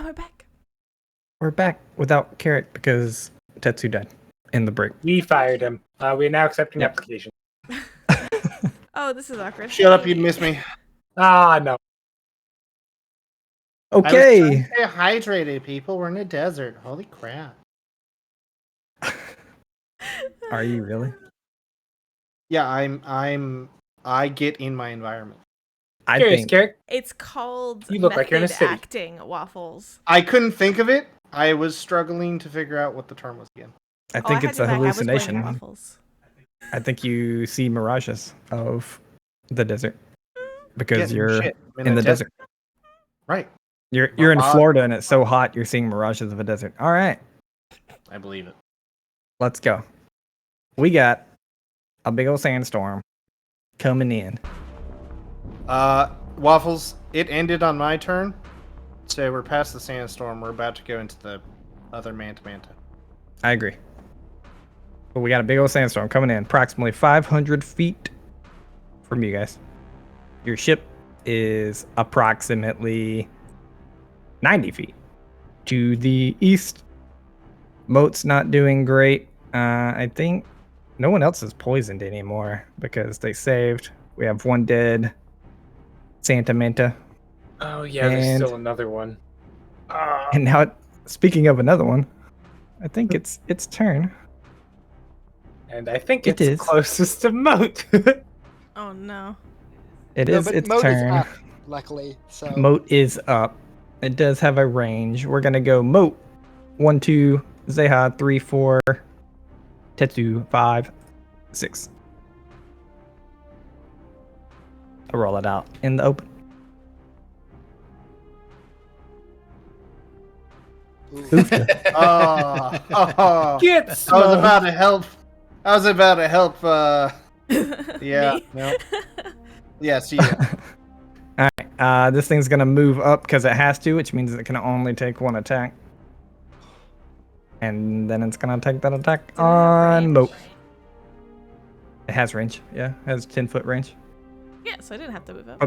And we're back. We're back without Carrot because Tetsu died in the break. We fired him. We're now accepting Yep. application. Oh, this is awkward. Shut up, you'd miss me. Ah, no. Okay. I was trying to stay hydrated, people. We're in a desert. Holy crap. Are you really? Yeah, I get in my environment. I Curious, think Carrick. It's called You look like you're in a method city. acting, Waffles. I couldn't think of it. I was struggling to figure out what the term was again. I think it's a I was playing hallucination. Waffles. I think you see mirages of the desert because Yeah, you're shit, I'm in a the desert. Right. You're in Florida and it's so hot you're seeing mirages of a desert. All right, I believe it. let's go. We got a big old sandstorm coming in. Waffles, it ended on my turn. So we're past the sandstorm. We're about to go into the other Manta Manta. I agree. But we got a big old sandstorm coming in, approximately 500 feet from you guys. Your ship is approximately 90 feet to the east. Mote's not doing great. I think no one else is poisoned anymore because they saved. We have one dead Santa Manta. Oh, yeah, there's still another one. And now, speaking of another one, I think it's its turn. And I think It it's is. closest to Mote. Oh no. It is but its Mote turn. is up, luckily. So Mote is up. It does have a range. We're gonna go Mote. 1, 2, Zeha, 3, 4, Tetsu, 5, 6. I'll roll it out in the open. Oofta. Get I was smoked. about to help. Yeah. Me? No. Yes, you. Alright, this thing's gonna move up because it has to, which means it can only take one attack. And then it's gonna take that attack on Mote. It has range, yeah. It has 10-foot range. Yeah, so I didn't have to move up.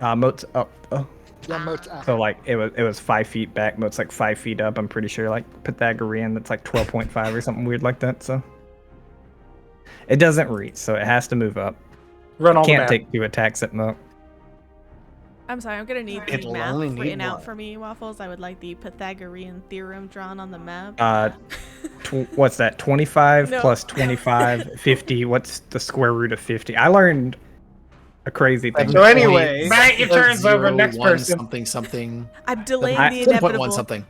But Mote's up. Oh. yeah, Mote's up. So like it was 5 feet back. Mote's like 5 feet up. I'm pretty sure like Pythagorean. That's like 12.5 or something weird like that. So it doesn't reach. So it has to move up. Run all the Can't map. take 2 attacks at Mote. I'm sorry, I'm gonna need the It'll math only need written one. out for me, Waffles. I would like the Pythagorean theorem drawn on the map. What's that? 25 No. plus 25, 50. What's the square root of 50? I learned a crazy thing. So anyway, Matt, your turn's over. Next person. Something. I'm delaying I- the 7.1 inevitable. something.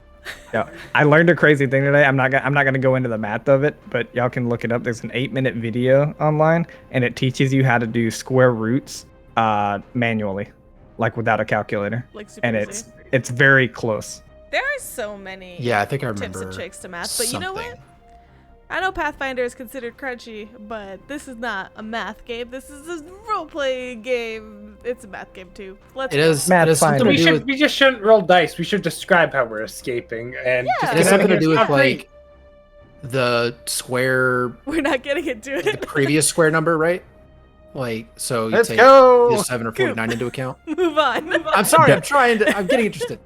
Yeah, I learned a crazy thing today. I'm not gonna go into the math of it, but y'all can look it up. There's an 8-minute video online, and it teaches you how to do square roots manually, like without a calculator. Like super And easy. it's very close. There are so many Yeah, I think I tips remember. and tricks to math, but you know what? something. I know Pathfinder is considered crunchy, but this is not a math game. This is a role-playing game. It's a math game too. Let's It is. Matt, It has fine. something to do with. We just shouldn't roll dice. We should describe how we're escaping and Yeah. just It has get something to out of do here with scot-free. like the square, We're not getting into the it. previous square number, right? Like, so you let's take go. the 7 or 49 into account. Move on. I'm sorry. I'm trying to. I'm getting interested.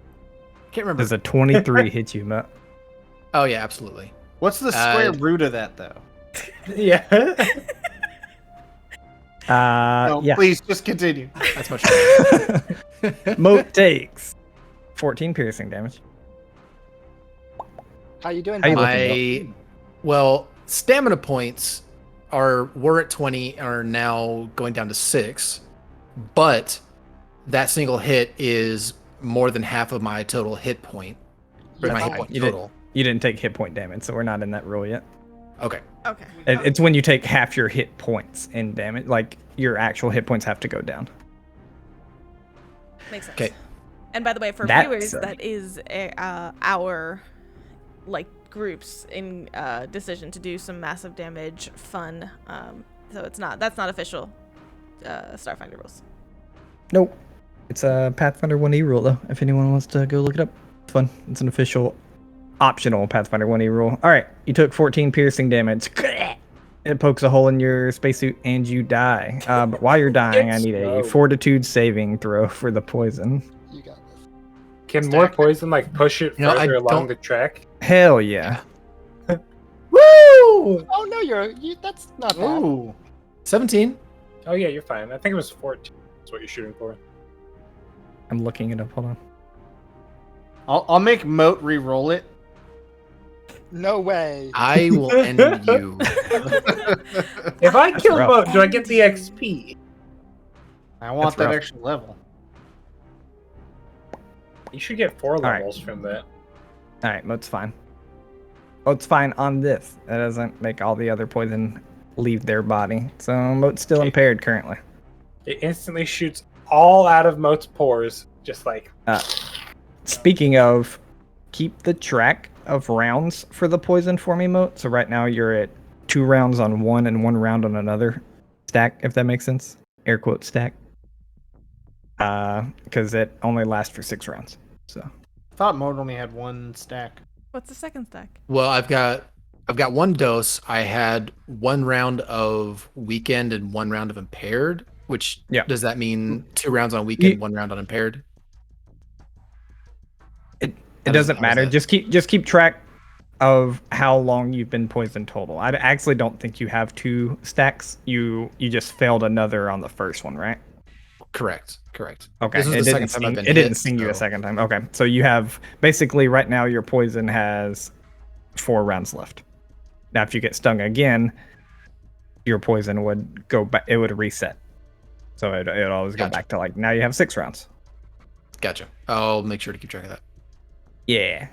Can't remember. Does a 23 hit you, Matt? Oh yeah, absolutely. What's the square root of that, though? Yeah. No, Yeah. please just continue. That's much better. Mote takes 14 piercing damage. How you doing? How you Bob? Well, stamina points were at 20, are now going down to 6, but that single hit is more than half of my total hit point. Or my hit point You total. You didn't take hit point damage, so we're not in that rule yet. Okay. Okay. It's when you take half your hit points in damage. Like your actual hit points have to go down. Makes sense. Okay. And by the way, for That's viewers, a- that is our like groups in decision to do some massive damage fun. So that's not official Starfinder rules. Nope. It's a Pathfinder 1E rule, though, if anyone wants to go look it up. It's fun. It's an official, optional Pathfinder 1E rule. All right, you took 14 piercing damage. It pokes a hole in your spacesuit and you die. But while you're dying, I need a It's- fortitude saving throw for the poison. You got this. Can more poison like push it You know, I further along don't- the track? Hell yeah. Woo! Oh no, that's not bad. Ooh. 17. Oh yeah, you're fine. I think it was 14. That's what you're shooting for. I'm looking it up. Hold on. I'll make Mote re-roll it. No way. I will end you. If I kill rough. Mote, do I get the XP? I want That's that rough. extra level. You should get 4 right. levels from that. All right, Mote's fine. Mote's fine on this. That doesn't make all the other poison leave their body. So Mote's still Okay. impaired currently. It instantly shoots all out of Mote's pores, just like Speaking of, keep the track of rounds for the poison for me, Mote. So right now you're at 2 rounds on one and 1 round on another stack, if that makes sense. Air quote stack. Because it only lasts for 6 rounds. So I thought Mote only had 1 stack. What's the second stack? Well, I've got 1 dose. I had 1 round of weakened and 1 round of impaired. Which does that mean 2 rounds on weakened, 1 round on impaired? it doesn't matter. Just keep track of how long you've been poisoned total. I actually don't think you have 2 stacks. You just failed another on the first one, right? Correct. Okay. This is the second time I've been it didn't hit, sting you a so- second time. Okay. So you have basically right now your poison has 4 rounds left. Now if you get stung again, your poison would go back. It would reset. So it would always go Gotcha. back to like now you have 6 rounds. Gotcha. I'll make sure to keep track of that. Yeah.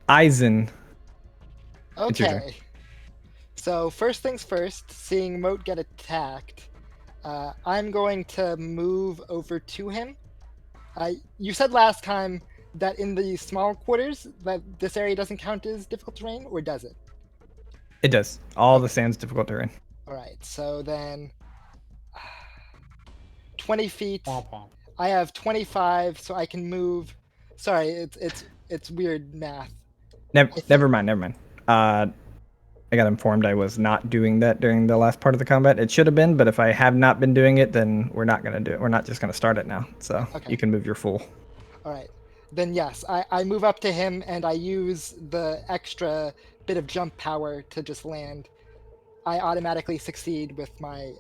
Eisen. It's your turn. Okay. So first things first, seeing Mote get attacked, I'm going to move over to him. You said last time that in the small quarters that this area doesn't count as difficult terrain, or does it? It does. All the sand's difficult terrain. All right. So then, 20 feet. Womp womp. I have 25, so I can move. Sorry, it's weird math. Never mind. I got informed I was not doing that during the last part of the combat. It should have been, but if I have not been doing it, then we're not gonna do it. We're not just gonna start it now. So Okay. you can move your full. All right. Then yes, I move up to him and I use the extra bit of jump power to just land. I automatically succeed with my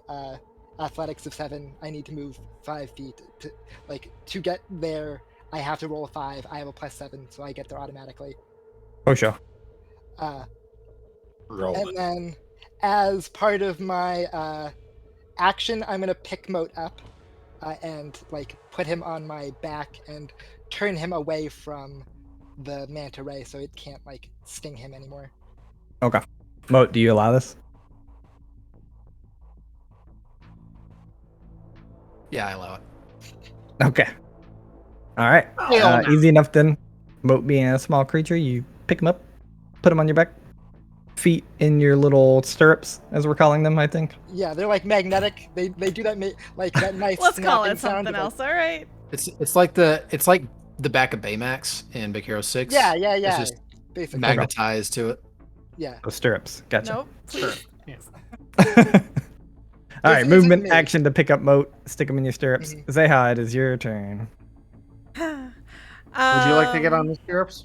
athletics of 7. I need to move 5 feet to get there. I have to roll a 5. I have a +7, so I get there automatically. Oh, sure. roll And it. then, as part of my action, I'm gonna pick Mote up and put him on my back and turn him away from the manta ray so it can't sting him anymore. Okay. Mote, do you allow this? Yeah, I allow it. Okay. All right. Hell no. Easy enough then. Mote being a small creature, you pick him up, put him on your back, feet in your little stirrups, as we're calling them, I think. Yeah, they're magnetic. They do that that nice. Let's call snapping it sound something of, else, all right? It's like the back of Baymax in Big Hero 6. Yeah. It's just Basically. magnetized to it. Yeah. Those stirrups. Gotcha. Nope. Please. All right, This movement isn't me. action to pick up Mote, stick him in your stirrups. Mhm. Zeha, it is your turn. Would you like to get on the stirrups?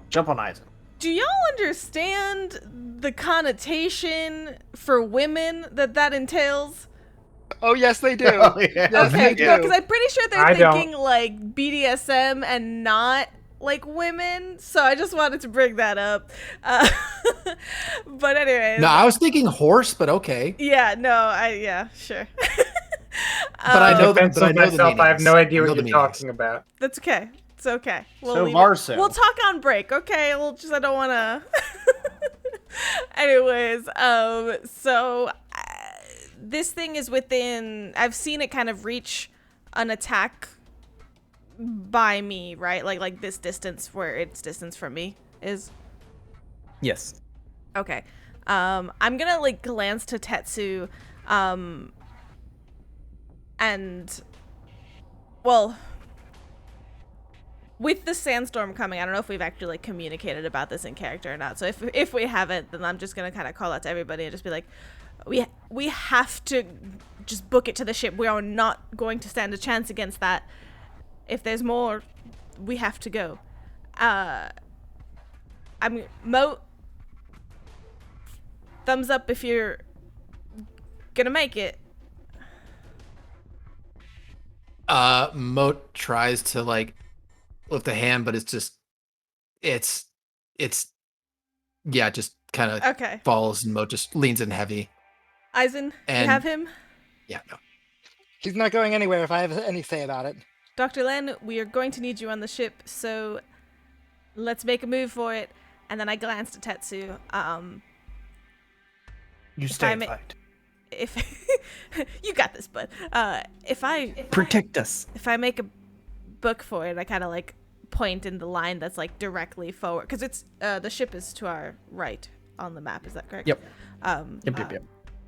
Jump on Eisen. Do y'all understand the connotation for women that entails? Oh yes, they do. Oh, yeah. Yes, Okay, they do. because I'm pretty sure they're I don't. thinking BDSM and not women. So I just wanted to bring that up. But anyways, No, I was thinking horse, but okay. yeah, yeah, sure. But I know Defense but I of know the myself, I have no meanings. idea I know what the you're meanings. talking about. That's okay. It's okay. We'll So leave Varso. We'll talk on break, okay? I don't want to. Anyways, so this thing is within. I've seen it kind of reach an attack by me, right? Like this distance where its distance from me is. Yes. Okay. I'm gonna glance to Tetsu, and well, with the sandstorm coming, I don't know if we've actually communicated about this in character or not. So if we haven't, then I'm just gonna kind of call out to everybody and just be like, we have to just book it to the ship. We are not going to stand a chance against that. If there's more, we have to go. Mote, thumbs up if you're gonna make it. Mote tries to like lift a hand, but it's just kind of Okay. falls, and Mote just leans in heavy. Eisen, you And- have him? Yeah, no. He's not going anywhere if I have any say about it. Dr. Len, we are going to need you on the ship, so let's make a move for it. And then I glanced at Tetsu. You stay I fight. If you got this, bud. If I Protect us. make a book for it, I kind of like point in the line that's like directly forward, because it's the ship is to our right on the map. Is that correct? Yep. Yep.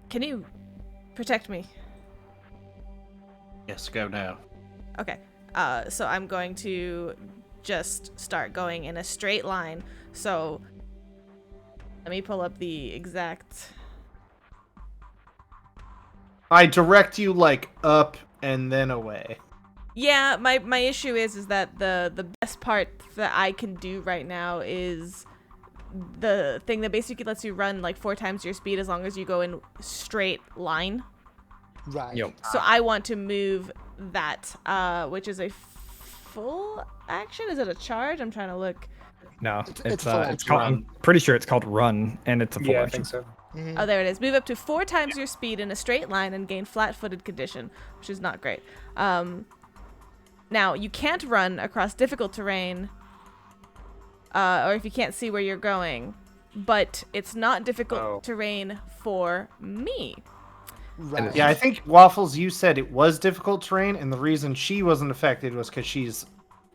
Can you protect me? Yes, go now. Okay. So I'm going to just start going in a straight line. So let me pull up the exact. I direct you like up and then away. Yeah, my issue is that the best part that I can do right now is the thing that basically lets you run like 4 times your speed as long as you go in straight line. Right. Yep. So I want to move that, which is a full action. Is it a charge? I'm trying to look. No, It's full it's action. called. I'm pretty sure it's called run, and it's a full Yeah, I action. think so. Mhm. Oh, there it is. Move up to 4 times your speed in a straight line and gain flat-footed condition, which is not great. Now, you can't run across difficult terrain, or if you can't see where you're going, but it's not difficult terrain for me. Right. Yeah, I think Waffles, you said it was difficult terrain, and the reason she wasn't affected was because she's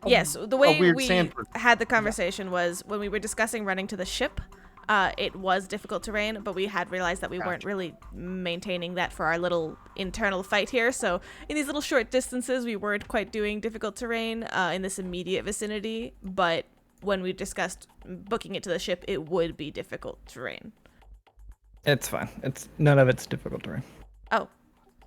Yes, the way weird we sand person. had the conversation was when we were discussing running to the ship. It was difficult terrain, but we had realized that we weren't really maintaining that for our little internal fight here. So in these little short distances, we weren't quite doing difficult terrain in this immediate vicinity. But when we discussed booking it to the ship, it would be difficult terrain. It's fine. None of it's difficult terrain. Oh,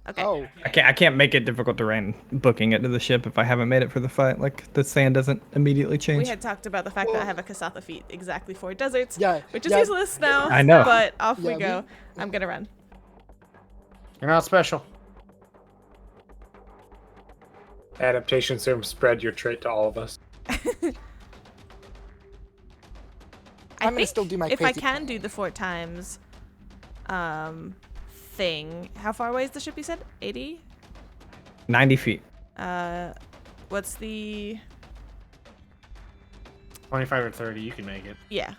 okay. Oh, I can't make it difficult terrain booking it to the ship if I haven't made it for the fight. Like the sand doesn't immediately change. We had talked about the fact that I have a Kasatha feat exactly for deserts, yeah. which is yeah. useless now. I know. But off we Yeah, go. I'm gonna run. You're not special. Adaptation serum spread your trait to all of us. I'm gonna still do my if I crazy can do the 4 times thing. How far away is the ship, you said? 80? 90 feet. What's the... 25 or 30, you can make it. Yeah.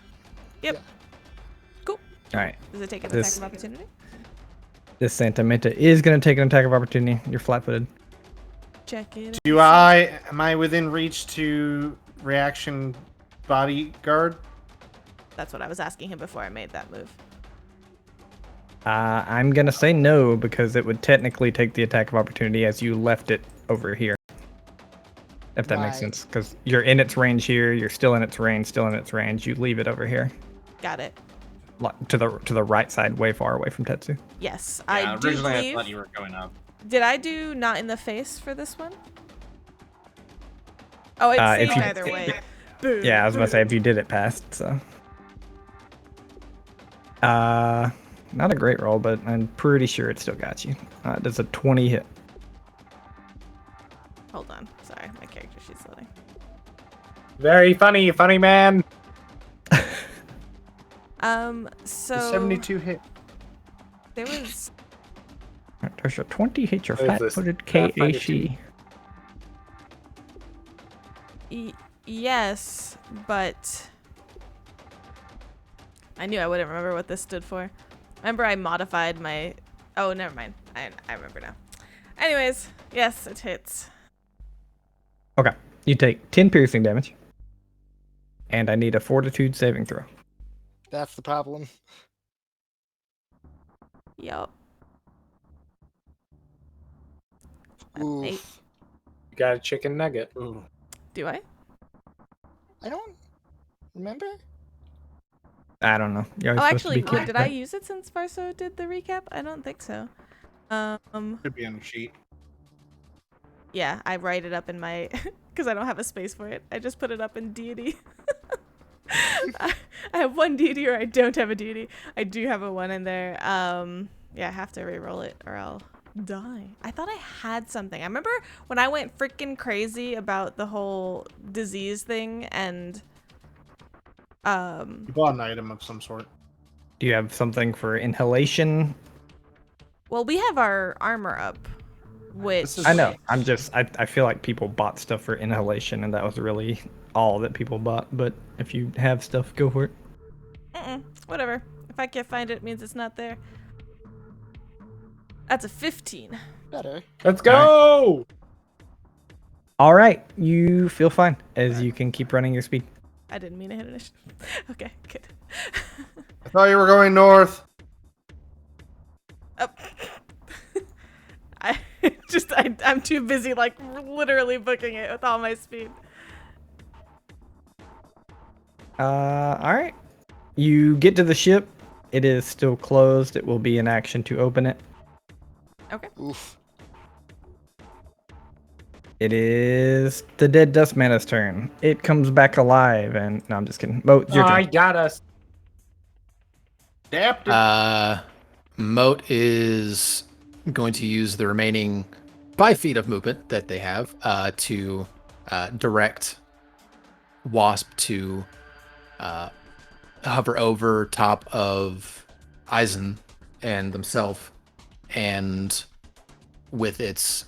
Yep. Yeah. Cool. All right. Does it take an This- attack of opportunity? This Santa Manta is going to take an attack of opportunity. You're flat-footed. Check it. Am I within reach to reaction bodyguard? That's what I was asking him before I made that move. I'm going to say no because it would technically take the attack of opportunity as you left it over here. If that makes Right. sense. Because you're in its range here. You're still in its range. You leave it over here. Got it. To the right side, way far away from Tetsu. Yes, Yeah, I do originally believe... I thought you were going up. Did I do not in the face for this one? Oh, it's if seen you- either way. Boom. Yeah, I was going to say if you did it past, so. Not a great roll, but I'm pretty sure it still got you. Does a 20 hit? Hold on. Sorry, my character sheet's loading. Very funny, funny man. So... The 72 hit. There was... Does your 20 hit your What is this? flat-footed Pathfinder KAC? Yes, but... I knew I wouldn't remember what this stood for. Remember I modified my... Oh, never mind. I remember now. Anyways, yes, it hits. Okay. You take 10 piercing damage. And I need a fortitude saving throw. That's the problem. Yup. Oof. 8. You got a chicken nugget. Ooh. Do I? I don't remember. I don't know. You're Oh, always supposed to actually, be keeping did I track. use it since Farso did the recap? I don't think so. Could be on the sheet. Yeah, I write it up in my, because I don't have a space for it. I just put it up in deity. I have one deity or I don't have a deity. I do have a 1 in there. Yeah, I have to re-roll it or I'll die. I thought I had something. I remember when I went freaking crazy about the whole disease thing and You bought an item of some sort. Do you have something for inhalation? well, we have our armor up, which This is- I know. I feel like people bought stuff for inhalation, and that was really all that people bought. But if you have stuff, go for it. whatever. If I can't find it, it means it's not there. That's a 15. Better. Let's go. All right, you feel fine as you can keep running your speed. I didn't mean to hit initiative. Okay, good. I thought you were going north. Oh. I'm too busy like literally booking it with all my speed. All right. You get to the ship. It is still closed. It will be an action to open it. Okay. Oof. It is the dead dust man's turn. It comes back alive, and no, I'm just kidding. Mote, it's your I turn. got us. Adapted. Mote is going to use the remaining 5 feet of movement that they have to direct Wasp to hover over top of Eisen and themselves, and with its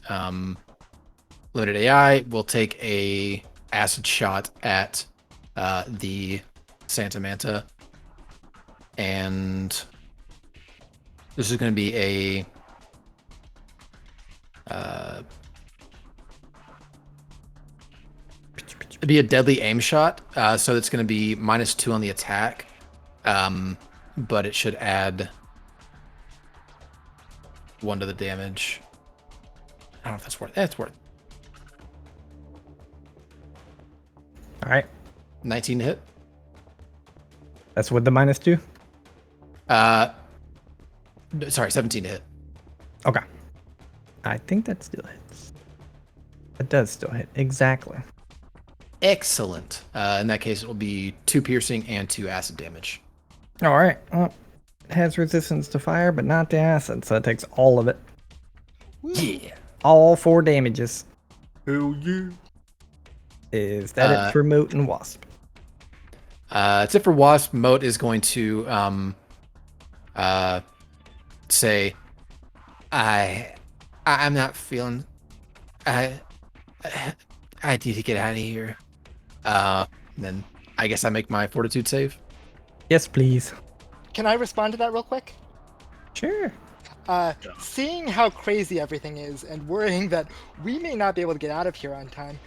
limited AI, will take a acid shot at the Santa Manta, and this is going to be a it'd be a deadly aim shot, so it's going to be -2 on the attack, but it should add 1 to the damage. I don't know if that's worth. That's worth. All right. 19 to hit. That's with the -2. Sorry, 17 to hit. Okay. I think that still hits. It does still hit. Exactly. Excellent. In that case, it will be 2 piercing and 2 acid damage. All right. Well, it has resistance to fire, but not to acid, so it takes all of it. Yeah. All 4 damages. Who you? Is that it for Mote and Wasp? It's it for Wasp. Mote is going to say, I'm not feeling. I need to get out of here. Then I guess I make my fortitude save. Yes, please. Can I respond to that real quick? Sure. Seeing how crazy everything is and worrying that we may not be able to get out of here on time,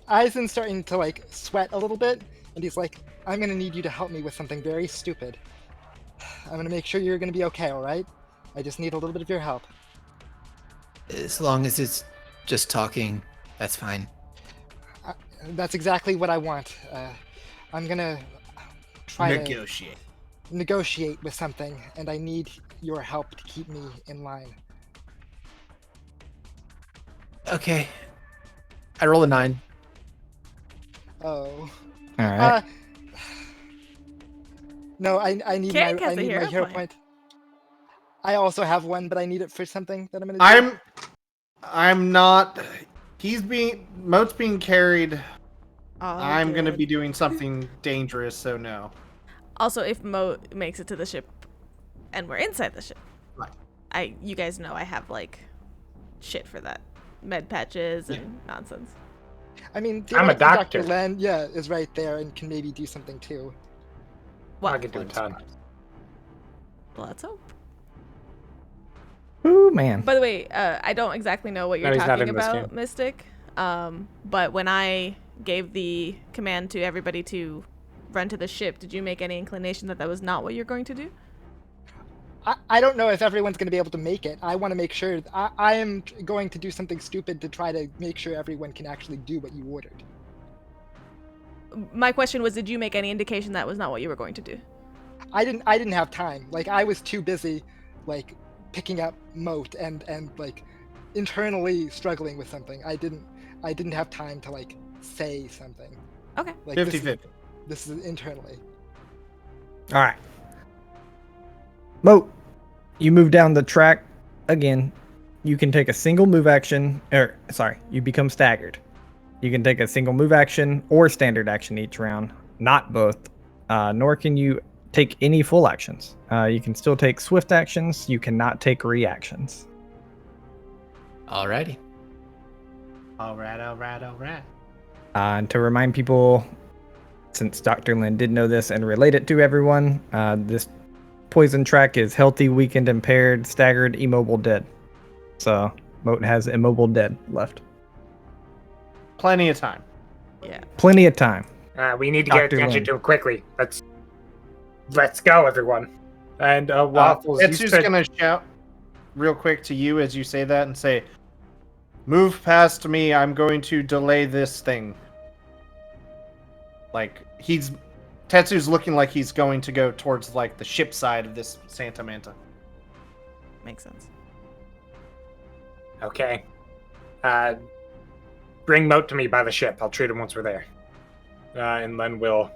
Eisen's starting to like sweat a little bit, and he's like, I'm gonna need you to help me with something very stupid. I'm gonna make sure you're gonna be okay, alright? I just need a little bit of your help. As long as it's just talking, that's fine. That's exactly what I want. I'm gonna try to negotiate with something, and I need your help to keep me in line. Okay. I roll a 9. Oh. All right. No, I need Can't my cast a hero hero point. point. I also have one, but I need it for something that I'm gonna do. I'm not. Mote's being carried. Oh, I'm gonna good. be doing something dangerous, so no. Also, if Mote makes it to the ship and we're inside the ship, Right. you guys know I have like shit for that, med patches and nonsense. I mean, I'm a theoretically, doctor. Dr. Len, is right there and can maybe do something too. What? I could do a ton. Well, let's hope. Ooh, man. By the way, I don't exactly know what you're No, he's not talking in this about, game. Mystic. But when I gave the command to everybody to run to the ship, did you make any inclination that that was not what you're going to do? I don't know if everyone's going to be able to make it. I want to make sure. I am going to do something stupid to try to make sure everyone can actually do what you ordered. My question was, did you make any indication that was not what you were going to do? I didn't have time. Like, I was too busy, like, picking up Mote and like internally struggling with something. I didn't have time to like say something. Okay. Like 50-50. This is internally. All right. Mote, you move down the track again. You can take a single move action, you become staggered. You can take a single move action or standard action each round, not both. Nor can you take any full actions. You can still take swift actions. You cannot take reactions. Alrighty. All right. And to remind people, since Dr. Lin did know this and relate it to everyone, this poison track is healthy, weakened, impaired, staggered, immobile, dead. So Mote has immobile, dead left. Plenty of time. Yeah. Plenty of time. We need to get Dr. attention Lin. to him quickly. Let's go, everyone. And Waffles, you Tetsu's said, gonna shout real quick to you as you say that and say, "Move past me. I'm going to delay this thing." Like Tetsu's looking like he's going to go towards like the ship side of this Santa Manta. Makes sense. okay. Bring Mote to me by the ship. I'll treat him once we're there. And then we'll...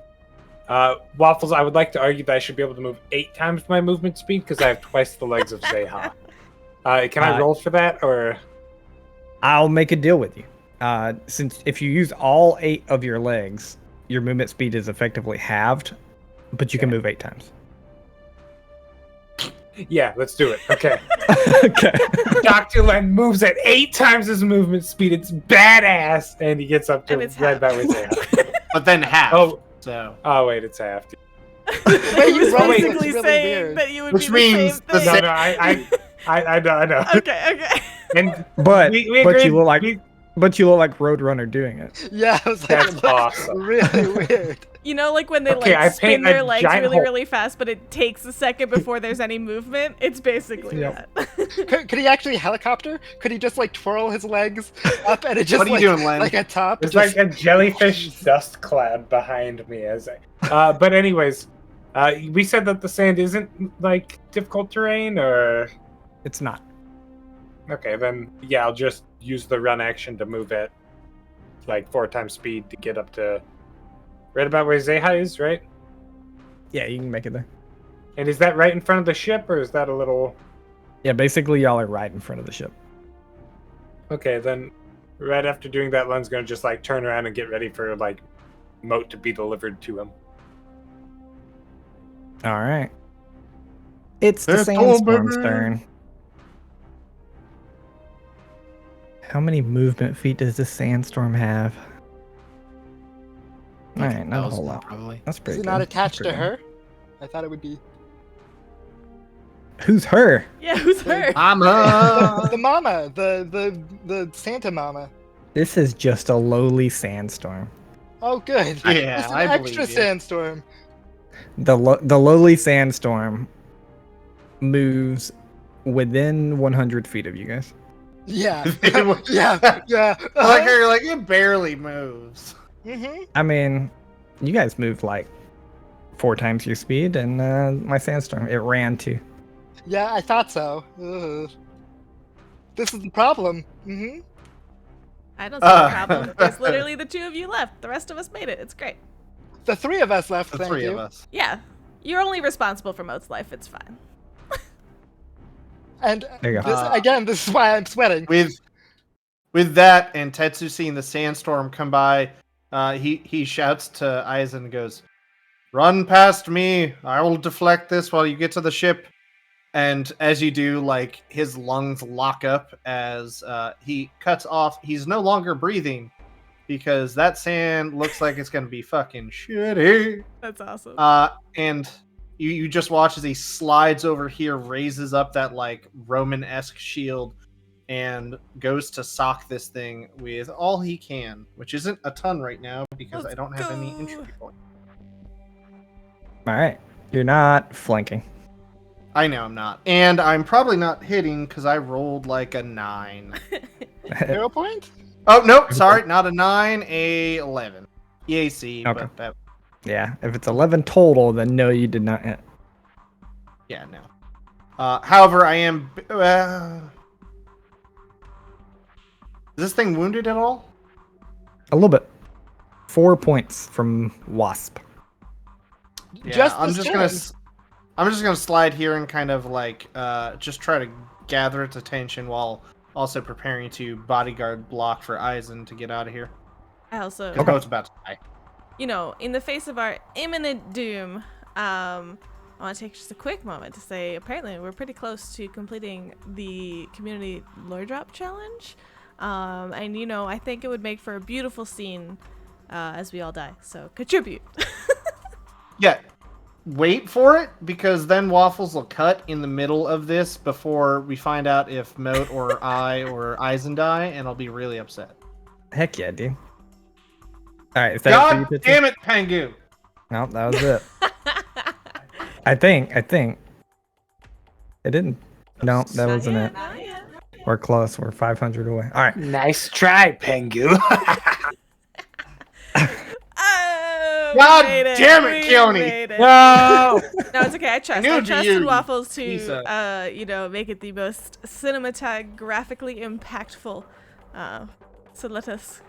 Waffles, I would like to argue that I should be able to move 8 times my movement speed because I have twice the legs of Zeha. Can I roll for that, or... I'll make a deal with you. Since if you use all 8 of your legs, your movement speed is effectively halved, but you can move 8 times. Yeah, let's do it. Okay. Okay. Dr. Len moves at 8 times his movement speed. It's badass. And he gets up to And it's right half. about with Zeha. But then half. Oh. So Oh, wait, it's half. He was wrote it, basically it's really saying weird. that you would Which be means the the same No, thing. no, I know. Okay. And But we but agreed, you look like we- but you look like Roadrunner doing it. Yeah, I was like, That's it looks awesome. really weird. You know, like when they Okay, I like spin paint a their legs giant really, hole. really fast, but it takes a second before there's any movement? It's basically Yep. that. Could he actually helicopter? Could he just like twirl his legs up and it just What are you doing, Len? like a top? There's just... like a jellyfish dust cloud behind me as I... but anyways, we said that the sand isn't like difficult terrain, or... It's not. Okay, then yeah, I'll just use the run action to move at like 4 times speed to get up to right about where Zeha is, right? Yeah, you can make it there. And is that right in front of the ship, or is that a little... Yeah, basically y'all are right in front of the ship. Okay, then right after doing that, Len's gonna just like turn around and get ready for like Mote to be delivered to him. All right. It's the It's all sandstorm's baby. turn. How many movement feet does the sandstorm have? All right, not a whole 1,000 lot. probably. That's Is pretty it good. not That's attached to pretty her? I thought it would be good. Who's her? Yeah, who's her? I'm the mama, the Santa mama. This is just a lowly sandstorm. Oh, good. Yeah, Just an I extra believe you. sandstorm. The lowly sandstorm moves within 100 feet of you guys. Yeah. I yeah. like how you're like, it barely moves. Mm-hmm. I mean, you guys moved like 4 times your speed, and my sandstorm, it ran too. Yeah, I thought so. Ugh. This is the problem. Mm-hmm. I don't see the problem. There's literally the 2 of you left. The rest of us made it. It's great. The 3 of us left, The thank 3 you. of us. Yeah. You're only responsible for Mote's life. It's fine. And There you go. this is why I'm sweating. With that, and Tetsu seeing the sandstorm come by, he shouts to Aizen and goes, "Run past me! I will deflect this while you get to the ship." And as you do, like his lungs lock up as he cuts off. He's no longer breathing because that sand looks like it's gonna be fucking shitty. That's awesome. And you just watch as he slides over here, raises up that like Roman-esque shield, and goes to sock this thing with all he can, which isn't a ton right now because Let's I don't have any go. entry point. All right. You're not flanking. I know I'm not, and I'm probably not hitting because I rolled like a 9. 0 point? Oh no, sorry, not a 9, a 11 EAC. Okay. But that, Yeah, if it's 11 total, then no, you did not hit. yeah, no. However, I am. this thing wounded at all? A little bit. 4 points from Wasp. Yeah, Just I'm this just turn. gonna slide here and kind of like just try to gather its attention while also preparing to bodyguard block for Eisen to get out of here. I also, Because Mote's about to die. you know, in the face of our imminent doom, I want to take just a quick moment to say apparently we're pretty close to completing the community lore drop challenge. And, you know, I think it would make for a beautiful scene as we all die. So contribute. Yeah, wait for it, because then Waffles will cut in the middle of this before we find out if Mote or I or Eisen die, and I'll be really upset. Heck yeah, dude. All right, is that it for you, God Titsy? damn it, Pangu! No, that was it. I think. It didn't. No, that wasn't it. We're close. We're 500 away. All right. Nice try, Pengu. Oh, God we made it. damn it, We Keone. made it. No! No, it's okay. I trust. knew I you trusted used Waffles to, pizza. you know, make it the most cinematographically impactful. So let us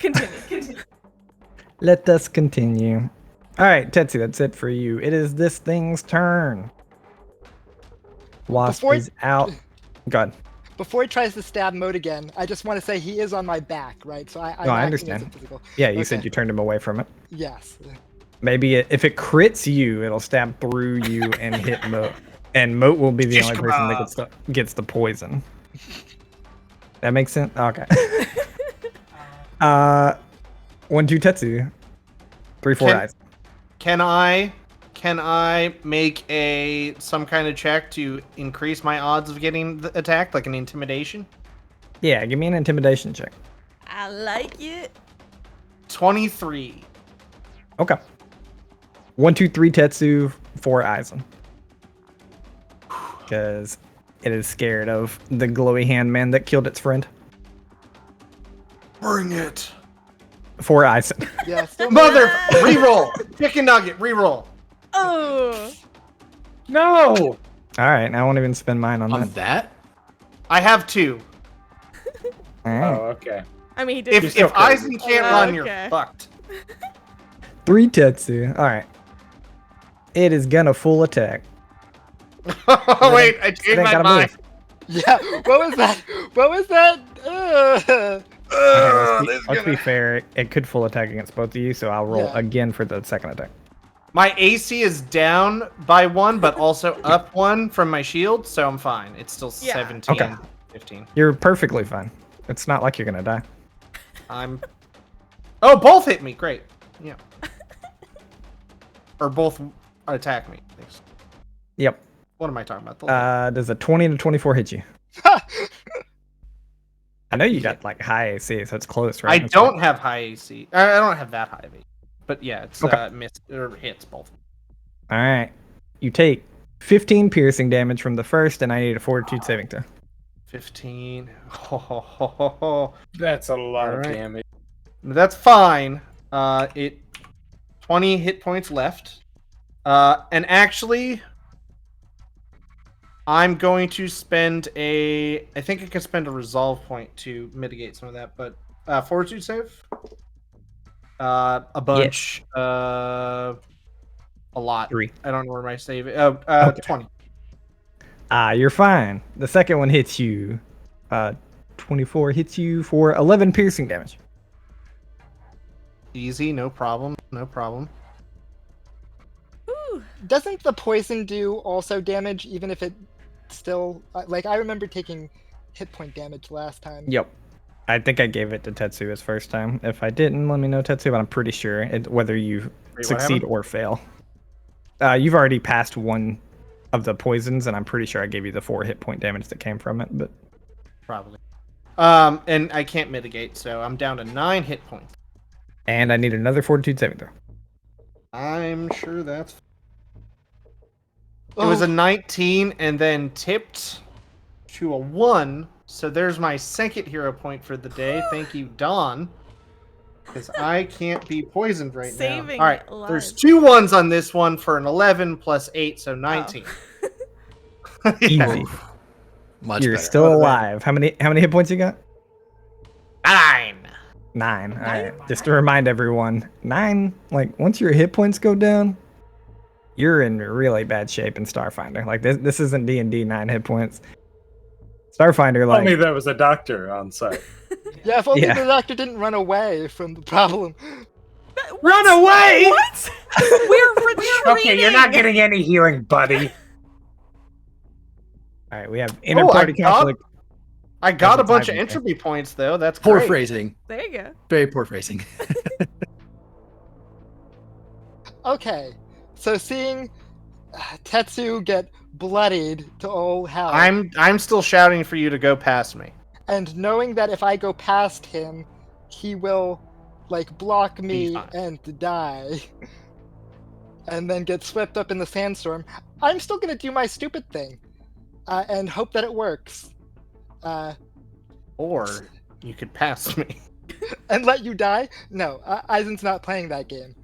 continue. Let us continue. All right, Tetsu, that's it for you. It is this thing's turn. Wasp Before- is out. God. Before he tries to stab Mote again, I just want to say he is on my back, right? So I'm No, I acting as a understand. physical. Yeah, you Okay. said you turned him away from it. Yes. Maybe if it crits you, it'll stab through you and hit Mote. And Mote will be the Shish only person that gets the poison. That makes sense? Okay. 1, 2, Tetsu. 3, 4 eyes. Can I make some kind of check to increase my odds of getting attacked, like an intimidation? Yeah, give me an intimidation check. I like it. 23. Okay. 1, 2, 3 Tetsu, 4 Eisen. Because it is scared of the glowy hand man that killed its friend. Bring it. 4 Eisen. Yeah. Still Mother, reroll. Chicken nugget, reroll. Oh. No! Alright, I won't even spend mine on On that. that? I have 2. Alright. Oh, okay. I mean, he did. If still Eisen can't Oh, run, you're okay. fucked. 3 Tetsu. Alright. It is gonna full attack. Wait, I changed It ain't my gotta mind. move. Yeah. What was that? What was that? Okay, let's be fair. It could full attack against both of you, so I'll roll Yeah. again for the second attack. My AC is down by 1, but also up 1 from my shield, so I'm fine. It's still Yeah. 17, Okay. 15. You're perfectly fine. It's not like you're gonna die. I'm. Oh, both hit me. Great. Yeah. Or both attack me. Thanks. Yep. What am I talking about? Does a 20 to 24 hit you? I know you got like high AC, so it's close, I right? That's don't have high AC. I don't have that high of AC. But yeah, it's Okay. missed or hits both. All right. You take 15 piercing damage from the first, and I need a fortitude saving throw. 15. Ho, ho, ho, ho, ho. That's a lot of Alright. damage. That's fine. 20 hit points left. And actually, I'm going to spend I think I can spend a resolve point to mitigate some of that, but fortitude save? A bunch. A lot. 3. I don't know where my save is. Okay. 20. You're fine. The second one hits you. 24 hits you for 11 piercing damage. Easy, no problem. No problem. Doesn't the poison do also damage, even if it still like I remember taking hit point damage last time. Yep. I think I gave it to Tetsu his first time. If I didn't, let me know, Tetsu, but I'm pretty sure whether you what succeed happened? or fail. You've already passed one of the poisons, and I'm pretty sure I gave you the 4 hit point damage that came from it, but Probably. And I can't mitigate, so I'm down to 9 hit points. and I need another fortitude saving throw. I'm sure that's. It was a 19 and then tipped to a 1. So there's my second hero point for the day. Thank you, Dawn. Because I can't be poisoned right Saving now. All right, lives. there's 2 1s on this one for an 11 plus 8, so 19. Easy. Much You're better. still alive. How many hit points you got? 9. 9. All right. Just to remind everyone, 9. Like once your hit points go down, you're in really bad shape in Starfinder. Like this isn't D&D 9 hit points. Starfinder, like Only there was a doctor on site. Yeah, if only Yeah. the doctor didn't run away from the problem. Run away! What? We're retreating. Okay, you're not getting any healing, buddy. all right, we have inter-party conflict. I got a Doesn't bunch of tie me. entropy points though. That's Poor great. phrasing. There you go. Very poor phrasing. Okay, so seeing Tetsu get bloodied to all hell, I'm still shouting for you to go past me. and knowing that if I go past him, he will like block me fine. and die, and then get swept up in the sandstorm, I'm still gonna do my stupid thing, and hope that it works, Or you could pass me. and let you die. No, Eisen's not playing that game.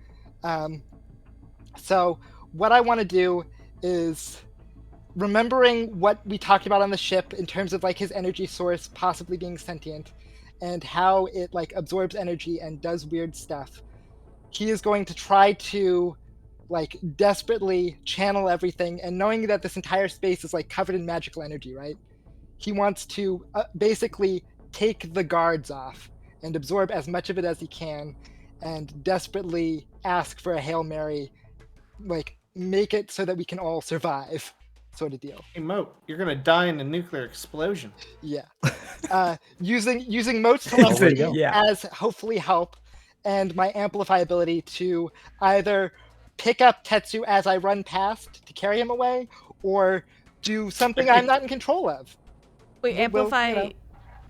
So what I want to do is, remembering what we talked about on the ship in terms of like his energy source possibly being sentient and how it like absorbs energy and does weird stuff, he is going to try to like desperately channel everything, and knowing that this entire space is like covered in magical energy, right? He wants to basically take the guards off and absorb as much of it as he can, and desperately ask for a Hail Mary, like make it so that we can all survive, sort of deal. Hey Mote, you're gonna die in a nuclear explosion. Yeah. Using Mote's There you telepathy go. Yeah. as hopefully help, and my amplify ability to either pick up Tetsu as I run past to carry him away, or do something I'm not in control of. Wait, Well, amplify.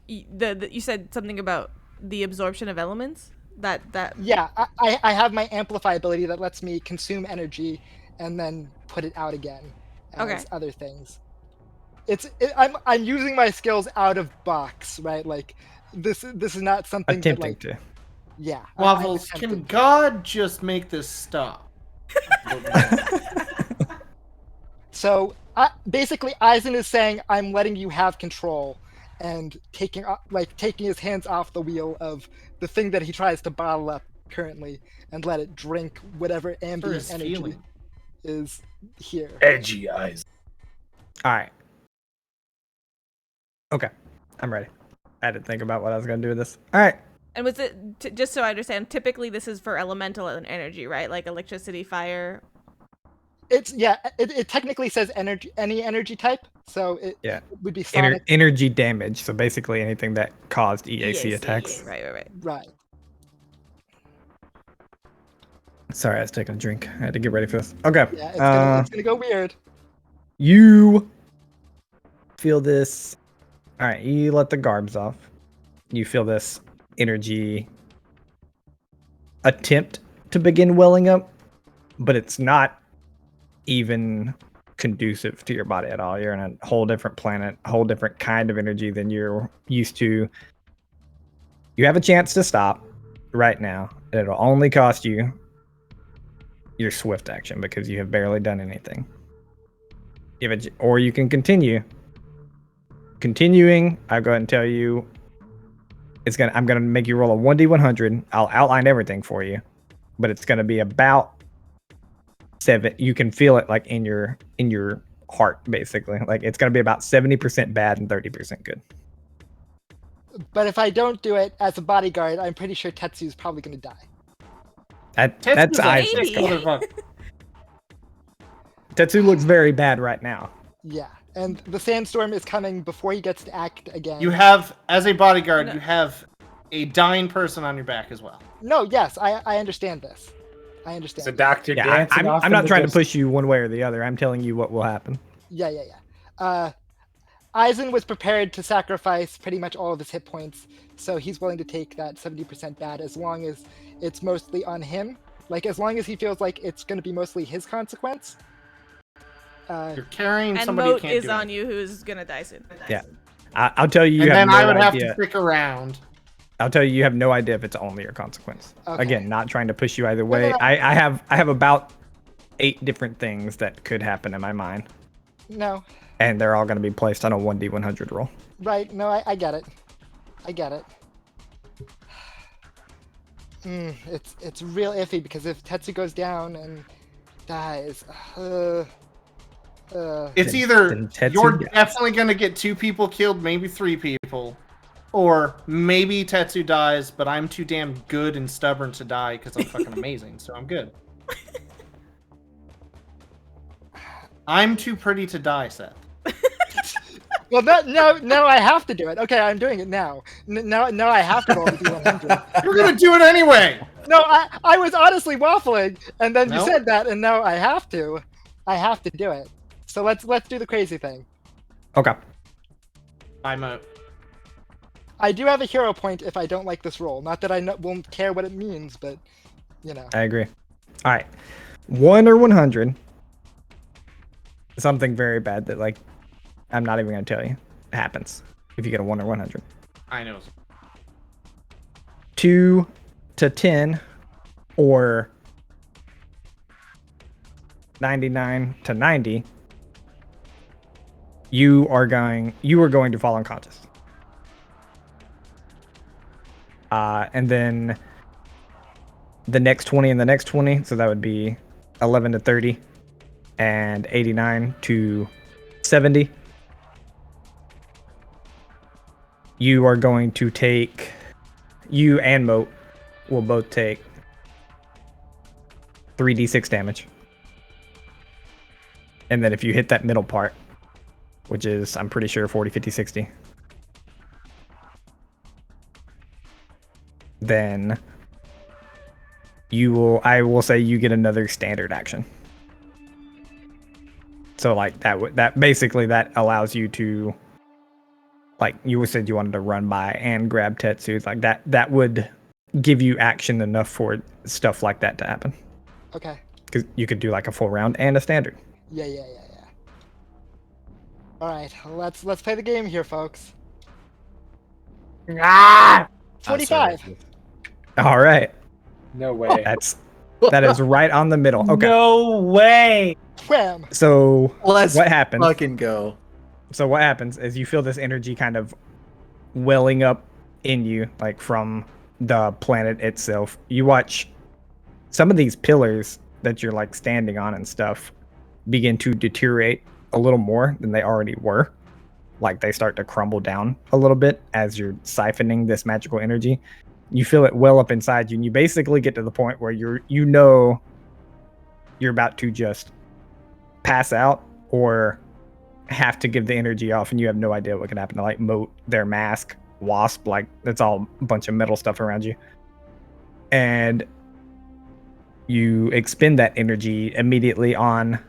you You said something about the absorption of elements. That. Yeah, I have my amplify ability that lets me consume energy and then put it out again as Okay. other things. I'm using my skills out of box, right? Like this is not something Attempting that, like, to. yeah. Waffles, I'm can attempting. God just make this stop? So basically, Eisen is saying, "I'm letting you have control," and taking his hands off the wheel of the thing that he tries to bottle up currently, and let it drink whatever For ambient his energy feeling. is here. Edgy eyes. All right. Okay, I'm ready. I had to think about what I was gonna do with this. All right. And was it just so I understand? Typically, this is for elemental and energy, right? Like electricity, fire. It technically says energy, any energy type, so it Yeah. would be sonic. Energy damage. So basically anything that caused EAC attacks. Right. Right. Sorry, I was taking a drink. I had to get ready for this. Okay. Yeah, it's gonna go weird. You feel this. All right, you let the garbs off. You feel this energy attempt to begin welling up, but it's not even conducive to your body at all. You're in a whole different planet, a whole different kind of energy than you're used to. You have a chance to stop right now. It'll only cost you your swift action because you have barely done anything. Or you can continue. Continuing, I'll go ahead and tell you, I'm gonna make you roll a 1d100. I'll outline everything for you, but it's gonna be about 7. You can feel it like in your heart, basically. Like it's gonna be about 70% bad and 30% good. But if I don't do it as a bodyguard, I'm pretty sure Tetsu's probably gonna die. That's Tetsu's a Isaac. sick motherfucker. Tetsu looks very bad right now. Yeah, and the sandstorm is coming before he gets to act again. You have, as a bodyguard, you have a dying person on your back as well. No, yes, I understand this. I understand. It's a doctor Yeah, dancing off I'm in not the trying to distance. push you one way or the other. I'm telling you what will happen. Yeah. Eisen was prepared to sacrifice pretty much all of his hit points, so he's willing to take that 70% bad as long as it's mostly on him. Like, as long as he feels like it's going to be mostly his consequence. You're carrying And somebody who Mote can't is do on it. you, who's gonna die soon. Yeah. I'll tell you. And have then no I would have idea. to stick around. I'll tell you, you have no idea if it's only your consequence. Okay. Again, not trying to push you either way. no. I have about 8 different things that could happen in my mind, No, and they're all going to be placed on a 1d100 roll. right, no, I get it. I get it. It's real iffy because if Tetsu goes down and dies, It's Then- either then Tetsu you're dies. definitely going to get 2 people killed, maybe 3 people, or maybe Tetsu dies, but I'm too damn good and stubborn to die because I'm fucking amazing, so I'm good. I'm too pretty to die, Seth. well, no, I have to do it. Okay, I'm doing it now. No, I have to roll the D100. You're gonna do it anyway. No, I was honestly waffling, and then you No? said that, and now I have to. I have to do it. So let's do the crazy thing. Okay. I do have a hero point if I don't like this roll. Not that I won't care what it means, but you know. I agree. All right. 1 or 100. Something very bad that, like, I'm not even going to tell you happens if you get a 1 or 100. I know. 2 to 10 or 99 to 90. You are going to fall unconscious. And then the next 20 and the next 20, so that would be 11 to 30 and 89 to 70. You are going to take, you and Mote will both take 3d6 damage. And then if you hit that middle part, which is, I'm pretty sure, 40, 50, 60, then I will say you get another standard action. So like that basically that allows you to, like you said you wanted to run by and grab Tetsu, like that would give you action enough for stuff like that to happen. Okay. Because you could do like a full round and a standard. Yeah. All right, let's play the game here, folks. Ah! 45. All right. No way. That is right on the middle. Okay. No way. Wham. So Let's what happens? fucking go. So what happens is you feel this energy kind of welling up in you, like from the planet itself. You watch some of these pillars that you're like standing on and stuff begin to deteriorate a little more than they already were. Like they start to crumble down a little bit as you're siphoning this magical energy. You feel it well up inside you, and you basically get to the point where you're about to just pass out or have to give the energy off, and you have no idea what can happen to like Mote, their mask, Wasp, like it's all a bunch of metal stuff around you. And you expend that energy immediately on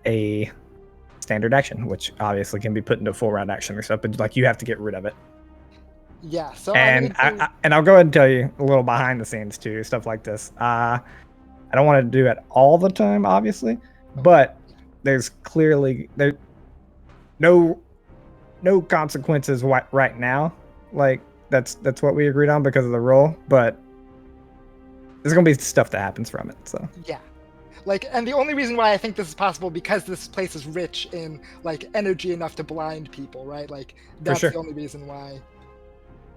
a standard action, which obviously can be put into full round action or stuff, but like you have to get rid of it. Yeah. So And I'll go ahead and tell you a little behind the scenes too, stuff like this. I don't want to do it all the time, obviously, but there's clearly no consequences right now. Like that's what we agreed on because of the roll, but there's gonna be stuff that happens from it. So yeah. Like, and the only reason why I think this is possible because this place is rich in like energy enough to blind people, right? Like that's sure. the only reason why.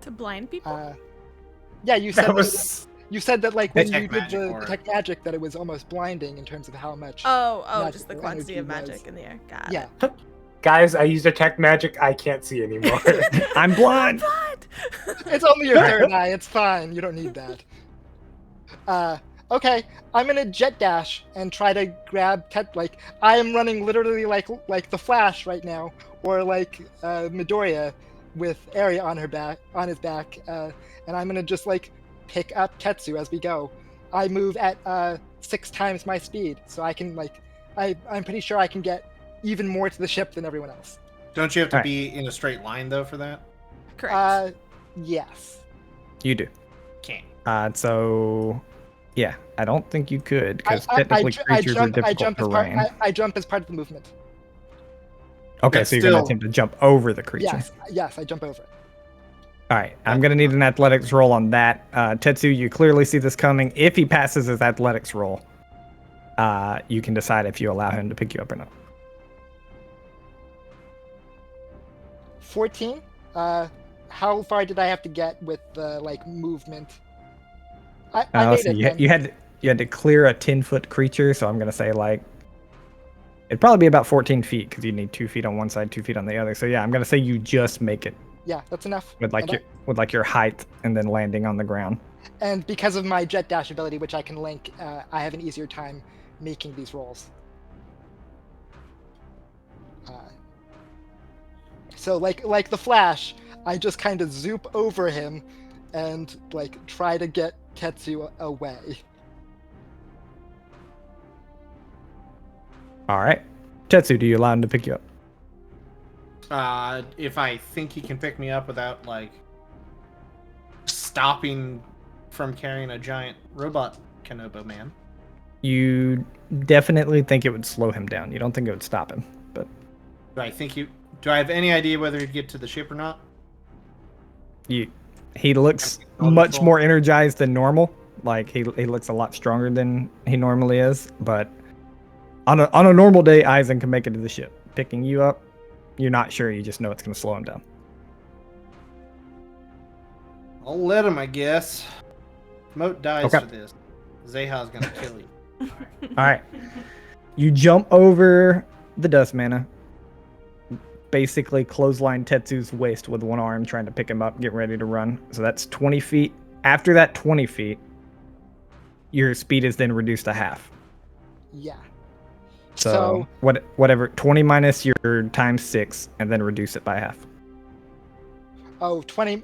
To blind people? Yeah, you said That was. you said that like when Detect you did magic the aura. detect magic that it was almost blinding in terms of how much. Oh, magic just the or quantity energy of magic was. in the air. Got Yeah. it. Guys, I used detect magic. I can't see anymore. I'm blind. Blind! It's only your third eye. It's fine. You don't need that. Okay. I'm gonna jet dash and try to grab like I am running literally like the Flash right now, or like Midoriya with Area on his back, and I'm gonna just like pick up Tetsu as we go. I move at 6 times my speed, so I can like I'm pretty sure I can get even more to the ship than everyone else. Don't you have to Alright. be in a straight line though for that? Correct. Yes. You do. Can't. So yeah, I don't think you could because I technically creatures are jump difficult as part. terrain. I jump as part of the movement. Okay, That's so you're gonna still- attempt to jump over the creature. Yes, I jump over it. All right, I'm gonna need an athletics roll on that. Tetsu, you clearly see this coming. If he passes his athletics roll, you can decide if you allow him to pick you up or not. 14. how far did I have to get with the like movement? I made So it. Then. you had to clear a 10-foot creature, so I'm gonna say like it'd probably be about 14 feet because you need 2 feet on one side, 2 feet on the other. So yeah, I'm gonna say you just make it Yeah, that's enough. with like your height and then landing on the ground. And because of my jet dash ability, which I can link, I have an easier time making these rolls. So like the Flash, I just kind of zoop over him and like try to get Tetsu away. All right, Tetsu, do you allow him to pick you up? If I think he can pick me up without like stopping from carrying a giant robot Kanobo man. You definitely think it would slow him down. You don't think it would stop him, but Do I have any idea whether he'd get to the ship or not? he looks much more energized than normal. Like he looks a lot stronger than he normally is. But on a normal day, Eisen can make it to the ship. Picking you up, you're not sure. You just know it's going to slow him down. I'll let him, I guess. Mote dies Okay. for this. Zeha's gonna kill you. All right, you jump over the dust mana. Basically clothesline Tetsu's waist with one arm, trying to pick him up, get ready to run. So that's 20 feet. After that 20 feet, your speed is then reduced to half. Yeah. So whatever, 20 minus your times 6, and then reduce it by half. 20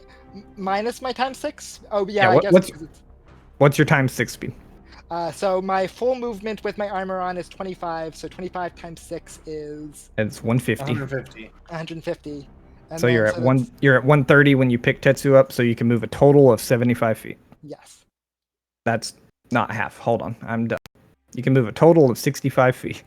minus my times 6? Oh yeah, Yeah, I guess. What's your times 6 speed? So my full movement with my armor on is 25. So 25 times 6 is It's 150. 150. 150. And So then- you're at that's- one. You're at 130 when you pick Tetsu up, so you can move a total of 75 feet. Yes. That's not half. Hold on, I'm done. You can move a total of 65 feet.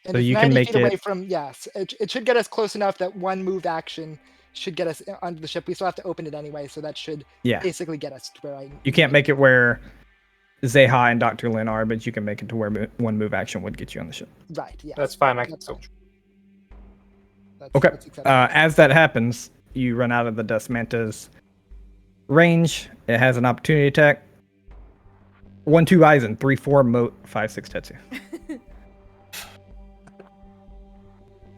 And So it's you 90 can make feet away it- from it should get us close enough that one move action should get us onto the ship. We still have to open it anyway, so that should Yeah, basically get us to where I. you can't make it where Zeha and Dr. Lin are, but you can make it to where one move action would get you on the ship. Right. Yeah. That's fine. I can That's still. fine. That's, Okay. that's acceptable. As that happens, you run out of the Dust Manta's range. It has an opportunity attack. 1-2 Eisen, 3-4 Mote, 5-6 Tetsu.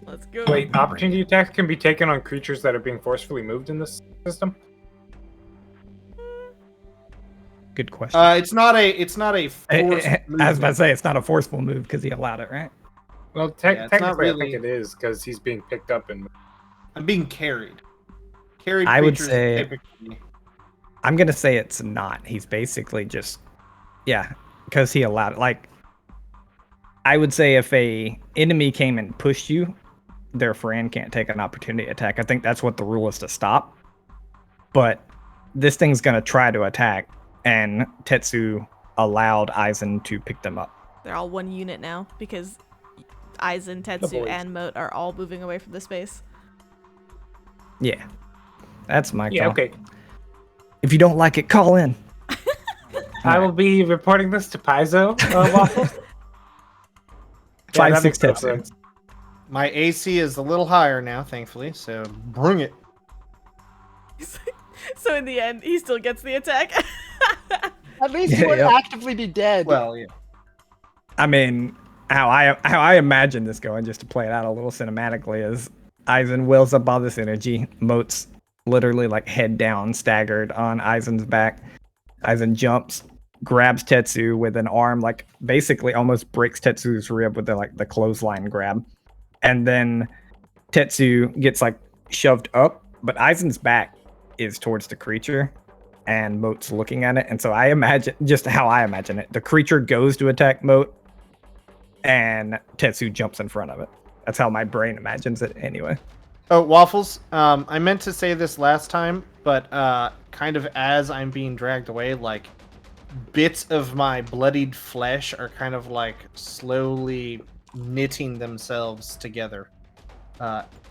Let's go. Wait, opportunity attacks can be taken on creatures that are being forcefully moved in this system? Good question. It's not a forced I was about to movement. say it's not a forceful move because he allowed it, right? Well, Yeah, it's not technically, I think really- it is because he's being picked up and. I'm being carried. Carried I would creatures say- typically. I'm gonna say it's not. He's basically just, yeah, because he allowed it. Like, I would say if a enemy came and pushed you, their friend can't take an opportunity attack. I think that's what the rule is to stop. But this thing's gonna try to attack, and Tetsu allowed Eisen to pick them up. They're all one unit now because Eisen, Tetsu, boys. and Mote are all moving away from the space. Yeah, that's my Yeah, call. okay. If you don't like it, call in. I will be reporting this to Paizo, Waffles. Yeah, 5-6 that makes no Tetsu. sense. My AC is a little higher now, thankfully. So bring it. So in the end, he still gets the attack. At least Yeah, you would yeah. actively be dead. Well, yeah. I mean, how I imagine this going, just to play it out a little cinematically, is Eisen wills up all this energy. Mote's literally like head down, staggered on Eisen's back. Eisen jumps, grabs Tetsu with an arm, like basically almost breaks Tetsu's rib with the clothesline grab, and then Tetsu gets like shoved up, but Eisen's back is towards the creature, and Mote's looking at it, and so I imagine just how I imagine it. The creature goes to attack Mote, and Tetsu jumps in front of it. That's how my brain imagines it anyway. Oh, Waffles. I meant to say this last time, but kind of as I'm being dragged away, like bits of my bloodied flesh are kind of like slowly knitting themselves together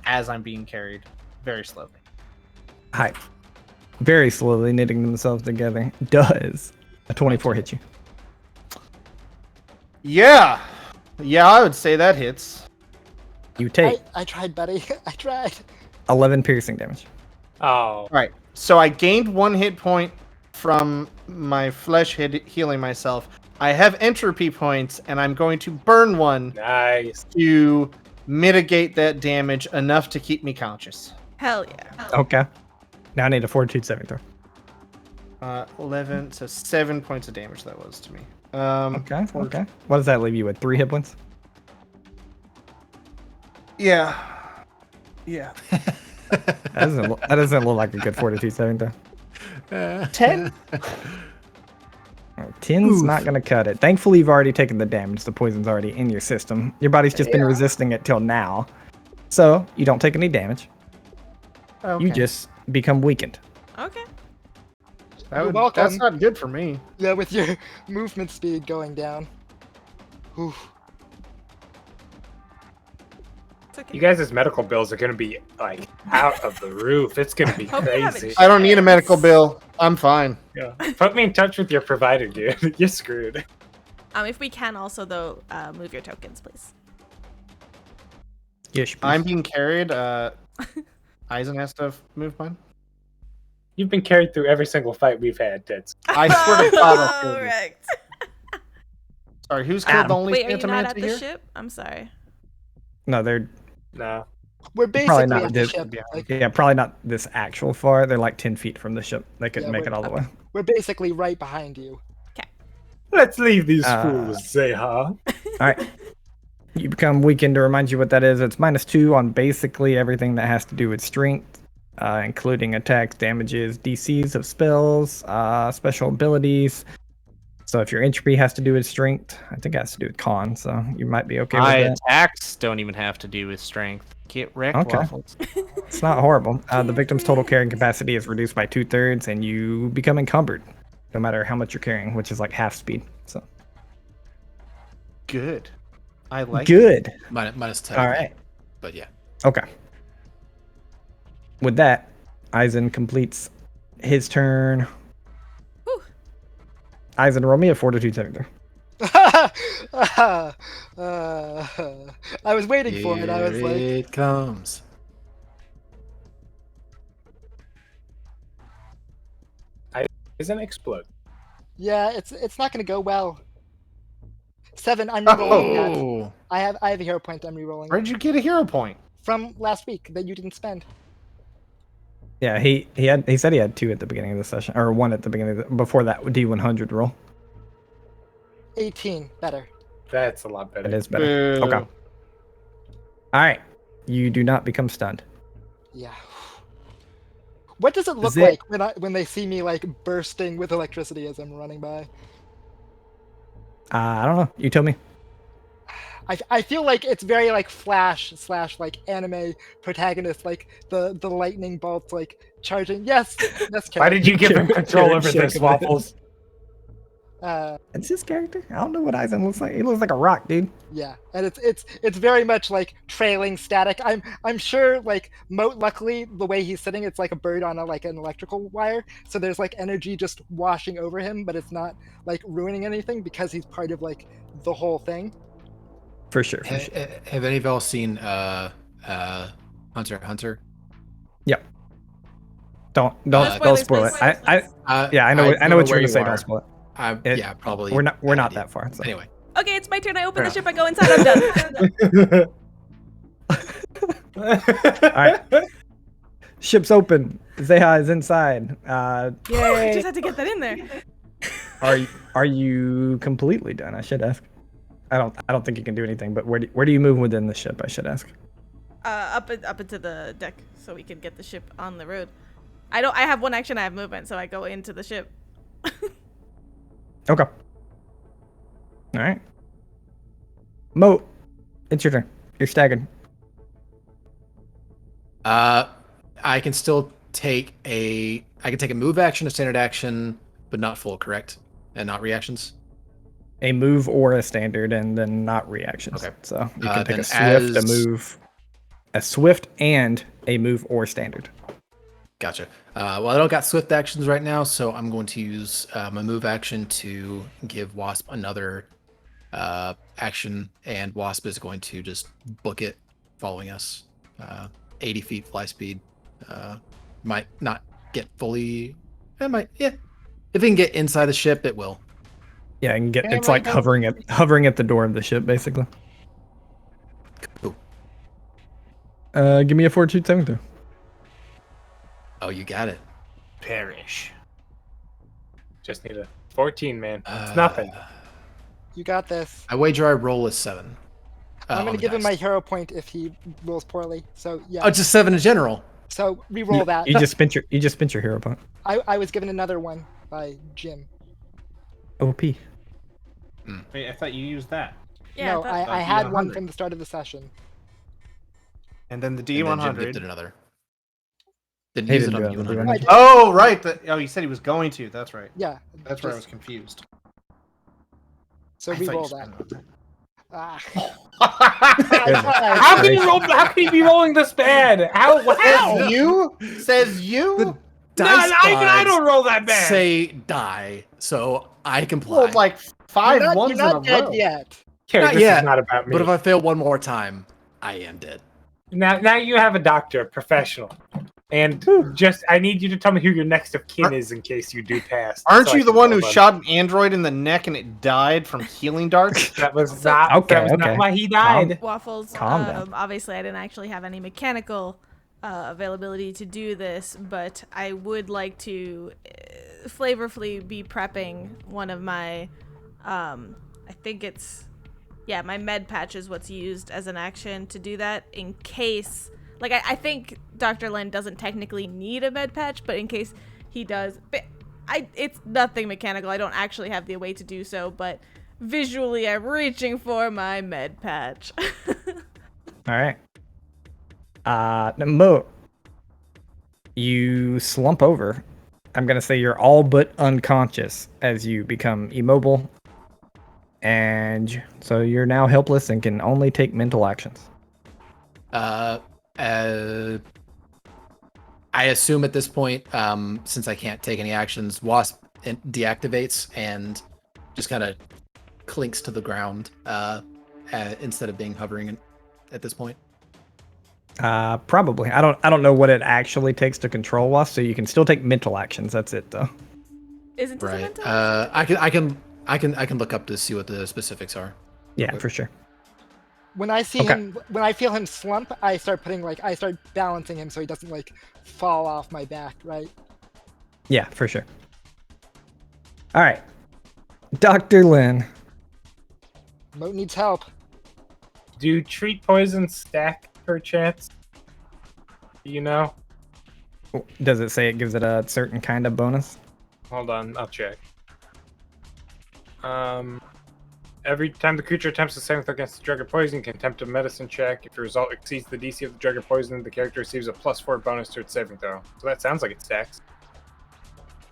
as I'm being carried, very slowly. Hype. Very slowly knitting themselves together. Does a 24 hit you? Yeah, I would say that hits. You take I tried, buddy. I tried. 11 piercing damage. Oh, All right. So I gained 1 hit point from my flesh healing myself. I have entropy points, and I'm going to burn one nice. to mitigate that damage enough to keep me conscious. Hell yeah. Okay. Now I need a fortitude saving throw. 11, so 7 points of damage that was to me. Okay. Okay. What does that leave you with? 3 hit points? Yeah. Yeah. That doesn't look like a good fortitude saving throw. 10? 10's not going to cut it. Thankfully, you've already taken the damage. The poison's already in your system. Your body's just been resisting it till now. So, you don't take any damage. Okay. You just become weakened. Okay. You're welcome. That's not good for me. Yeah, with your movement speed going down. Oof. It's okay. You guys' medical bills are gonna be like out of the roof. It's gonna be Hope you haven't crazy. I don't need a medical bill. I'm fine. Yeah. Put me in touch with your provider, dude. You're screwed. If we can also though, move your tokens, please. Yes, I'm being carried. Eisen has to move mine. You've been carried through every single fight we've had, Tits. I swear to God, I'll kill you. Correct. Sorry, who's killed the only Wait, are you Santa not Manta at the here? ship? I'm sorry. No, they're No. We're probably basically not at the this. ship. Like, Probably not this actual far. They're like 10 feet from the ship. They couldn't Yeah, make it all the way. we're basically right behind you. Let's leave these Uh, fools, say, huh? All right. You become weakened. To remind you what that is, it's -2 on basically everything that has to do with strength, including attacks, damages, DCs of spells, special abilities. So if your entropy has to do with strength, I think it has to do with con, so you might be okay with My that. attacks don't even have to do with strength. Get wrecked, Okay. Waffles. It's not horrible. The victim's total carrying capacity is reduced by 2/3, and you become encumbered, no matter how much you're carrying, which is like half speed. So Good. I like it. good. Minus 10. All right. But yeah. Okay. With that, Eisen completes his turn. Whew. Eisen, roll me a fortitude saving throw. I was waiting for it. I was Here like, it comes. Isn't explode. yeah, it's not gonna go well. 7. I'm rerolling that. Oh, I have a hero point. I'm rerolling Where'd you get a hero point? from last week that you didn't spend. Yeah, he said he had 2 at the beginning of the session, or 1 at the beginning of before that D100 roll. 18, better. That's a lot better. It is better. Boo. Okay. All right. You do not become stunned. Yeah. What does it look Is it- like when they see me like bursting with electricity as I'm running by? I don't know. You tell me. I feel like it's very like Flash / like anime protagonist, like the lightning bolts like charging. Yes, yes. Why did you give him control Karen over shook this, him. Waffles? It's his character. I don't know what Eisen looks like. He looks like a rock, dude. Yeah, and it's very much like trailing static. I'm sure like Mote. Luckily, the way he's sitting, it's like a bird on like an electrical wire. So there's like energy just washing over him, but it's not like ruining anything because he's part of like the whole thing. For sure. have any of y'all seen Hunter x Hunter? Yep. Don't spoilers, spoil it. please. Yeah, I know what you're where gonna you say. are. Don't spoil it. Yeah, probably. We're not bad that idea. far. So. Anyway. Okay, it's my turn. I open the Fair ship. I go inside. I'm done. All right. Ship's open. Zeha is inside. I Yay. just had to get that in there. Are you completely done? I should ask. I don't think you can do anything. But where do you move within the ship? I should ask. Up into the deck so we can get the ship on the road. I have 1 action. I have movement, so I go into the ship. Okay. All right. Mote, it's your turn. You're staggered. I can still take a move action, a standard action, but not full, correct? And not reactions. A move or a standard, and then not reactions. Okay. So you can take then a swift, a as- move, a swift, and a move or standard. Gotcha. Well, I don't got swift actions right now, so I'm going to use my move action to give Wasp another action, and Wasp is going to just book it following us. 80 feet fly speed. Might not get fully. It might, yeah. If it can get inside the ship, it will. Yeah, I can get. Camera It's like goes- hovering at the door of the ship, basically. Cool. Give me a fortitude saving throw. Oh, you got it. Perish. Just need a 14, man. It's nothing. You got this. I wager I roll a 7. I'm on gonna the give him dice. my hero point if he rolls poorly. So yeah. Oh, just 7 in general. So re-roll that. You just spent your hero point. I was given another one by Jim. OP. Wait, I thought you used that. Yeah, No, that- I had one D100. from the start of the session. And then the And then Jim D100. gifted another. Didn't He use it didn't on do the it on the D100. D100. Oh, right. He said he was going to. That's right. Yeah. That's where I was just- confused. So I thought you re-roll spent that. it on Ah. that. How can you roll? How can you be rolling this bad? How? Says you? Says you? Dice I gods don't roll that bad. say die, so I comply. Rolled like five You're ones not in a dead row. yet. Carrie, Not this yet, is not about me. But if I fail one more time, I am dead. Now you have a doctor, a professional, and just I need you to tell me who your next of kin is in case you do pass. Aren't so I you the can one who roll them. shot an android in the neck and it died from healing darts? That was So- not. Okay, that was okay. not why he died. Waffles. Calm down. Obviously, I didn't actually have any mechanical availability to do this, but I would like to flavorfully be prepping one of my. I think it's. Yeah, my med patch is what's used as an action to do that in case. Like, I think Dr. Len doesn't technically need a med patch, but in case he does. But it's nothing mechanical. I don't actually have the way to do so, but visually I'm reaching for my med patch. All right. Mote, you slump over. I'm gonna say you're all but unconscious as you become immobile, and so you're now helpless and can only take mental actions. I assume at this point, since I can't take any actions, Wasp deactivates and just kind of clinks to the ground instead of being hovering at this point. Probably. I don't know what it actually takes to control Wasp, so you can still take mental actions. That's it, though. Isn't this a Right. mental? I can look up to see what the specifics are. Yeah, for sure. When I see Okay. him, when I feel him slump, I start balancing him so he doesn't like fall off my back, right? Yeah, for sure. All right, Dr. Lin. Mote needs help. Do treat poison stack perchance? You know? Does it say it gives it a certain kind of bonus? Hold on, I'll check. Every time the creature attempts to saving throw against the drug or poison, you can attempt a medicine check. If the result exceeds the DC of the drug or poison, the character receives a +4 bonus to its saving throw. So that sounds like it stacks.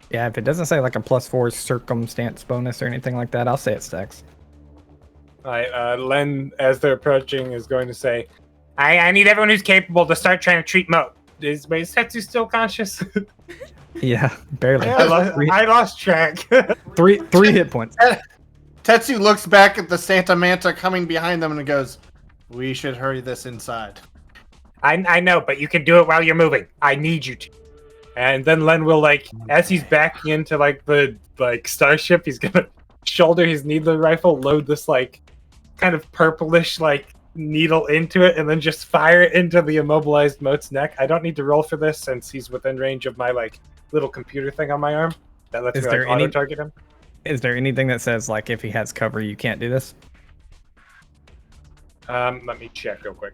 Yeah, if it doesn't say like a +4 circumstance bonus or anything like that, I'll say it stacks. Len, as they're approaching, is going to say, I need everyone who's capable to start trying to treat Mote. Is Setsu still conscious? Yeah, barely. I lost track. Three hit points. Tetsu looks back at the Santa Manta coming behind them and goes, "We should hurry this inside." I know, but you can do it while you're moving. I need you to. And then Len will, like, as he's backing into, like, the, like, starship, he's gonna shoulder his needler rifle, load this, like, kind of purplish, like, needle into it, and then just fire it into the immobilized Mote's neck. I don't need to roll for this since he's within range of my, like, little computer thing on my arm. That lets Is me, there like, any- auto-target him. Is there anything that says like if he has cover, you can't do this? Let me check real quick.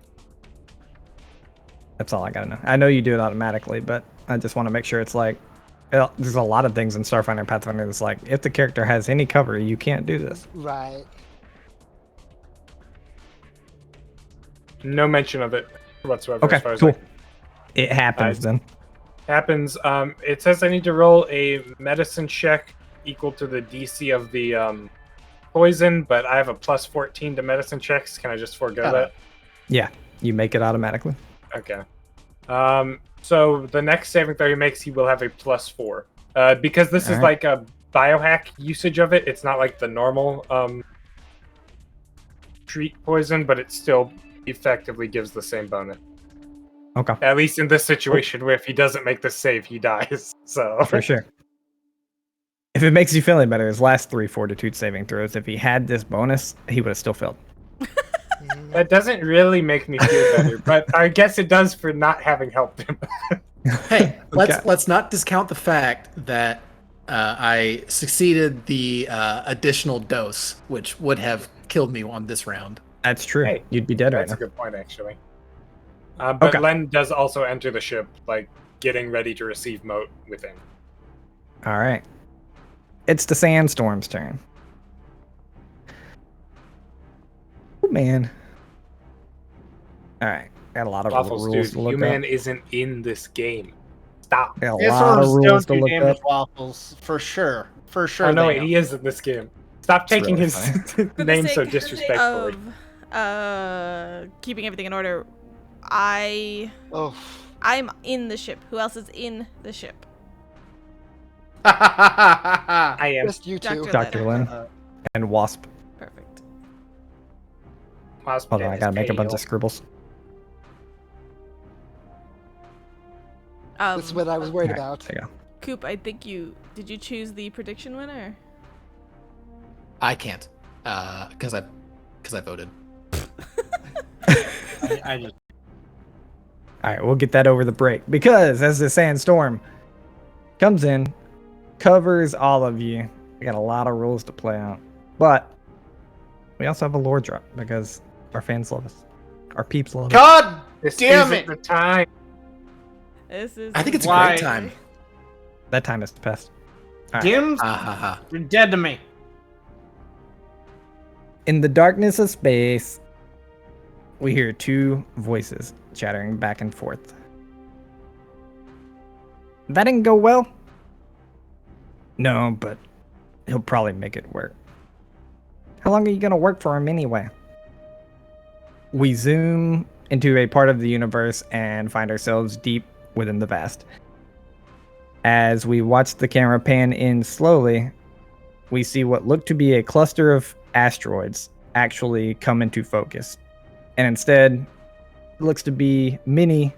That's all I gotta know. I know you do it automatically, but I just want to make sure it's like there's a lot of things in Starfinder and Pathfinder that's like if the character has any cover, you can't do this. Right. No mention of it whatsoever. Okay, as far as cool. like, It happens then. happens. It says I need to roll a medicine check equal to the DC of the poison, but I have a +14 to medicine checks. Can I just forego that? Yeah, you make it automatically. Okay. So the next saving throw he makes, he will have a +4. Because this is Alright. like a biohack usage of it. It's not like the normal treat poison, but it's still effectively gives the same bonus. Okay, At least in this situation, where if he doesn't make the save, he dies. So for sure. If it makes you feel any better, his last 3 fortitude saving throws, if he had this bonus, he would have still failed. that doesn't really make me feel better, but I guess it does for not having helped him. Hey, Okay. let's not discount the fact that I succeeded the additional dose, which would have killed me on this round. That's true. Hey, You'd be dead right That's now. a good point, actually. But Okay. Len does also enter the ship, like getting ready to receive Mote within. All right. It's the sandstorm's turn. Oh, man. All right. Got a lot of Waffles, rules dude, to look human up. isn't in this game. Stop. Got a lot of Sandstorms rules don't to do look damage, up. Waffles, for sure. For sure. Oh no, they he is in this game. Stop taking really his For the name so sake disrespectfully. of keeping everything in order, I'm Oh, in the ship. Who else is in the ship? don't. I am. just you two. Dr. Lynn and Wasp. Perfect. Wasp Hold on, I is gotta make a bunch pale. of scribbles. That's what I was worried All right, about. there you go. Coop, I think did you choose the prediction winner? I can't, because I voted. I just. All right, we'll get that over the break. Because as the sandstorm comes in, covers all of you, we got a lot of rules to play out. But we also have a lore drop because our fans love us. Our peeps love us. God This damn isn't it! the time. This is. I think it's a Why? great time. That time has passed. All right. Dims, Ha ha ha. you're dead to me. In the darkness of space, we hear 2 voices chattering back and forth. That didn't go well? No, but he'll probably make it work. How long are you gonna work for him anyway? We zoom into a part of the universe and find ourselves deep within the vast. As we watch the camera pan in slowly, we see what looked to be a cluster of asteroids actually come into focus. And instead, it looks to be many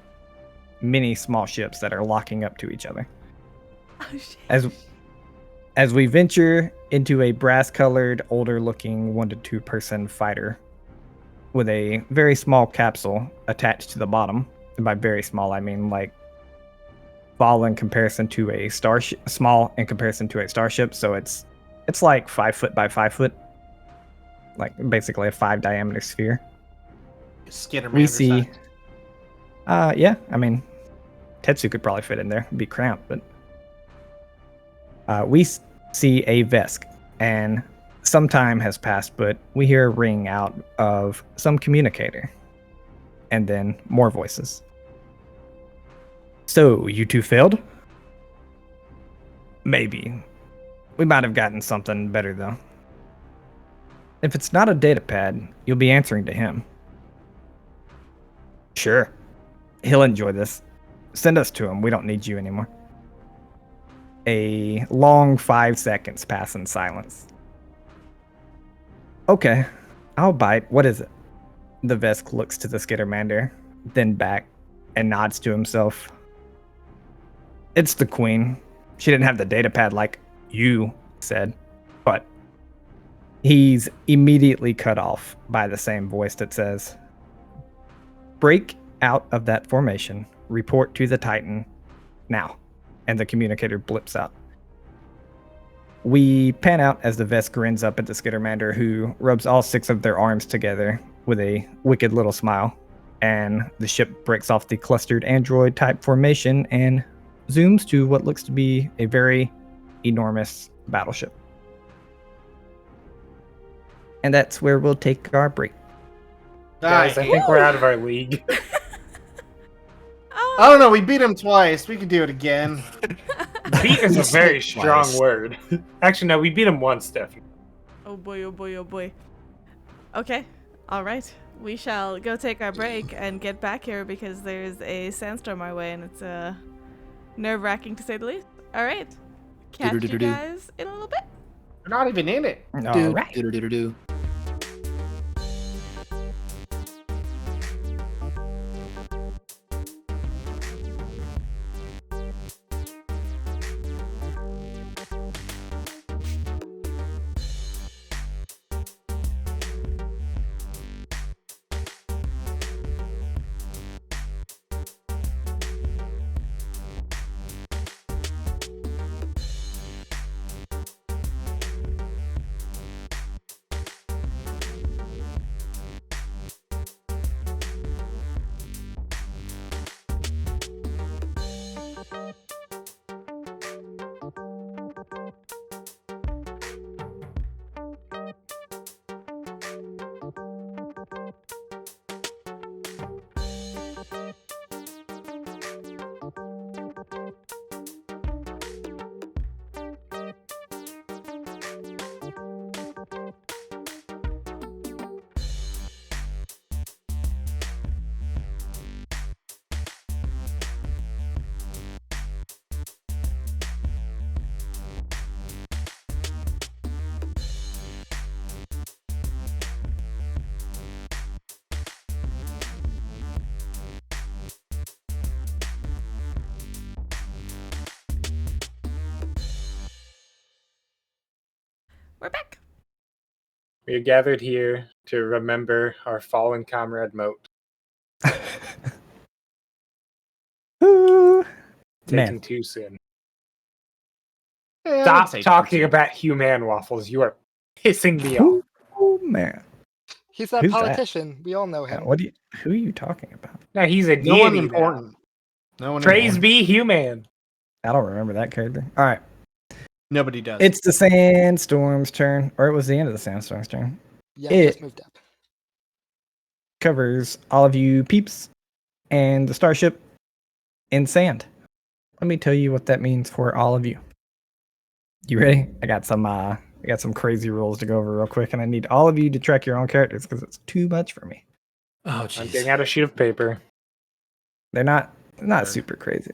small ships that are locking up to each other. Oh shit. As we venture into a brass-colored, older-looking 1 to 2 person fighter with a very small capsule attached to the bottom. And by very small, I mean like small in comparison to a starship. So it's like 5 foot by 5 foot, like basically a 5 diameter sphere. Skitterman. We see, yeah, I mean, Tetsu could probably fit in there, it'd be cramped, but we see a Vesk, and some time has passed, but we hear a ring out of some communicator, and then more voices. So, you 2 failed? Maybe. We might have gotten something better, though. If it's not a data pad, you'll be answering to him. Sure. He'll enjoy this. Send us to him. We don't need you anymore. A long 5 seconds pass in silence. Okay, I'll bite. What is it? The Vesk looks to the Skittermander, then back, and nods to himself. It's the Queen. She didn't have the data pad like you said, but he's immediately cut off by the same voice that says, break out of that formation, report to the Titan now. And the communicator blips out. We pan out as the Vesk grins up at the Skittermander, who rubs all 6 of their arms together with a wicked little smile. And the ship breaks off the clustered android type formation and zooms to what looks to be a very enormous battleship. And that's where we'll take our break. Guys, I think we're out of our league. Oh, I don't know. We beat him twice. We could do it again. Beat is a very strong Twice. word. Actually, no, we beat him once, Stephanie. oh boy, oh boy, oh boy. Okay, all right. We shall go take our break and get back here because there's a sandstorm our way and it's nerve-wracking to say the least. All right. Catch you Do-do-do-do-do. guys in a little bit. We're not even in it. All right. Do. We're back. We are gathered here to remember our fallen comrade Mote, Ooh, taken man. too soon. Yeah, I would Stop say talking two. about human waffles. You are pissing me off. Oh man. He's that Who's that? politician. We all know him. Who are you talking about? Now he's a No one deity now. important. No one Praise important. be human. I don't remember that character. All right. Nobody does. It's the sandstorm's turn, or it was the end of the sandstorm's turn. Yeah, he just moved up. Covers all of you peeps and the starship in sand. Let me tell you what that means for all of you. You ready? I got some crazy rules to go over real quick, and I need all of you to track your own characters because it's too much for me. Oh, I'm jeez. getting out a sheet of paper. They're not super crazy.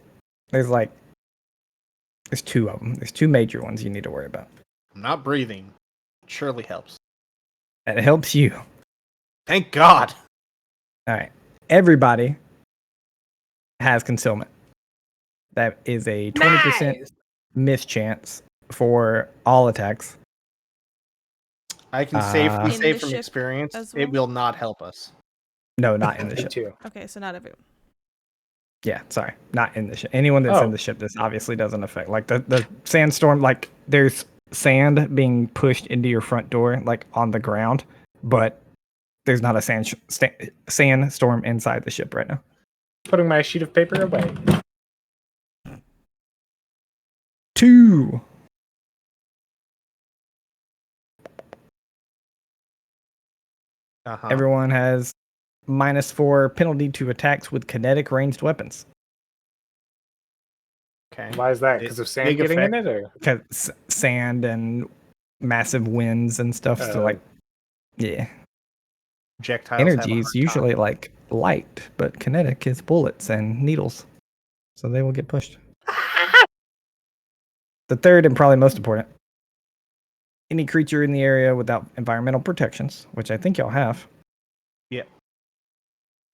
There's two of them. There's two major ones you need to worry about. I'm not breathing. It surely helps. And it helps you. Thank God. All right. Everybody has concealment. That is a 20% mischance for all attacks. I can safely In say the from ship experience, as it well? will not help us. No, not in the Me ship. too. Okay, so not everyone. Yeah, sorry. Not in the ship. Anyone that's Oh. in the ship, this obviously doesn't affect. Like the sandstorm, like there's sand being pushed into your front door, like on the ground, but there's not a sandstorm inside the ship right now. Putting my sheet of paper away. 2. Uh-huh. Everyone has -4 penalty to attacks with kinetic ranged weapons. Okay. Why is that? Because of sand Big getting in effect. it, or Because sand and massive winds and stuff. So like, yeah. Projectiles have a Energy is hard usually time. like light, but kinetic is bullets and needles. So they will get pushed. The third and probably most important. Any creature in the area without environmental protections, which I think y'all have. Yeah.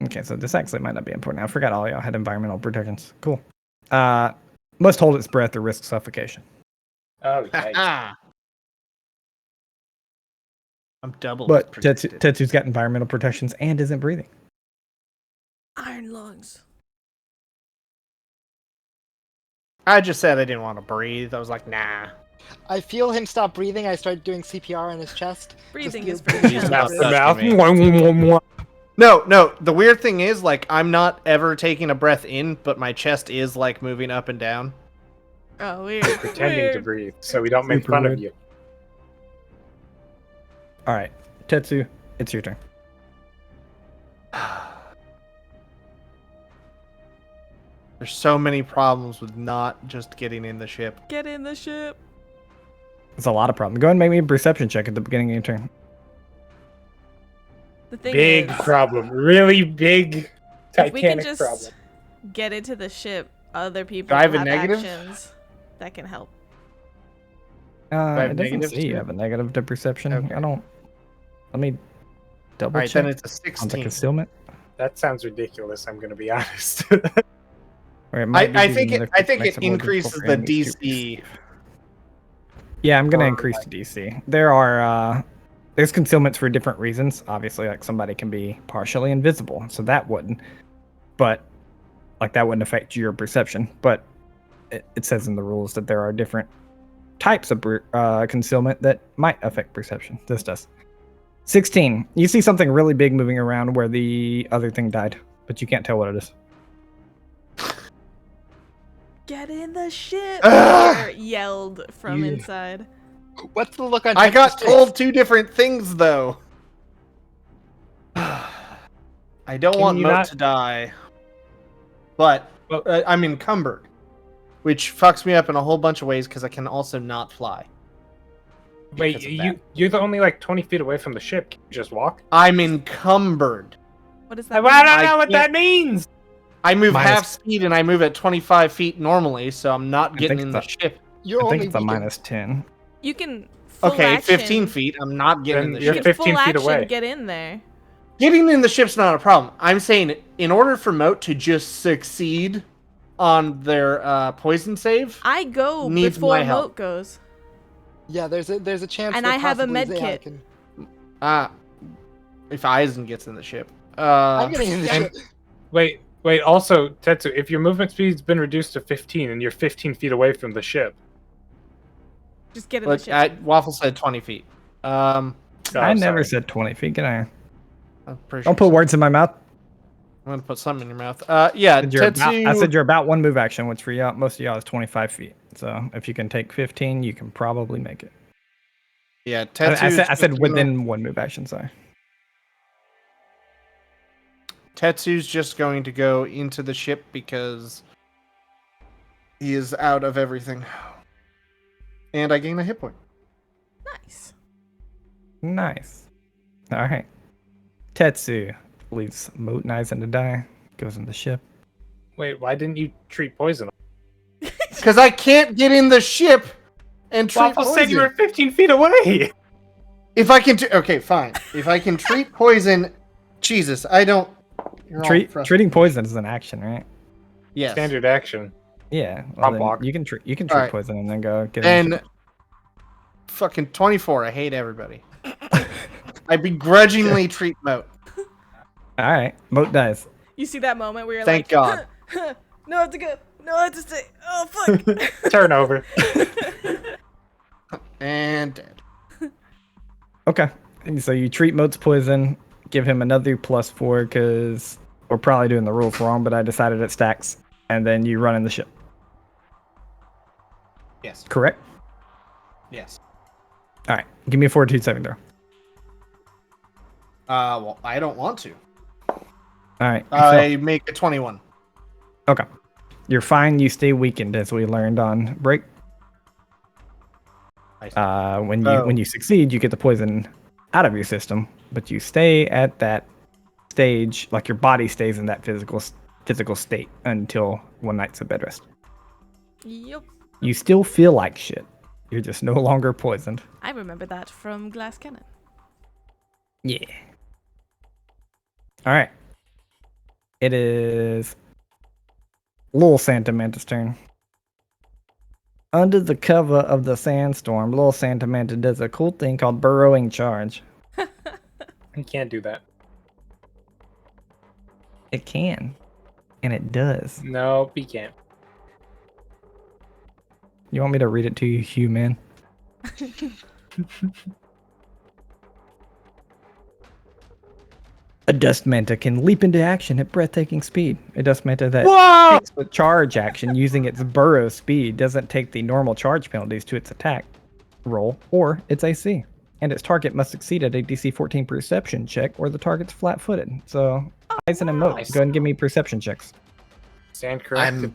Okay, so this actually might not be important. I forgot all y'all had environmental protections. Cool. Must hold its breath or risk suffocation. oh, yikes. Ah. I'm double. But protected. Tetsu's got environmental protections and isn't breathing. Iron lungs. I just said I didn't want to breathe. I was like, nah. I feel him stop breathing. I start doing CPR on his chest. Breathing Just is give- pretty He's Mouth challenging. to Touching mouth. No. The weird thing is, like, I'm not ever taking a breath in, but my chest is like moving up and down. Oh, weird. Pretending to Weird. breathe, so we don't make Super fun weird. of you. All right, Tetsu, it's your turn. There's so many problems with not just getting in the ship. Get in the ship. It's a lot of problems. Go ahead and make me a perception check at the beginning of your turn. The thing Big is, problem. Really big if we can Titanic just problem. get into the ship, other people Do I have will a have negative? actions that can help. have It doesn't negatives say you too? have a negative to perception. Okay. I don't. Let me double All right, check then it's a on the 16. concealment. That sounds ridiculous, I'm going to be honest. Or it might be I due to think another I think makes it more increases difficult the for enemies to DC. receive. Yeah, I'm gonna Or, increase the DC. There are there's concealments for different reasons. Obviously, like somebody can be partially invisible, so that wouldn't. But like that wouldn't affect your perception. But it says in the rules that there are different types of concealment that might affect perception. This does. 16. You see something really big moving around where the other thing died, but you can't tell what it is. Get in the ship! Ugh! Or yelled from Yeah. inside. What's the look on? I got Texas face? told two different things though. I don't Can want you Mote not- to die, but Well- I'm encumbered, which fucks me up in a whole bunch of ways because I can also not fly. Wait, Because of that. you're only like 20 feet away from the ship. Can you just walk? I'm encumbered. What does I that don't mean? know I what can't- that means! I move Minus- half speed and I move at 25 feet normally, so I'm not getting think in the it's ship. You're I think only it's a weakened. -10. You can full Okay, action, 15 feet. I'm not getting in Then the you're You ship. can 15 full feet action away. get in there. Getting in the ship's not a problem. I'm saying in order for Mote to just succeed on their poison save, I go Needs before my help. Mote goes. Yeah, there's a chance. And that I have a possibly med Zaya kit. can- If Eisen gets in the ship. I'm getting in the and- ship. Wait. Also, Tetsu, if your movement speed's been reduced to 15 and you're 15 feet away from the ship, Just get in the Look, ship. Waffle said 20 feet. I never said 20 feet. Can I? I'm pretty Don't sure put words in my mouth. I'm gonna put something in your mouth. Yeah, I said you're about one move action, which for y'all, most of y'all is 25 feet. So if you can take 15, you can probably make it. Yeah, I said within one move action. Sorry. Tetsu's just going to go into the ship because he is out of everything. And I gain a hit point. Nice. Nice. All right. Tetsu leaves Mote and Eisen to die. Goes in the ship. Wait, why didn't you treat poison? Because I can't get in the ship and treat Waffle poison. said you were 15 feet away. If I can... okay, fine. If I can treat poison... Jesus, I don't... You're all frustrated. Treating poison is an action, right? Yes. Standard action. Yeah. I'll Then block. you can treat Alright. poison and then go get in the And... Fucking 24. I hate everybody. I begrudgingly treat Mote. All right. Mote dies. You see that moment where you're Thank like, God. no, I have to go. No, I have to stay. Oh, fuck. Turnover. And dead. Okay. And so you treat Mote's poison, give him another +4 because we're probably doing the rules wrong, but I decided it stacks. And then you run in the ship. Yes. Correct? Yes. All right. Give me a fortitude saving throw. Well, I don't want to. All right. I make a 21. Okay. You're fine. You stay weakened, as we learned on break. When you succeed, you get the poison out of your system, but you stay at that stage, like your body stays in that physical state until one night's of bed rest. Yep. You still feel like shit. You're just no longer poisoned. I remember that from Glass Cannon. Yeah. All right. It is little Santa Manta's turn. Under the cover of the sandstorm, little Santa Manta does a cool thing called burrowing charge. You can't do that. It can. And it does. No, he can't. You want me to read it to you, human? A dust manta can leap into action at breathtaking speed. A dust manta that takes the charge action using its burrow speed doesn't take the normal charge penalties to its attack roll or its AC. And its target must succeed at a DC 14 perception check or the target's flat-footed. So, Eisen and Mote, go ahead and give me perception checks. Stand corrected.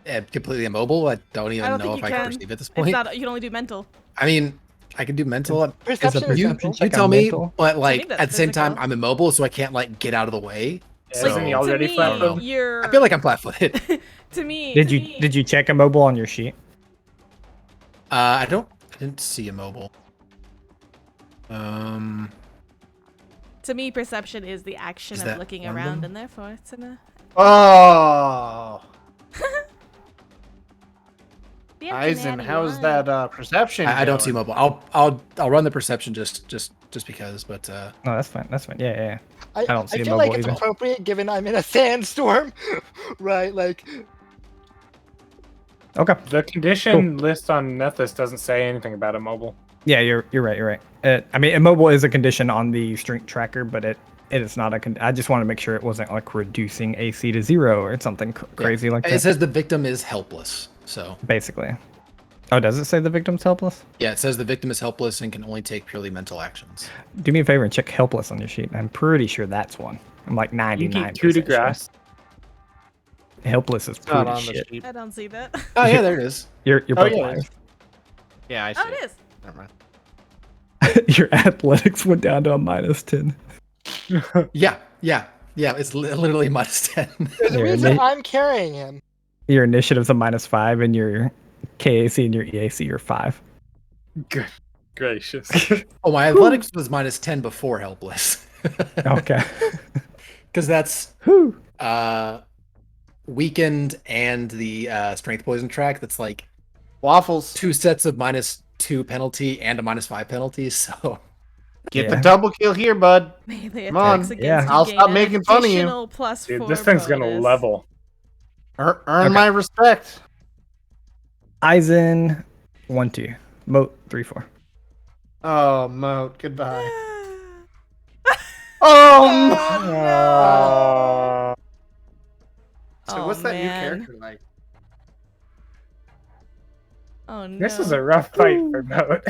I'm completely immobile. I don't even don't know think if you I can can. perceive at this It's point. not, you can only do mental. I mean, I can do mental. Perception is you, mental. you Check tell on me, mental. but like that's at the same time, physical. I'm immobile, so I can't like get out of the way. Isn't So he To already me, flat-footed? you're... I feel like I'm flat-footed. To me... Did you check immobile on your sheet? I didn't see immobile. To me, perception is the action Is of that looking one of around, them? and therefore it's in a... Oh, Be a Eisen, canary how's line. that perception? I don't see going? mobile. I'll run the perception just because, but No, that's fine. That's fine. Yeah. I don't see feel immobile like it's either. appropriate given I'm in a sandstorm, right? Like, Okay. The condition list on Nethys doesn't say anything about immobile. Yeah, you're right. You're right. I mean, immobile is a condition on the strength tracker, but it is not a. I just want to make sure it wasn't like reducing AC to 0 or something crazy like it that. says the victim is helpless. So Basically. Oh, does it say the victim's helpless? yeah, it says the victim is helpless and can only take purely mental actions. Do me a favor and check helpless on your sheet. I'm pretty sure that's one. I'm like You 99%. keep coup de sure. grace. Helpless is It's not pretty on the shit. sheet. I don't see that. Oh yeah, there it is. You're Oh, both yeah. liars. Yeah, I see. Oh, it is. Never mind. Your athletics went down to a -10. Yeah. It's literally -10. there's a Yeah, reason they- I'm carrying him. Your initiative's a -5, and your KAC and your EAC are 5. Good gracious. Oh, my athletics was -10 before helpless. Okay. Because that's Whew. weakened and the strength poison track. That's like Waffles. 2 sets of minus 2 penalty and a -5 penalty, so Get the double kill here, bud. Melee Come on. attacks against Yeah. you I'll gain stop an making fun of you. additional +4 Dude, this thing's gonna bonus. level. Earn Okay. my respect. Eisen, 1-2. Mote, 3-4. Oh, Mote, goodbye. Oh, Oh, Mote. no. So Oh, what's that new man. character like? Oh no. This is a rough fight for Mote.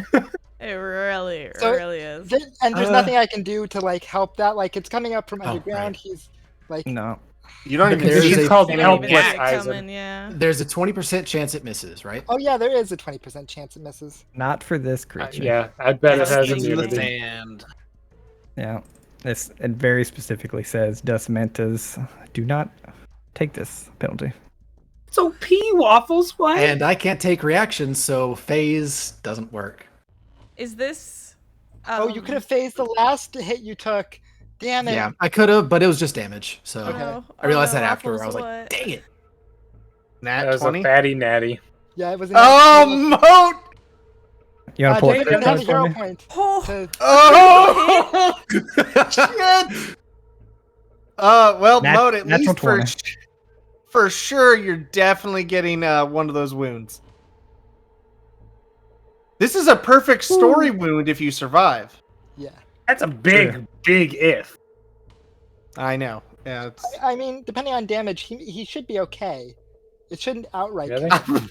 It really, So, really is. And there's nothing I can do to like help that. Like it's coming up from Oh, underground. right. He's like, No. You don't even There's see He's a- called Didn't even helpless, see it Eisen. coming, yeah. there's a 20% chance it misses, right? oh yeah, there is a 20% chance it misses. Not for this creature. Yeah, I bet it That's has thinking immunity. that- Yeah. It very specifically says Dust Mantas do not take this penalty. So P Waffles, what? And I can't take reactions, so phase doesn't work. Is this? Oh, you could have phased the last hit you took. Damn it. Yeah, I could have, but it was just damage. So Oh, I realized oh, that after. Waffles, I was like, what? dang it. Nat That was 20. a fatty natty. Yeah, it was. Oh, Mote! You want to pull Jake it didn't have a for hero me? point. Oh, To, Oh! Shit! Well, Mote, at natural least 20. for sure, you're definitely getting one of those wounds. This is a perfect story wound if you survive. yeah. That's a big, big if. I know. Yeah, it's... I mean, depending on damage, he should be okay. It shouldn't outright. Really? kill.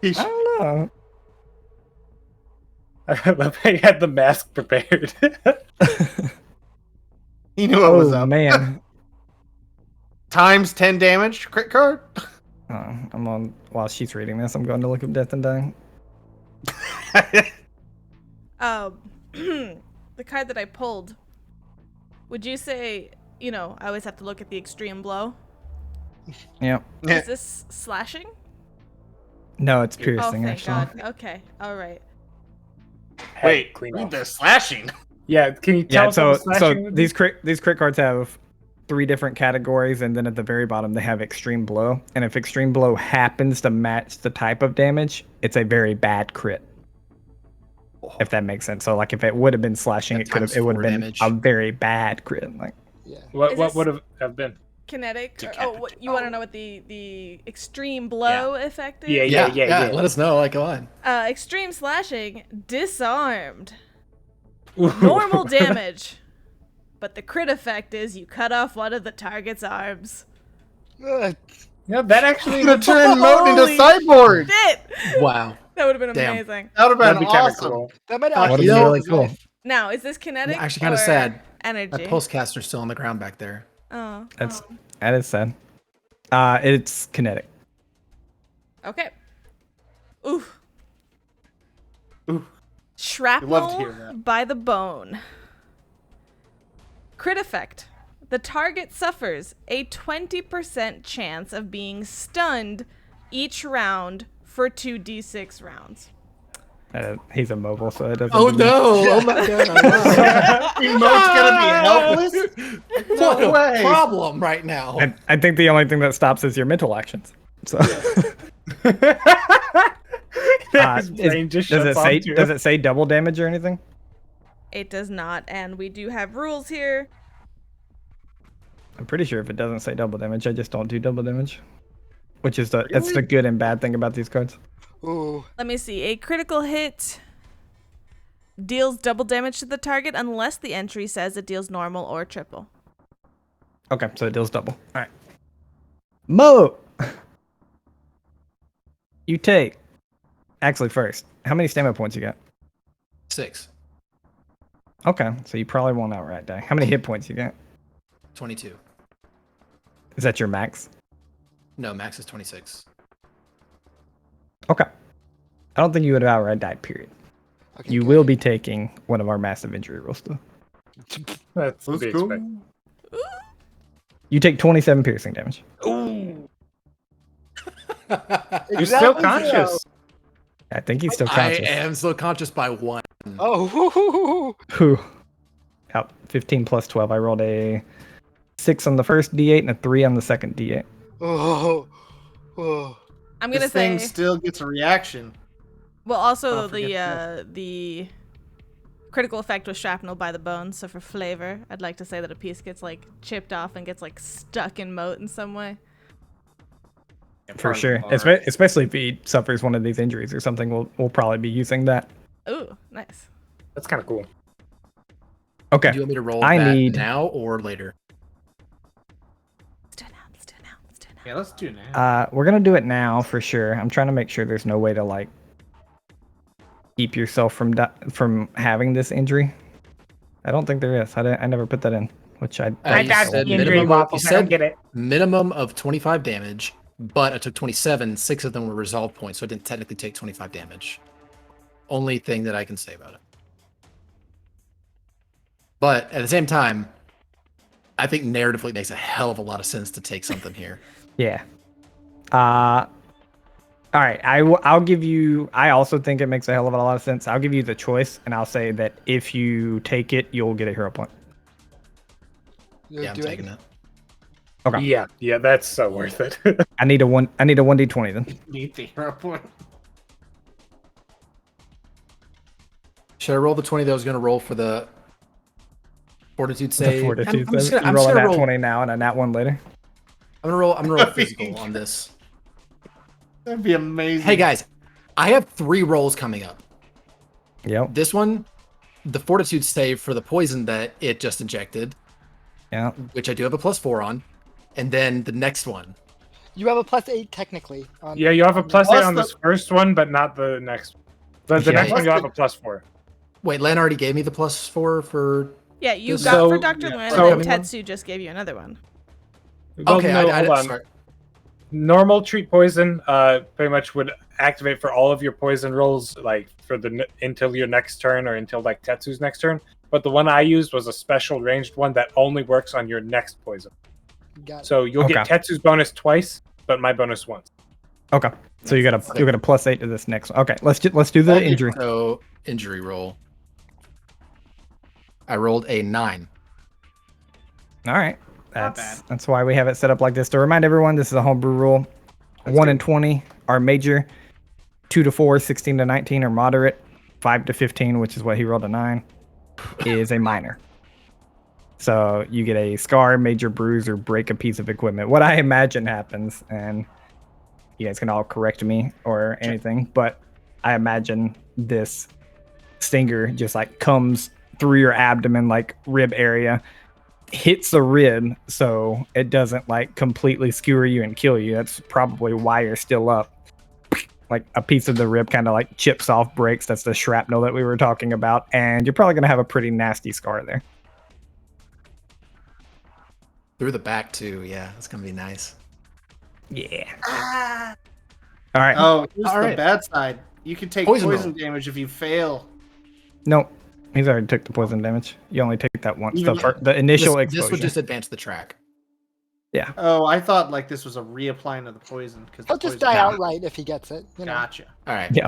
He I don't know. I love how you had the mask prepared. He knew what was Oh, up. man. Times 10 damage, crit card. I'm on, while she's reading this, I'm going to look up Death and Dying. the card that I pulled. Would you say, I always have to look at the extreme blow? Yeah. Is this slashing? No, it's Oh, piercing, thank actually. God. Okay, all right. Wait, clean read off. the slashing. Yeah, can you tell Yeah, us what so the slashing would be? these crit cards have 3 different categories, and then at the very bottom they have extreme blow. And if extreme blow happens to match the type of damage, it's a very bad crit. If that makes sense. So like if it would have been slashing, That it would times have 4 been damage. a very bad crit. Like Yeah. What Is what this- would have been? Kinetic? You want to know what the extreme blow effect is? Yeah. Let us know. Like, go on. Extreme slashing, disarmed. Normal damage. But the crit effect is you cut off one of the target's arms. No, that actually I'm gonna turn Mote into Holy cyborg. Shit! Wow. That would have been Damn. amazing. That would have that'd been be kind of awesome. cool. That might What actually is save really his cool. life. Now, is this kinetic? I'm actually kind of or sad. Energy. My pulsecaster's still on the ground back there. Oh. that is sad. It's kinetic. Okay. Ooh. Ooh. love to Shrapnel hear that. by the bone. Crit effect. The target suffers a 20% chance of being stunned each round for 2d6 rounds. He's immobile, so it doesn't. Oh do no! Oh my god! Mote's gonna be helpless. What a way. problem right now. I think the only thing that stops is your mental actions. So His brain just does shuts it say off to does him. it say double damage or anything? It does not, and we do have rules here. I'm pretty sure if it doesn't say double damage, I just don't do double damage. Which is that's the good and bad thing about these cards. Ooh. Let me see. A critical hit deals double damage to the target unless the entry says it deals normal or triple. Okay, so it deals double. All right. Mote! You take. Actually, first, how many stamina points you got? 6. Okay, so you probably won't outright die. How many hit points you got? 22. Is that your max? No, max is 26. Okay. I don't think you would have outright died, period. Okay, You good. will be taking one of our massive injury rules, though. That's to Let's be go. expected. You take 27 piercing damage. You're still Exactly conscious. zero. I think he's still I conscious. am still conscious by 1. Oh. Whew. Out 15 plus 12. I rolled a 6 on the first D8 and a 3 on the second D8. Oh. Oh. I'm gonna This thing say. still gets a reaction. Well, also Don't forget the critical effect was shrapnel by the bones. So for flavor, I'd like to say that a piece gets like chipped off and gets like stuck in Mote in some way. For sure. Especially if he suffers one of these injuries or something, we'll probably be using that. Ooh, nice. That's kind of cool. Okay. Do you want me to roll I that need- now or later? Let's do it now. Let's do it now. Let's do it now. Yeah, let's do it now. We're gonna do it now for sure. I'm trying to make sure there's no way to like keep yourself from having this injury. I don't think there is. I never put that in, which I. I got said the injury, Waffles. I don't get it. minimum of 25 damage, but I took 27. 6 of them were resolve points, so I didn't technically take 25 damage. Only thing that I can say about it. But at the same time, I think narratively it makes a hell of a lot of sense to take something here. Yeah. All right. I'll give you. I also think it makes a hell of a lot of sense. I'll give you the choice, and I'll say that if you take it, you'll get a hero point. Yeah, I'm taking that. Okay. Yeah, that's so worth it. I need a 1d20 then. Need the hero point. Should I roll the 20 that I was going to roll for the fortitude save? Fortitude I'm just save. gonna, You roll a nat roll. 20 now and a nat 1 later. I'm gonna roll physical on this. That'd be amazing. Hey guys, I have 3 rolls coming up. Yep. This one, the fortitude save for the poison that it just injected, Yeah. which I do have a +4 on, and then the next one. You have a +8 technically. On, Yeah, you have a +8 Plus on the- this first one, but not the next one. The Yeah. next one you'll have a +4. Wait, Len already gave me the +4 for. Yeah, you This- got So- for Dr. Nguyen, so- and then Tetsu just gave you another one. Well, Okay, no, I hold on. sorry. Normal treat poison pretty much would activate for all of your poison rolls, like for until your next turn or until like Tetsu's next turn. But the one I used was a special ranged one that only works on your next poison. Got it. So you'll get Okay. Tetsu's bonus twice, but my bonus once. Okay. So you got a +8 to this next one. Okay. Let's do the injury. So injury roll. I rolled a 9. All right. Not That's why we have it set up like this. To remind everyone, this is a homebrew rule. 1 and 20 are major. 2 to 4, 16 to 19 are moderate. 5 to 15, which is what he rolled a 9, is a minor. So you get a scar, major bruise, or break a piece of equipment. What I imagine happens, and you guys can all correct me or anything, but I imagine this stinger just like comes through your abdomen, like rib area, hits the rib so it doesn't like completely skewer you and kill you. That's probably why you're still up. Like a piece of the rib kind of like chips off, breaks. That's the shrapnel that we were talking about, and you're probably gonna have a pretty nasty scar there. Through the back too, yeah, it's gonna be nice. Yeah. All right. Oh, here's All the right. bad side. You can take Poison poison roll. damage if you fail. No, he's already took the poison damage. You only take that once. Even- The initial This exposure. would just advance the track. Yeah. Oh, I thought like this was a reapplying of the poison because He'll just die outright if he gets it. You know. Gotcha. All right. Yeah.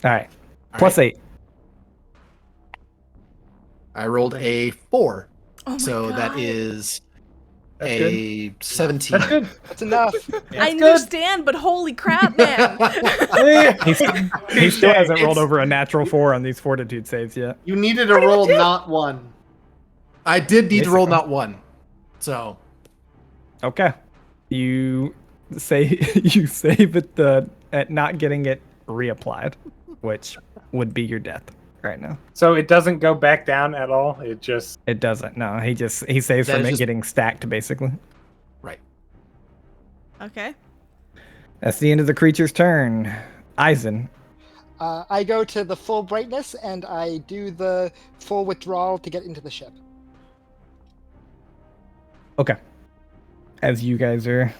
All right. All Plus right. 8. I rolled a 4, Oh my so God. that is That's a 17. That's good. That's enough. I understand, but holy crap, man. He still hasn't rolled It's- over a natural 4 on these fortitude saves yet. You needed to roll not 1. I did need to roll Basically. not 1, so Okay. You save at not getting it reapplied, which would be your death right now. So it doesn't go back down at all. It just It doesn't. No, he saves That from is it just- getting stacked basically. right. Okay. That's the end of the creature's turn. Eisen. I go to the full brightness and I do the full withdrawal to get into the ship. Okay. As you guys are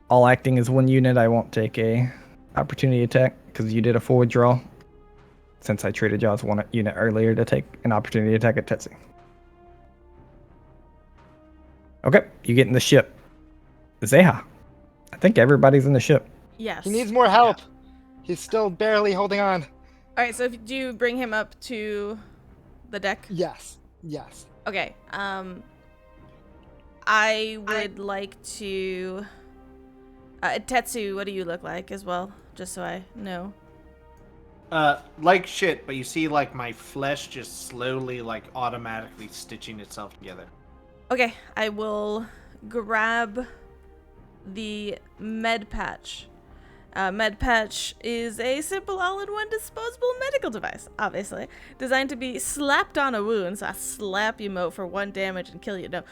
all acting as one unit, I won't take a opportunity attack because you did a full withdrawal. Since I traded y'all as one unit earlier to take an opportunity attack at Tetsu. Okay, you get in the ship. Zeha. I think everybody's in the ship. Yes. He needs more help. He's still barely holding on. All right, so do you bring him up to the deck? Yes. Yes. Okay. I would like to Tetsu, what do you look like as well? Just so I know. Like shit, but you see like my flesh just slowly like automatically stitching itself together. Okay, I will grab the med patch. Med patch is a simple all-in-one disposable medical device, obviously, designed to be slapped on a wound. So I slap you, Mote, for 1 damage and kill you. No,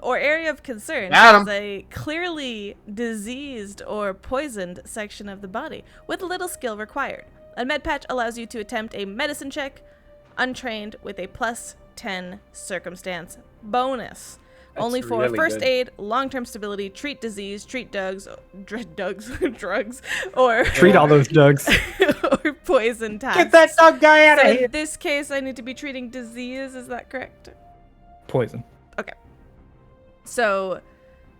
or area of concern is a clearly diseased or poisoned section of the body with little skill required. A med patch allows you to attempt a medicine check, untrained, with a +10 circumstance bonus. Only for really first good. aid, long-term stability, treat disease, treat drugs, or Treat all those Dougs. or poison tasks. Get that dog guy out So of here! in this case, I need to be treating disease. Is that correct? Poison. Okay. So,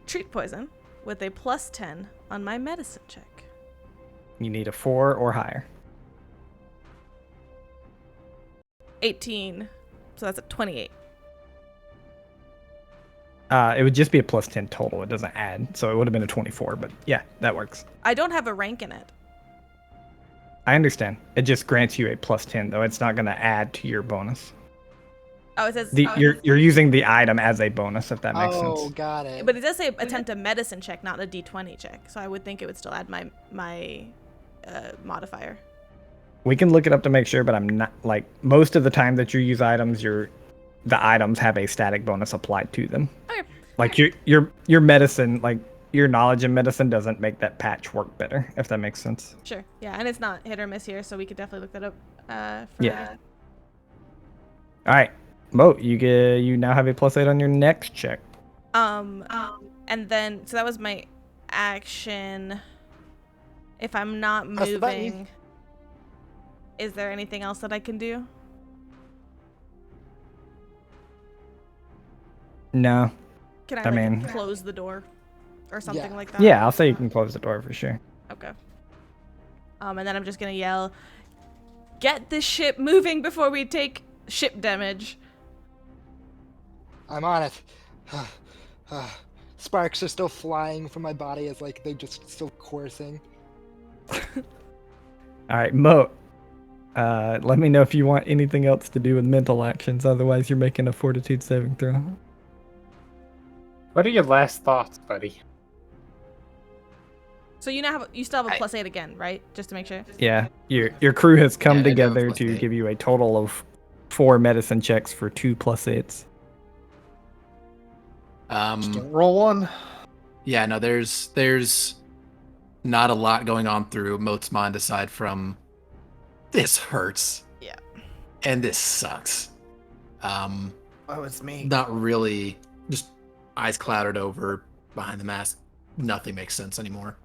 treat poison with a +10 on my medicine check. You need a 4 or higher. 18. So that's a 28. It would just be a +10 total. It doesn't add, so it would have been a 24. But yeah, that works. I don't have a rank in it. I understand. It just grants you a +10, though. It's not going to add to your bonus. Oh, it says. You're using the item as a bonus, if that makes Oh, sense. got it. But it does say attempt a medicine check, not a d20 check. So I would think it would still add my modifier. We can look it up to make sure, but I'm not like most of the time that you use items, the items have a static bonus applied to them. Okay. Like your medicine, like your knowledge in medicine doesn't make that patch work better, if that makes sense. Sure. Yeah, and it's not hit or miss here, so we could definitely look that up. Yeah. All right, Mote, you now have a +8 on your next check. And then so that was my action. If I'm not Press the button. moving, is there anything else that I can do? No. Can I, I mean- close the door or something Yeah. like that? Yeah, I'll say you can close the door for sure. Okay. And then I'm just gonna yell, "Get this ship moving before we take ship damage." I'm on it. Sparks are still flying from my body as like they're just still coursing. All right, Mote. Let me know if you want anything else to do with mental actions. Otherwise, you're making a fortitude saving throw. What are your last thoughts, buddy? So you still have a +8 again, right? Just to make sure. Yeah, your crew has come Yeah, they do have together to +8. give you a total of 4 medicine checks for 2 +8s. Just don't roll one. Yeah, no, there's not a lot going on through Mote's mind aside from this hurts. Yeah. And this sucks. Oh, it's me. Not really, just eyes clouded over behind the mask. Nothing makes sense anymore.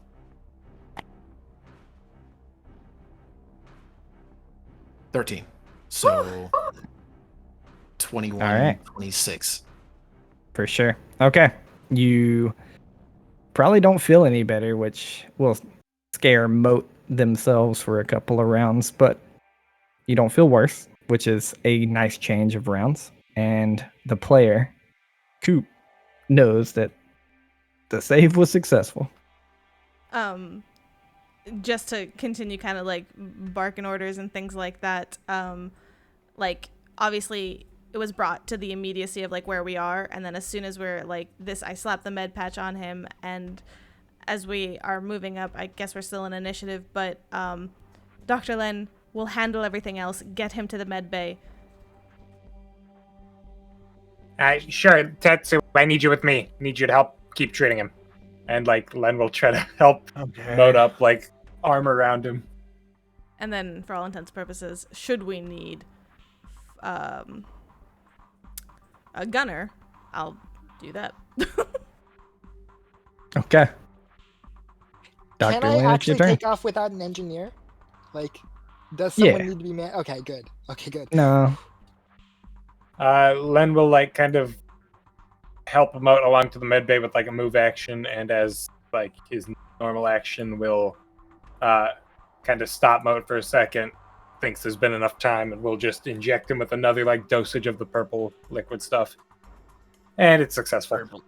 $13. So 21, All right. 26. For sure. Okay. You probably don't feel any better, which will scare Mote themselves for a couple of rounds, but you don't feel worse, which is a nice change of rounds. And the player, Coop, knows that the save was successful. Just to continue kind of like barking orders and things like that, like obviously it was brought to the immediacy of like where we are, and then as soon as we're like this, I slap the med patch on him, and as we are moving up, I guess we're still in initiative, but Dr. Len will handle everything else, get him to the med bay. Sure, Tetsu, I need you with me. I need you to help keep treating him. And like Len will try to help Mote up, like arm around him. And then for all intents and purposes, should we need a gunner, I'll do that. Okay. Can Dr. I Lane, it's your actually turn. take off without an engineer? Like, does someone Yeah. need to be man? Okay, good. Okay, good. No. Len will like kind of help Mote along to the med bay with like a move action, and as like his normal action will kind of stop Mote for a second, thinks there's been enough time, and we'll just inject him with another like dosage of the purple liquid stuff. And it's successful.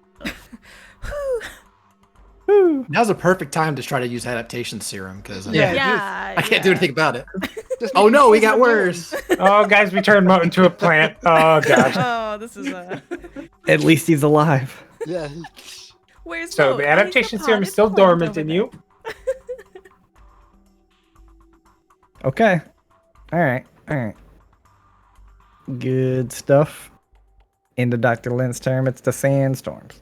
Now's a perfect time to try to use adaptation serum because Yeah. I can't do anything about it. Just Oh make no, we poison got the worse. Oh, guys, we turned Mote into a plant. Oh, gosh. Oh, this is a. At least he's alive. Yeah. Where's So Mote? the Oh, he's adaptation serum is potted still plant dormant over in there. you. Okay. All right. Good stuff. Into Dr. Lynn's term, it's the sandstorms.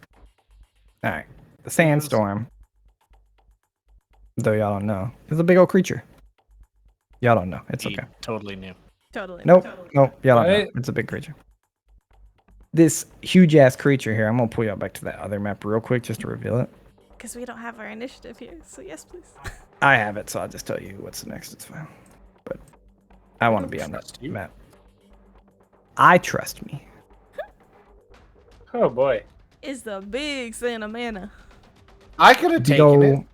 All right. The sandstorm, though y'all don't know, is a big old creature. Y'all don't know. It's He okay. totally knew. Totally. Nope. Y'all don't know. What? It's a big creature. This huge ass creature here, I'm going to pull y'all back to that other map real quick just to reveal it. Because we don't have our initiative here. So yes, please. I have it, so I'll just tell you what's next. It's fine. But I want to be on that trust you. map. I trust me. Oh, boy. Is the big Santa Mana. I could have Big taken it. ol'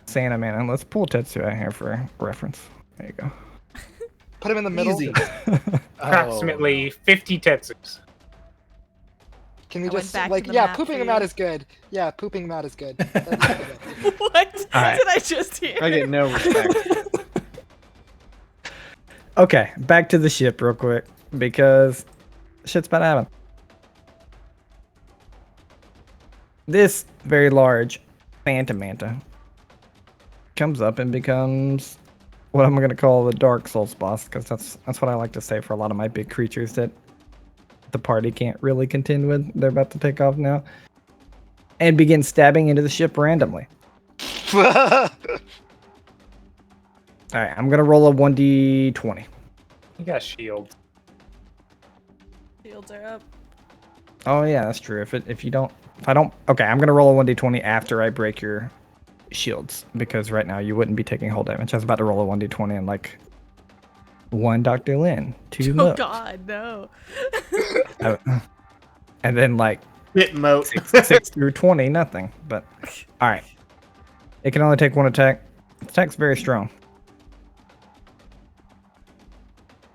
Santa Mana. Let's pull Tetsu out here for reference. There you go. Put him in the middle. Easy. Approximately 50 Tetsus. Can we I went just back to like the yeah, map pooping for him out you. is good. Yeah, pooping him out is good. That's What right. did I just hear? I get no respect. Okay, back to the ship real quick because shit's about to happen. This very large Santa Manta comes up and becomes what I'm gonna call the Dark Souls boss, because that's what I like to say for a lot of my big creatures that the party can't really contend with. They're about to take off now, and begin stabbing into the ship randomly. All right, I'm gonna roll a 1d20. You got shields. Shields are up. Oh yeah, that's true. If I don't, okay, I'm gonna roll a 1d20 after I break your shields, because right now you wouldn't be taking whole damage. I was about to roll a 1d20 and like 1 Dr. Lynn, 2 Oh Mote. God, no. And then like Hit Mote. 6 through 20, nothing. But all right, it can only take 1 attack. Its attack's very strong.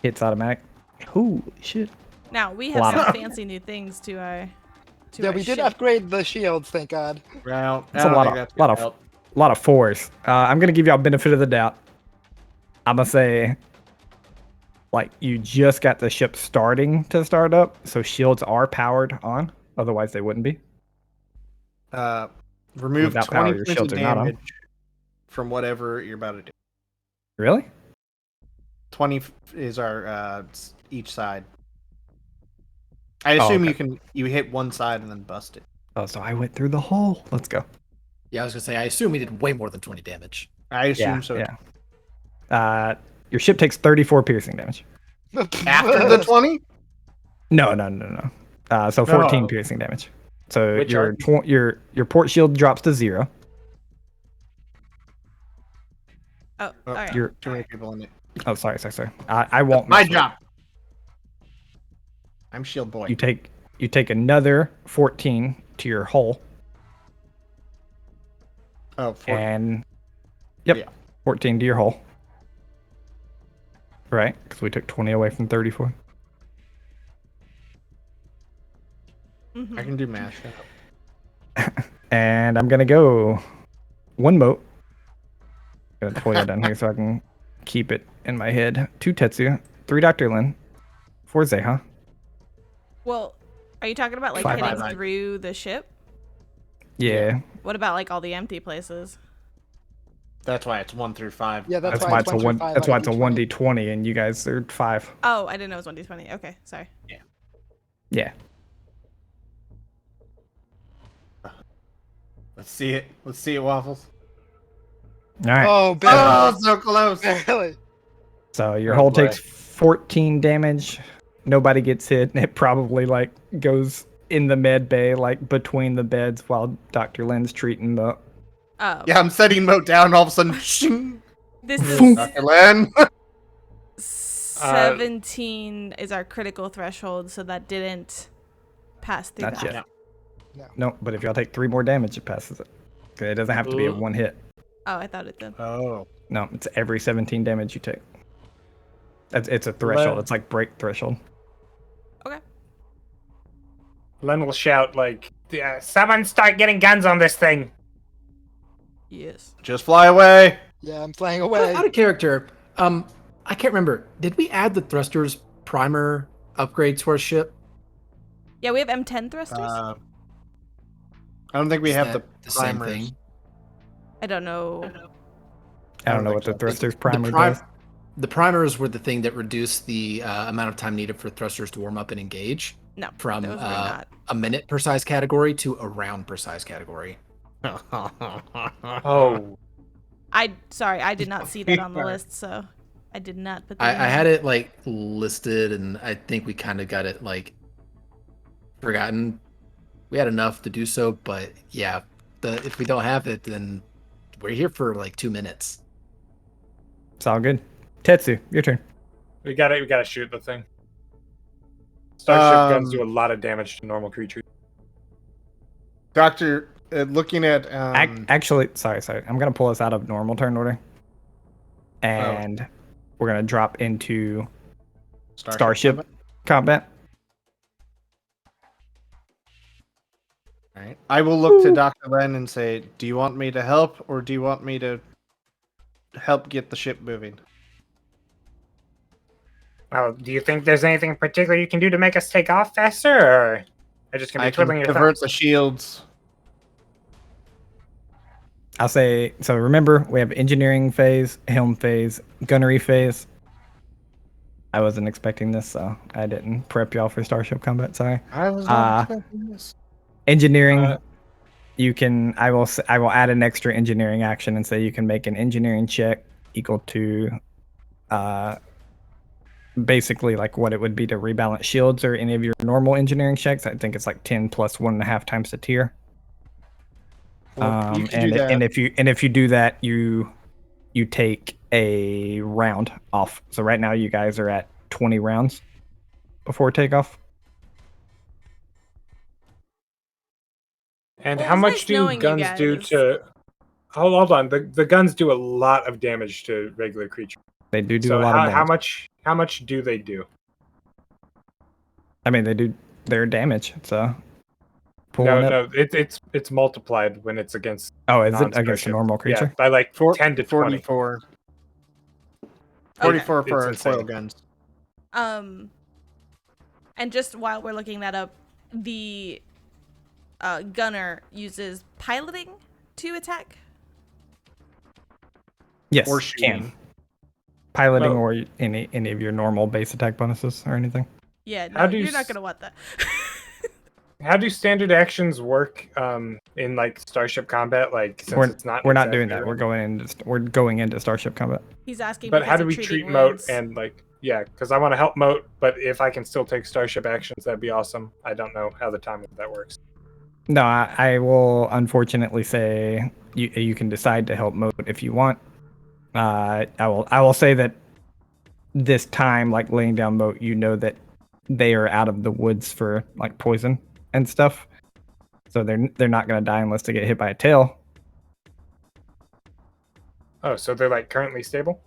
Hits automatic. Holy shit! Now we have Lot some of- fancy new things to our. To yeah, our we did ship. upgrade the shields, thank God. Well, It's a lot of 4s. I'm gonna give y'all benefit of the doubt. I'm gonna say, like, you just got the ship starting to start up, so shields are powered on. Otherwise, they wouldn't be. Remove Without power, 20 your points of shields are not on. damage from whatever you're about to do. Really? 20 is our each side. I assume okay. you hit one side and then bust it. Oh, so I went through the hole. Let's go. Yeah, I was gonna say I assume he did way more than 20 damage. I assume so. Yeah. Your ship takes 34 piercing damage. After the 20? No. So 14 No. piercing damage. So Which your port shield drops to 0. Oh, all right. Your Too many people in it. oh, sorry. I won't. My mess with it. job. I'm shield boy. You take another 14 to your hull, Oh, 40. and yep, Yeah. 14 to your hull. Right, because we took 20 away from 34. I can do math. Shut up. And I'm gonna go 1 Mote. Gonna pull you down here so I can keep it in my head. 2 Tetsu, 3 Dr. Lin, 4 Zeha. Well, are you talking about like 5. hitting through the ship? Yeah, What about like all the empty places? That's why it's 1 through 5. Yeah, that's why it's a 1. That's why it's a 1d20, and you guys are 5. Oh, I didn't know it was 1d20. Okay, sorry. Yeah. Let's see it. Let's see it, Waffles. All right. Oh, Oh, barely. so close. Barely. So your Oh, hull boy. takes 14 damage. Nobody gets hit, and it probably like goes in the med bay, like between the beds, while Dr. Lynn's treating the. Oh, Yeah, I'm setting Mote down. All of a sudden, shing. this Dr. Len. 17 is our critical threshold, so that didn't pass through Not that. yet. No, but if y'all take 3 more damage, it passes it. 'Cause it doesn't have to be a Ooh. 1 hit. Oh, I thought it did. Oh. No, it's every 17 damage you take. It's a threshold. Well- It's like break threshold. Okay. Len will shout like, "Someone start getting guns on this thing!" Yes. Just fly away. Yeah, I'm flying away. Out of character. I can't remember. Did we add the thrusters primer upgrade to our ship? Yeah, we have M10 thrusters. I don't think we Is have that the same primers. thing? I don't know. I don't know what the thrusters primer does. The primers were the thing that reduced the amount of time needed for thrusters to warm up and engage No, from those were not. a minute per size category to a round per size category. Oh, Sorry, I did not see that on the list, so I did not put that. I had it like listed, and I think we kind of got it like forgotten. We had enough to do so, but yeah, if we don't have it, then we're here for like 2 minutes. It's all good. Tetsu, your turn. we gotta shoot the thing. Starship guns do a lot of damage to normal creatures. Doctor, looking at Actually, sorry. I'm gonna pull us out of normal turn order, and we're gonna drop into Starship combat. All right. I will look to Dr. Len and say, "Do you want me to help, or do you want me to help get the ship moving?" Oh, do you think there's anything in particular you can do to make us take off faster, or are you just gonna be I can twiddling your divert thumbs? the shields. I'll say so. Remember, we have engineering phase, helm phase, gunnery phase. I wasn't expecting this, so I didn't prep y'all for Starship combat. Sorry. I was not expecting this. Engineering. You can. I will add an extra engineering action and say you can make an engineering check equal to, basically like what it would be to rebalance shields or any of your normal engineering checks. I think it's like 10 plus 1.5 times the tier. Well, you can do that. And if you do that, you take a round off. So right now you guys are at 20 rounds before takeoff. And Well, how it's much nice do knowing you guns do guys. to? Hold on. The guns do a lot of damage to regular creatures. They do So a lot of damage. how much do they do? I mean, they do their damage. So pulling up. No, it's multiplied when it's against. Oh, is it against a non-starship. normal creature? Yeah, by like 10 to 20. 44. Okay. 44 for our It's coil insane. guns. And just while we're looking that up, the gunner uses piloting to attack. Yes, Or can. shooting. Piloting Well- or any of your normal base attack bonuses or anything. Yeah, How no, do you you're not s- gonna want that. How do standard actions work in like Starship combat? Like since it's not. We're not exactly doing that. We're going into Starship combat. He's asking. But how because do of we treating treat Mote wounds. and like because I want to help Mote, but if I can still take Starship actions, that'd be awesome. I don't know how the timing of that works. No, I will unfortunately say you can decide to help Mote if you want. I will say that this time, like laying down Mote, you know that they are out of the woods for like poison and stuff, so they're not gonna die unless they get hit by a tail. Oh, so they're like currently stable?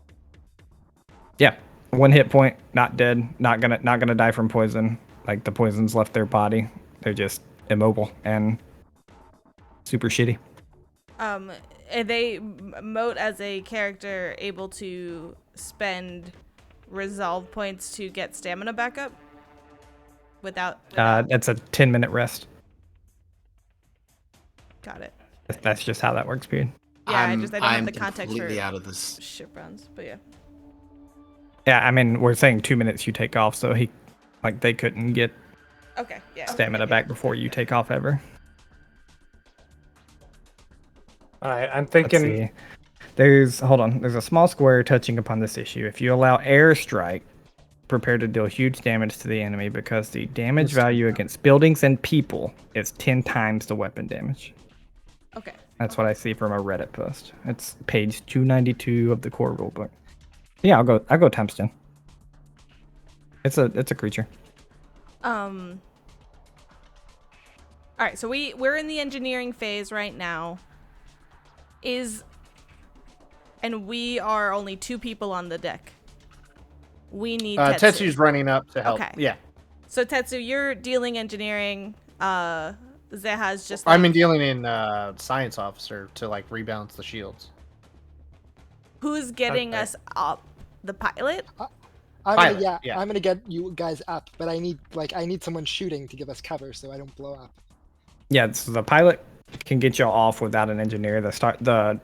Yeah, 1 hit point, not dead, not gonna die from poison. Like the poison's left their body, they're just immobile and super shitty. Are they Mote as a character able to spend resolve points to get stamina back up? Without That's a 10-minute rest. got it. That's just how that works, period. Yeah, I don't have I'm the context completely for out of this. ship runs, but yeah. Yeah, I mean, we're saying 2 minutes you take off, so they couldn't get Okay, yeah. stamina back before you take off ever. All right, I'm Let's thinking. see. There's a small square touching upon this issue. If you allow airstrike, prepare to deal huge damage to the enemy because the damage value against buildings and people is 10 times the weapon damage. Okay. That's what I see from a Reddit post. It's page 292 of the core rulebook. Yeah, I'll go times 10. It's a creature. All right, so we're in the engineering phase right now. And we are only 2 people on the deck. We need Tetsu. Tetsu's running up to help. Okay. Yeah. So Tetsu, you're dealing engineering. Zeha's just. I'm Like, dealing in science officer to like rebalance the shields. who's getting Okay. us up? The pilot? Pilot, yeah. I'm gonna get you guys up, but I need someone shooting to give us cover so I don't blow up. Yeah, so the pilot can get y'all off without an engineer. The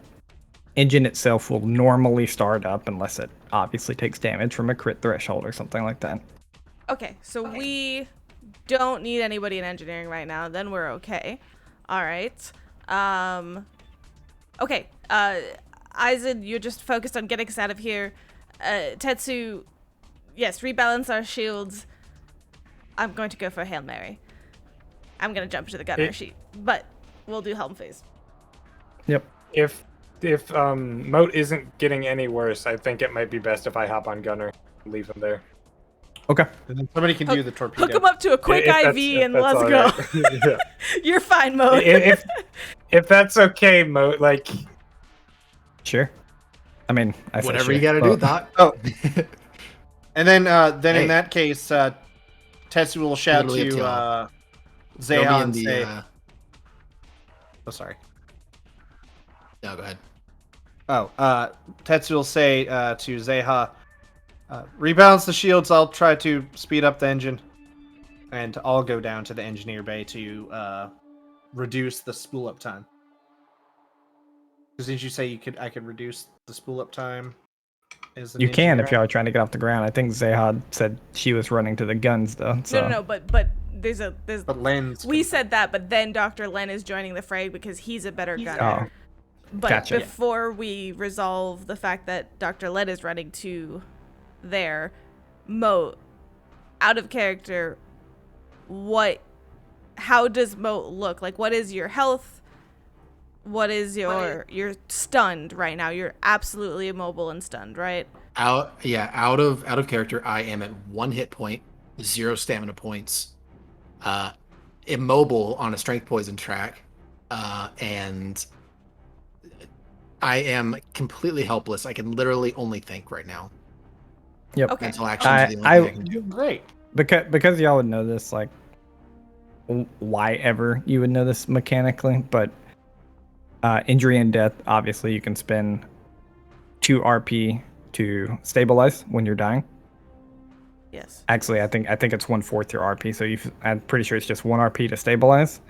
engine itself will normally start up unless it obviously takes damage from a crit threshold or something like that. Okay, so we don't need anybody in engineering right now. Then we're okay. All right. Okay. Aizen, you're just focused on getting us out of here. Tetsu, yes, rebalance our shields. I'm going to go for Hail Mary. I'm going to jump to the gunner sheet, but we'll do helm phase. Yep. If Mote isn't getting any worse, I think it might be best if I hop on gunner, leave him there. Okay. And then somebody can do the torpedo. Hook him up to a quick If IV that's and let's all go. right. Yeah. You're fine, Mote. if that's okay, Mote, like Sure. I mean, I said Whatever sure. you gotta Well, do, Doc. Oh. And then Hey. in that case, Tetsu will shout Totally up to to y'all. Zeha Throw me in and the, say, "Oh, sorry." No, go ahead. Oh, Tetsu will say to Zeha, "Rebalance the shields. I'll try to speed up the engine, and I'll go down to the engineer bay to reduce the spool up time." Because did you say I could reduce the spool up time? As an You can engineer? if y'all are trying to get off the ground. I think Zehad said she was running to the guns though. So. No, but there's But Len's we said that, but then Dr. Len is joining the fray because he's a better gunner. Oh, But gotcha. before we resolve the fact that Dr. Len is running to there, Mote, out of character, how does Mote look? Like, what is your health? What is you're stunned right now. You're absolutely immobile and stunned, right? Out of character. I am at 1 hit point, 0 stamina points, immobile on a strength poison track, and I am completely helpless. I can literally only think right now. Yep. Okay. Mental actions are the only thing I can do. great. Because y'all would know this, like, why ever you would know this mechanically, but injury and death, obviously you can spend 2 RP to stabilize when you're dying. Yes. Actually, I think it's 1/4 your RP, so I'm pretty sure it's just 1 RP to stabilize.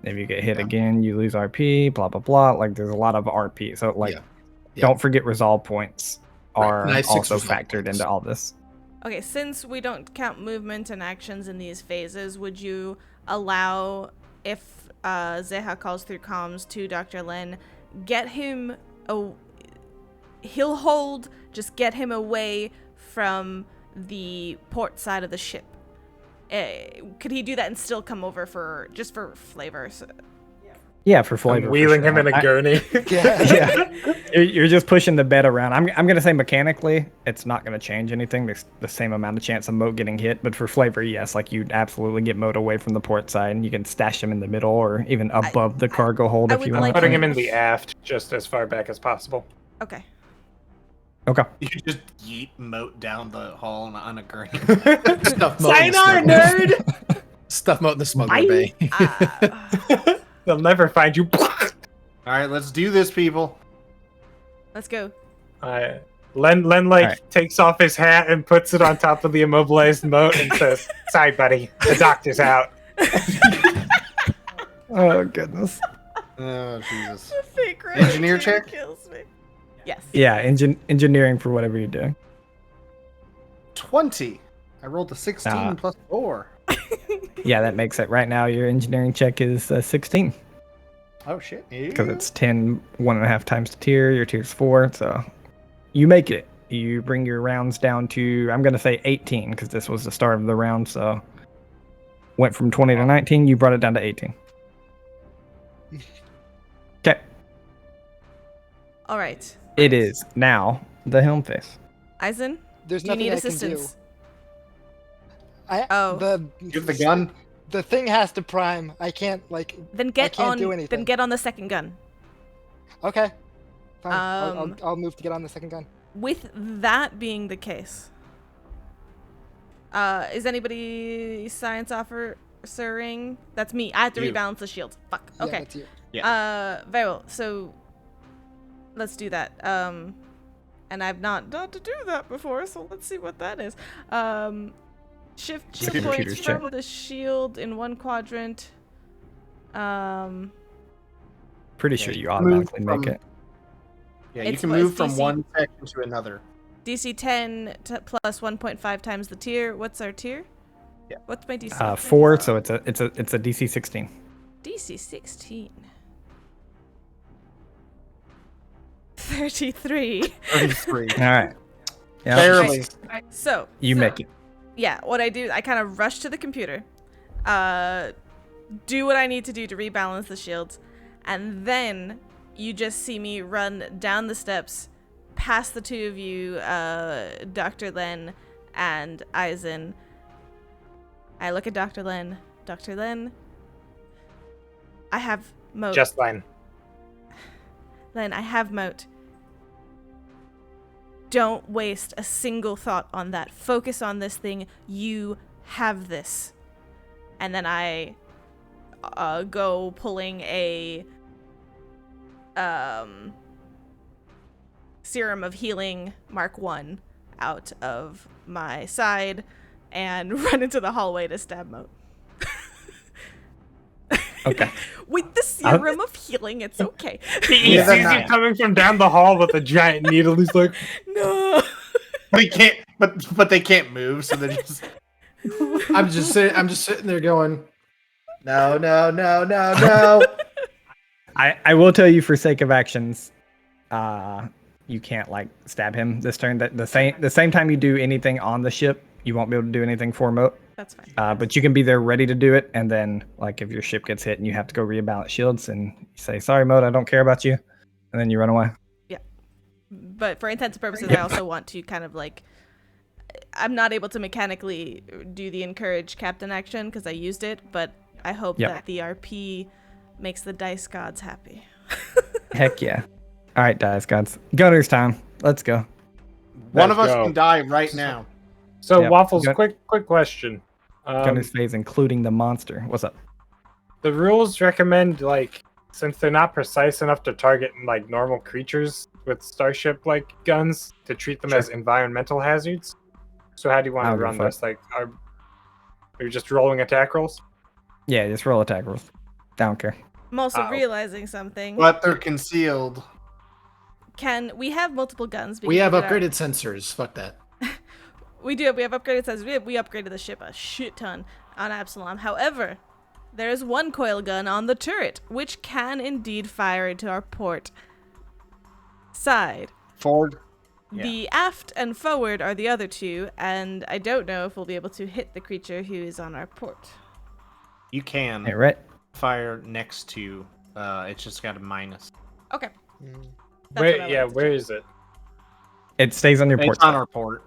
If you get hit again, you lose RP, blah blah blah. Like, there's a lot of RP, so like, Yeah. don't forget resolve points are And I have 6 also resolve factored points. into all this. Okay, since we don't count movement and actions in these phases, would you allow, if Zeha calls through comms to Dr. Len, get him he'll hold, just get him away from the port side of the ship? Could he do that and still come over for flavors? Yeah, for flavor. I'm wheeling for him sure. in a gurney. Yeah, you're just pushing the bed around. I'm gonna say mechanically, it's not gonna change anything. There's the same amount of chance of Mote getting hit, but for flavor, yes, like you'd absolutely get Mote away from the port side, and you can stash him in the middle or even above the cargo hold I if you would want. like Putting him in the aft, just as far back as possible. Okay. Okay. You just yeet Mote down the hall on a gurney. Stuff Mote in the Sayonara, smuggler- nerd! Stuff Mote in the smuggler bay. They'll never find you. All right, let's do this, people. Let's go. Len Alright. takes off his hat and puts it on top of the immobilized Mote and says, "Sorry, buddy, the doctor's out." Oh goodness. Oh Jesus. Fake Engineer check? kills me. Yes. Yeah, engineering for whatever you're doing. 20. I rolled a 16 Nah. plus 4. Yeah, that makes it. Right now, your engineering check is 16 Oh shit. because it's 10, 1.5 times the tier. Your tier's 4, so you make it. You bring your rounds down to, I'm gonna say 18 because this was the start of the round. So went from 20 to 19. You brought it down to 18. Okay, All right. it is now the helm phase. Aizen, There's do you nothing need I can assistance? do. Oh. You have the gun? The thing has to prime. I can't Then get can't on. do Then anything. get on the second gun. Okay. Fine. Um, I'll move to get on the second gun. With that being the case, is anybody science sorcering. That's me. I have to You. rebalance the shields. Fuck. Yeah, Okay. that's you. Very well. So let's do that. And I've not done to do that before, so let's see what that is. Shift shield Computer's points check. from the shield in one quadrant. Pretty Yeah, sure you you can automatically move make from- it. Yeah, you It's can what- move it's from DC. one section to another. DC 10 plus 1.5 times the tier. What's our tier? Yeah. What's my DC? 4, so it's a DC 16. DC 16. 33. 33. All right. Yeah. Barely. So You make it. Yeah, what I do, I kind of rush to the computer, do what I need to do to rebalance the shields, and then you just see me run down the steps, past the two of you, Dr. Len and Eisen. I look at Dr. Len. Dr. Len, I have Mote. Just line. Len, I have Mote. Don't waste a single thought on that. Focus on this thing. You have this. And then I go pulling a Serum of Healing Mark 1 out of my side and run into the hallway to stab Mote. Okay. With the Serum of Healing, it's okay. He Yeah, sees they're you coming from down the hall with a giant needle. He's like, No. They can't, but they can't move, so they're just. I'm just sitting there going, no, no, no, no, no. I will tell you for sake of actions, you can't like stab him this turn. The same time you do anything on the ship, you won't be able to do anything for Mote. That's fine. But you can be there ready to do it, and then like if your ship gets hit and you have to go rebalance shields, and you say, "Sorry, Mote, I don't care about you," and then you run away. But for intents and purposes, Yep. I also want to kind of like, I'm not able to mechanically do the encourage captain action because I used it, but I hope Yep. that the RP makes the dice gods happy. Heck yeah! All right, dice gods, Gunner's time. Let's go. One of Let's us go. can die right now. so Yep. Waffles, Gun- quick question. Gunner's phase, including the monster. What's up? The rules recommend, like, since they're not precise enough to target like normal creatures with starship like guns, to treat them Sure. as environmental hazards. So how do you want I to don't run give a fuck. this? Like, are you just rolling attack rolls? Yeah, just roll attack rolls. I don't care. I'm also Oh. realizing something. But they're concealed. Can we have multiple guns? We have did our- upgraded sensors. Fuck that. We do. We have upgraded sensors. We upgraded the ship a shit ton on Absalom. However, there is one coil gun on the turret, which can indeed fire into our port side. Forward. Yeah. The aft and forward are the other two, and I don't know if we'll be able to hit the creature who is on our port. You can Hey, right. fire next to. It's just got a minus. Okay. Mm. That's Where? what I Yeah, wanted to where check. is it? It stays on your port. It's on our port.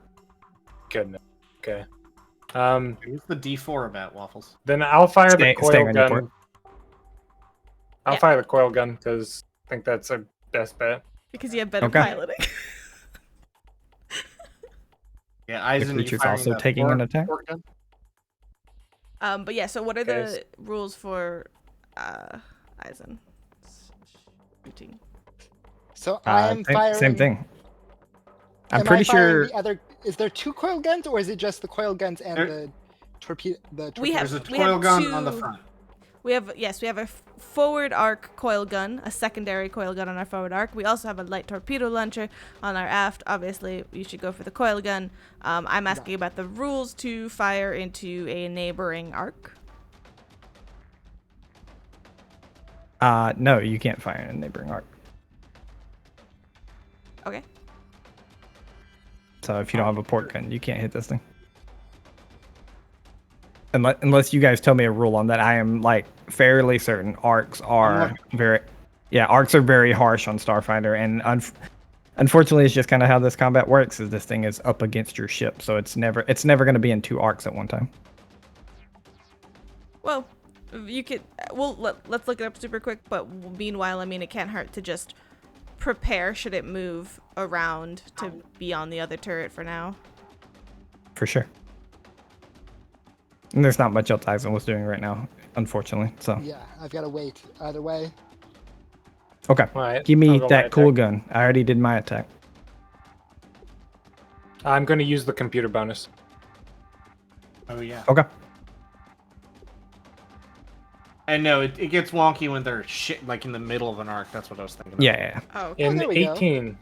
Goodness. Okay. What's the D4 about, Waffles? Then I'll fire Stay- the coil staying on your gun. port. I'll Yeah. fire the coil gun because I think that's our best bet. Because you have better Okay. piloting. Yeah, Eisen, you creature's firing also the taking an attack? port gun? But yeah, so what are Okay, the rules for Eisen shooting? So I am firing. Same thing. I'm am I pretty firing sure. The other, is there two coil guns, or is it just the coil guns and There- the torpedo? We have- There's a we have coil gun on the two- front. We have a forward arc coil gun, a secondary coil gun on our forward arc. We also have a light torpedo launcher on our aft. Obviously, you should go for the coil gun. I'm asking about the rules to fire into a neighboring arc. No, you can't fire in a neighboring arc. Okay. So if you don't have a port gun, you can't hit this thing. Unless you guys tell me a rule on that, I am like fairly certain arcs are arcs are very harsh on Starfinder, and unfortunately, it's just kind of how this combat works. Is this thing is up against your ship, so it's never going to be in two arcs at one time. Well, you could. Let's look it up super quick. But meanwhile, I mean, it can't hurt to just prepare should it move around to be on the other turret for now. For sure. And there's not much else Eisen was doing right now, unfortunately. So Yeah, I've got to wait either way. okay, Alright, give I'll me go my that cool attack. gun. I already did my attack. I'm going to use the computer bonus. Oh yeah. Okay. And no, it gets wonky when they're shit like in the middle of an arc. That's what I was thinking. Yeah. Oh, okay. In there we go. 18.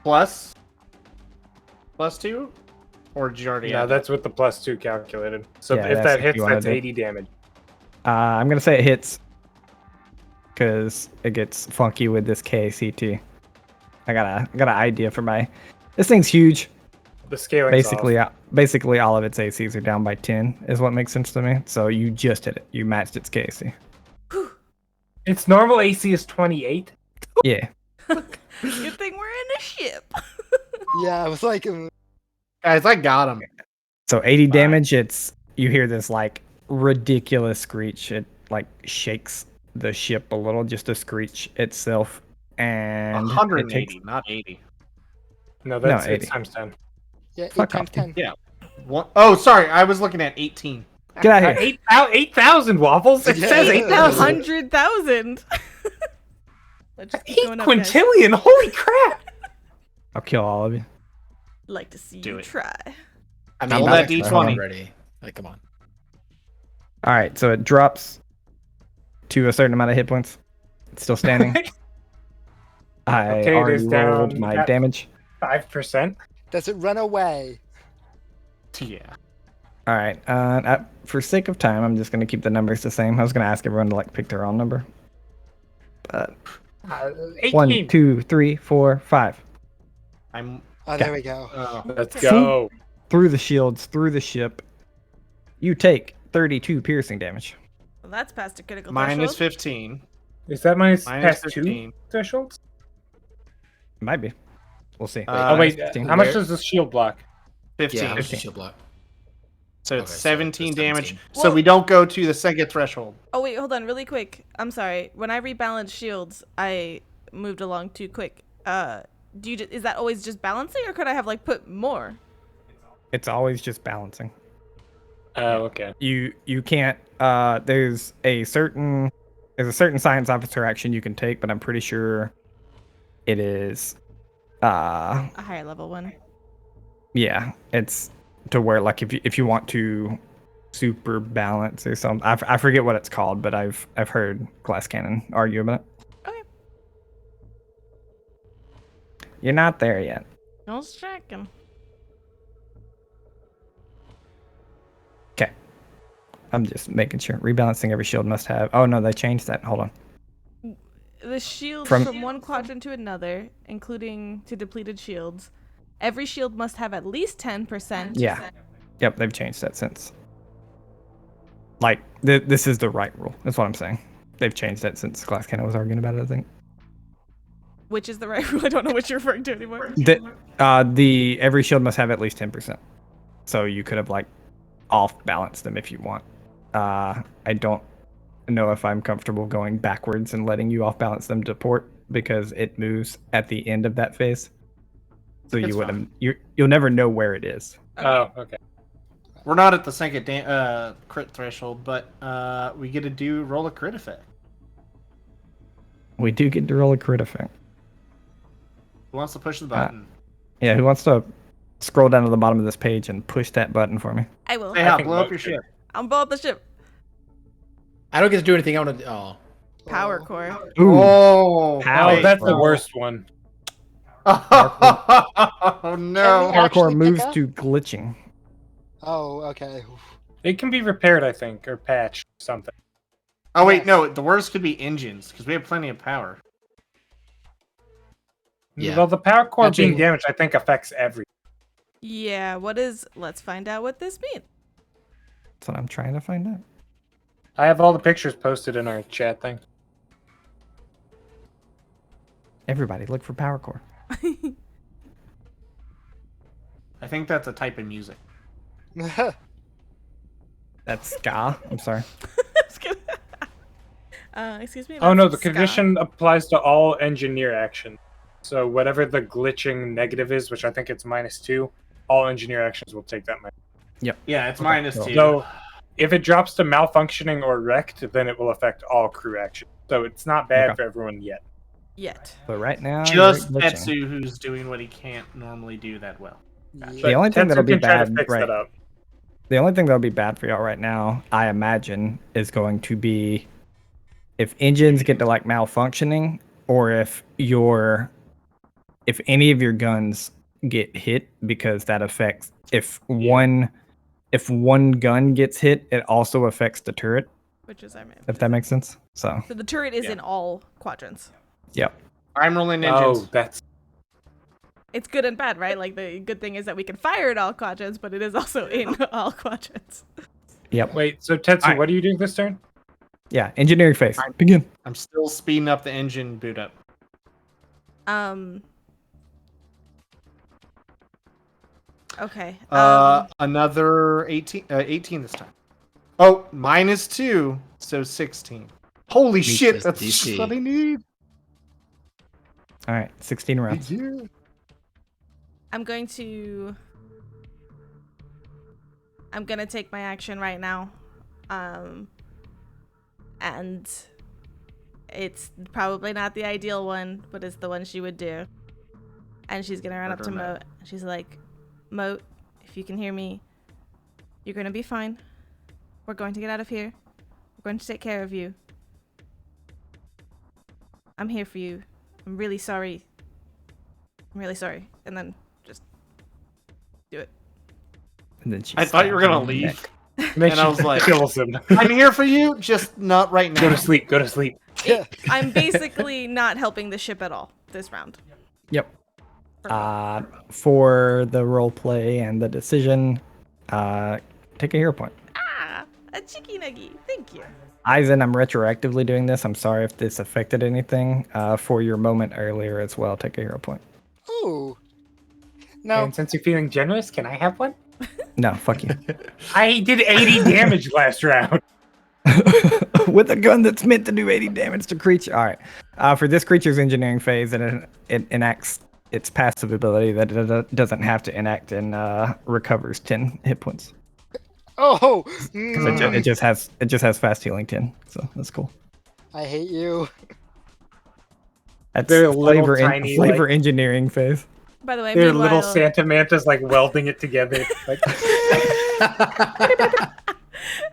Plus 2, or did you already? No, add that's with the +2 calculated. So Yeah, if that's that if hits, you wanna that's do. 80 damage. I'm gonna say it hits because it gets funky with this KCT. I got an idea for my. This thing's huge. The scaling Basically, all of its ACs are down by 10, is what makes sense to me. So you just hit it. You matched its KC. Its normal AC is 28. Yeah. Good thing we're in a ship. Yeah, I was like, Guys, I got him. So 80 damage. You hear this like ridiculous screech. It like shakes the ship a little, just to screech itself, and 180, not 80. No, that's 80. 8 times 10. yeah, 8 Fuck times off, 10. Yeah. Oh, sorry, I was looking at 18. Get out of here. 8,000 waffles. It Yeah. says 8,000. 100,000. Let's just keep 8 going up, guys. quintillion. Holy crap! I'll kill all of you. Like to see Do you it. try. I Roll mean, that that's D20. already. Like, come on. All right, so it drops to a certain amount of hit points. It's still standing. I Okay, it already is rolled down. my That- damage. 5%. Does it run away? Yeah. All right. For sake of time, I'm just gonna keep the numbers the same. I was gonna ask everyone to like pick their own number. But 18. 1, 2, 3, 4, 5. I'm. Oh, there we go. Let's go. Through the shields, through the ship. You take 32 piercing damage. Well, that's past a critical Minus threshold. 15. Is that minus Minus past 2 15. thresholds? It might be. We'll see. Oh, wait. 15. How much does this shield block? 15. Yeah, how much 15. does shield block? So it's Okay, so 17 it's damage. 17. So Well- we don't go to the second threshold. Oh wait, hold on, really quick. I'm sorry. When I rebalanced shields, I moved along too quick. Is that always just balancing, or could I have like put more? It's always just balancing. Oh, okay. You can't. There's a certain science officer action you can take, but I'm pretty sure it is. A higher level one. Yeah, it's to where like if you want to super balance or something. I forget what it's called, but I've heard Glass Cannon argue about it. Okay. You're not there yet. Just checking. Okay. I'm just making sure. Rebalancing every shield must have. Oh no, they changed that. Hold on. The shields From- from one quadrant to another, including to depleted shields. Every shield must have at least 10%. Yeah. Yep, they've changed that since. Like this is the right rule. That's what I'm saying. They've changed that since Glass Cannon was arguing about it. I think. Which is the right rule? I don't know what you're referring to anymore. The every shield must have at least 10%. So you could have like off balanced them if you want. I don't know if I'm comfortable going backwards and letting you off balance them to port because it moves at the end of that phase. So It's you wouldn't. You'll never know where it is. Oh, okay. We're not at the second crit threshold, but we get to roll a crit effect. We do get to roll a crit effect. Who wants to push the button? Yeah, who wants to scroll down to the bottom of this page and push that button for me? I will. Hey, I Hal, think blow up Mote your should. ship. I'll blow up the ship. I don't get to do anything. I want to. Oh. Power Oh. core. Ooh, Oh, How Oh, Wait, that's the bro. worst one. oh no! Have parkour actually moves pick up? to glitching. Oh, okay. It can be repaired, I think, or patched or something. Oh wait, Yes. no. The worst could be engines because we have plenty of power. Yeah. Well, the power core being Patching- damaged, I think, affects every. Yeah, what is... Let's find out what this means. That's what I'm trying to find out. I have all the pictures posted in our chat thing. Everybody, look for power core. I think that's a type of music. That's ska. I'm sorry. Just kidding. Excuse me. Oh no, the that's ska. condition applies to all engineer action. So whatever the glitching negative is, which I think it's -2, all engineer actions will take that. Yeah, it's Okay, minus cool. 2. So if it drops to malfunctioning or wrecked, then it will affect all crew action. So it's not bad Okay. for everyone yet. Yet. But right now, Just you're glitching. Tetsu, who's doing what he can't normally do that well. Yeah. But only thing Tetsu that'll be can try to bad, fix right? that up. The only thing that'll be bad for y'all right now, I imagine, is going to be if engines get to like malfunctioning, or if any of your guns get hit, because that affects if one gun gets hit, it also affects the turret. Which is, I mean, If that makes sense. So so the turret is Yeah. in all quadrants. yep. I'm rolling engines. Oh, that's It's good and bad, right? Like the good thing is that we can fire at all quadrants, but it is also in all quadrants. Yep. wait. So Tetsu, Alright. what are you doing this turn? Yeah. Engineering phase. Begin. I'm still speeding up the engine boot up. Okay. Another 18 this time. Oh, minus 2, so 16. Holy Meets shit, his that's DC. just what I need. All right. 16 rounds. Yeah. I'm gonna take my action right now. And it's probably not the ideal one, but it's the one she would do. And she's gonna run up to Murder Mote. She's like, Mote, if you can hear me, you're gonna be fine. We're going to get out of here. We're going to take care of you. I'm here for you. I'm really sorry. I'm really sorry. And then just do it. And then she I thought you were gonna stabs him in the leave. neck. Then And I was like- kills him. I'm here for you, just not right now. Go to sleep. Go to sleep. I'm basically not helping the ship at all this round. Yep. For the role play and the decision, take a hero point. Ah, a cheeky nuggy. Thank you. Eisen, I'm retroactively doing this. I'm sorry if this affected anything. For your moment earlier as well, take a hero point. Ooh. No. And since you're feeling generous, can I have one? No, fuck you. I did 80 damage last round. With a gun that's meant to do 80 damage to creature. All right. For this creature's engineering phase, it enacts its passive ability that it doesn't have to enact and recovers 10 hit points. Oh. It just has fast healing 10. So that's cool. I hate you. That's They're little flavor tiny, flavor engineering phase. By the way, They're meanwhile, little Santa Mantas like welding it together. Like,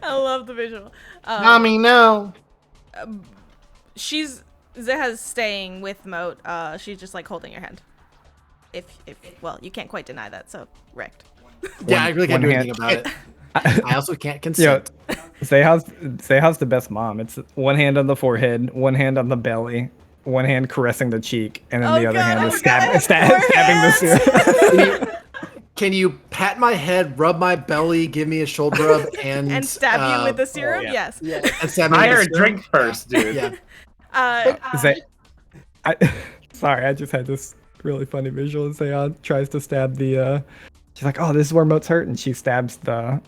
I love the visual. Mommy, no. Zeha's staying with Mote. She's just like holding your hand. If well, you can't quite deny that, so wrecked. Yeah, I really can't do one anything about it. I also can't Yo, consent. Zeha's the best mom. It's one hand on the forehead, one hand on the belly, one hand caressing the cheek, and then Oh the other God, hand I is forgot I had stabbing the serum. Can you pat my head, rub my belly, give me a shoulder rub, And stab you with the serum? yeah. Yes. Yeah. and stab me buy with her the a serum? drink first, dude. Yeah. Sorry, I just had this really funny visual. Zeha tries to stab the. She's like, "Oh, this is where Mote's hurt," and she stabs the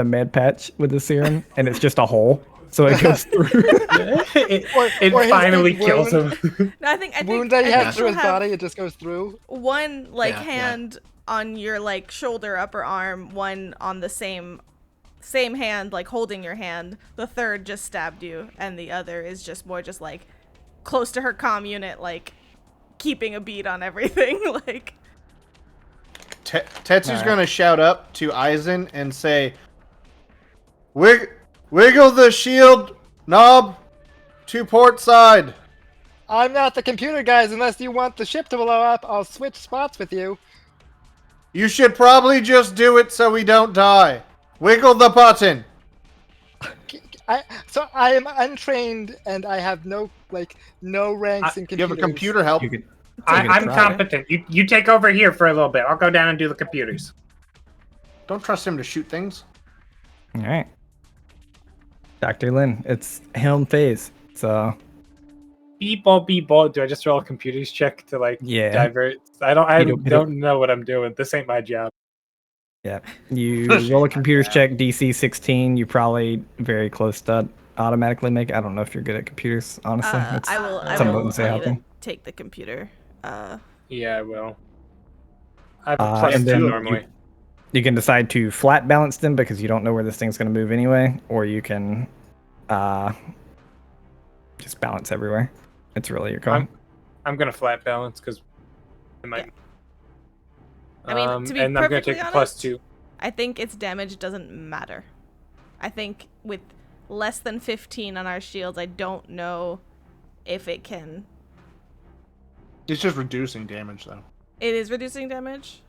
med patch with the serum, and it's just a hole, so it goes through. It or his finally big kills wound. him. No, I think Wound that he I has think through she'll his have body, it just goes through. one like Yeah, yeah. hand on your like shoulder, upper arm, one on the same hand, like holding your hand. The third just stabbed you, and the other is just more just like close to her comm unit, like keeping a beat on everything. Like Tetsu's Alright. gonna shout up to Eisen and say, Wiggle the shield knob to port side. I'm not the computer guys unless you want the ship to blow up. I'll switch spots with you. You should probably just do it so we don't die. Wiggle the button. I am untrained and I have no ranks in computers. You have a computer help. You could- I'm try. competent. You take over here for a little bit. I'll go down and do the computers. Don't trust him to shoot things. All right, Dr. Lin, it's helm phase. So Beep ball, beep ball. Do I just roll a computers check to like yeah, divert? I don't Beep-o. know what I'm doing. This ain't my job. yeah. You roll a computer's check, DC 16. You probably very close to automatically make it. I don't know if you're good at computers, honestly. It's I will something wouldn't say allow you to happen. take the computer. Yeah, I will. I have a plus and then 2 you- normally. You can decide to flat balance them because you don't know where this thing's going to move anyway, or you can just balance everywhere. It's really your call. I'm gonna flat balance because it might. Yeah. I mean, to be and I'm gonna perfectly take the honest, +2. I think its damage doesn't matter. I think with less than 15 on our shields, I don't know if it can. It's just reducing damage, though. It is reducing damage.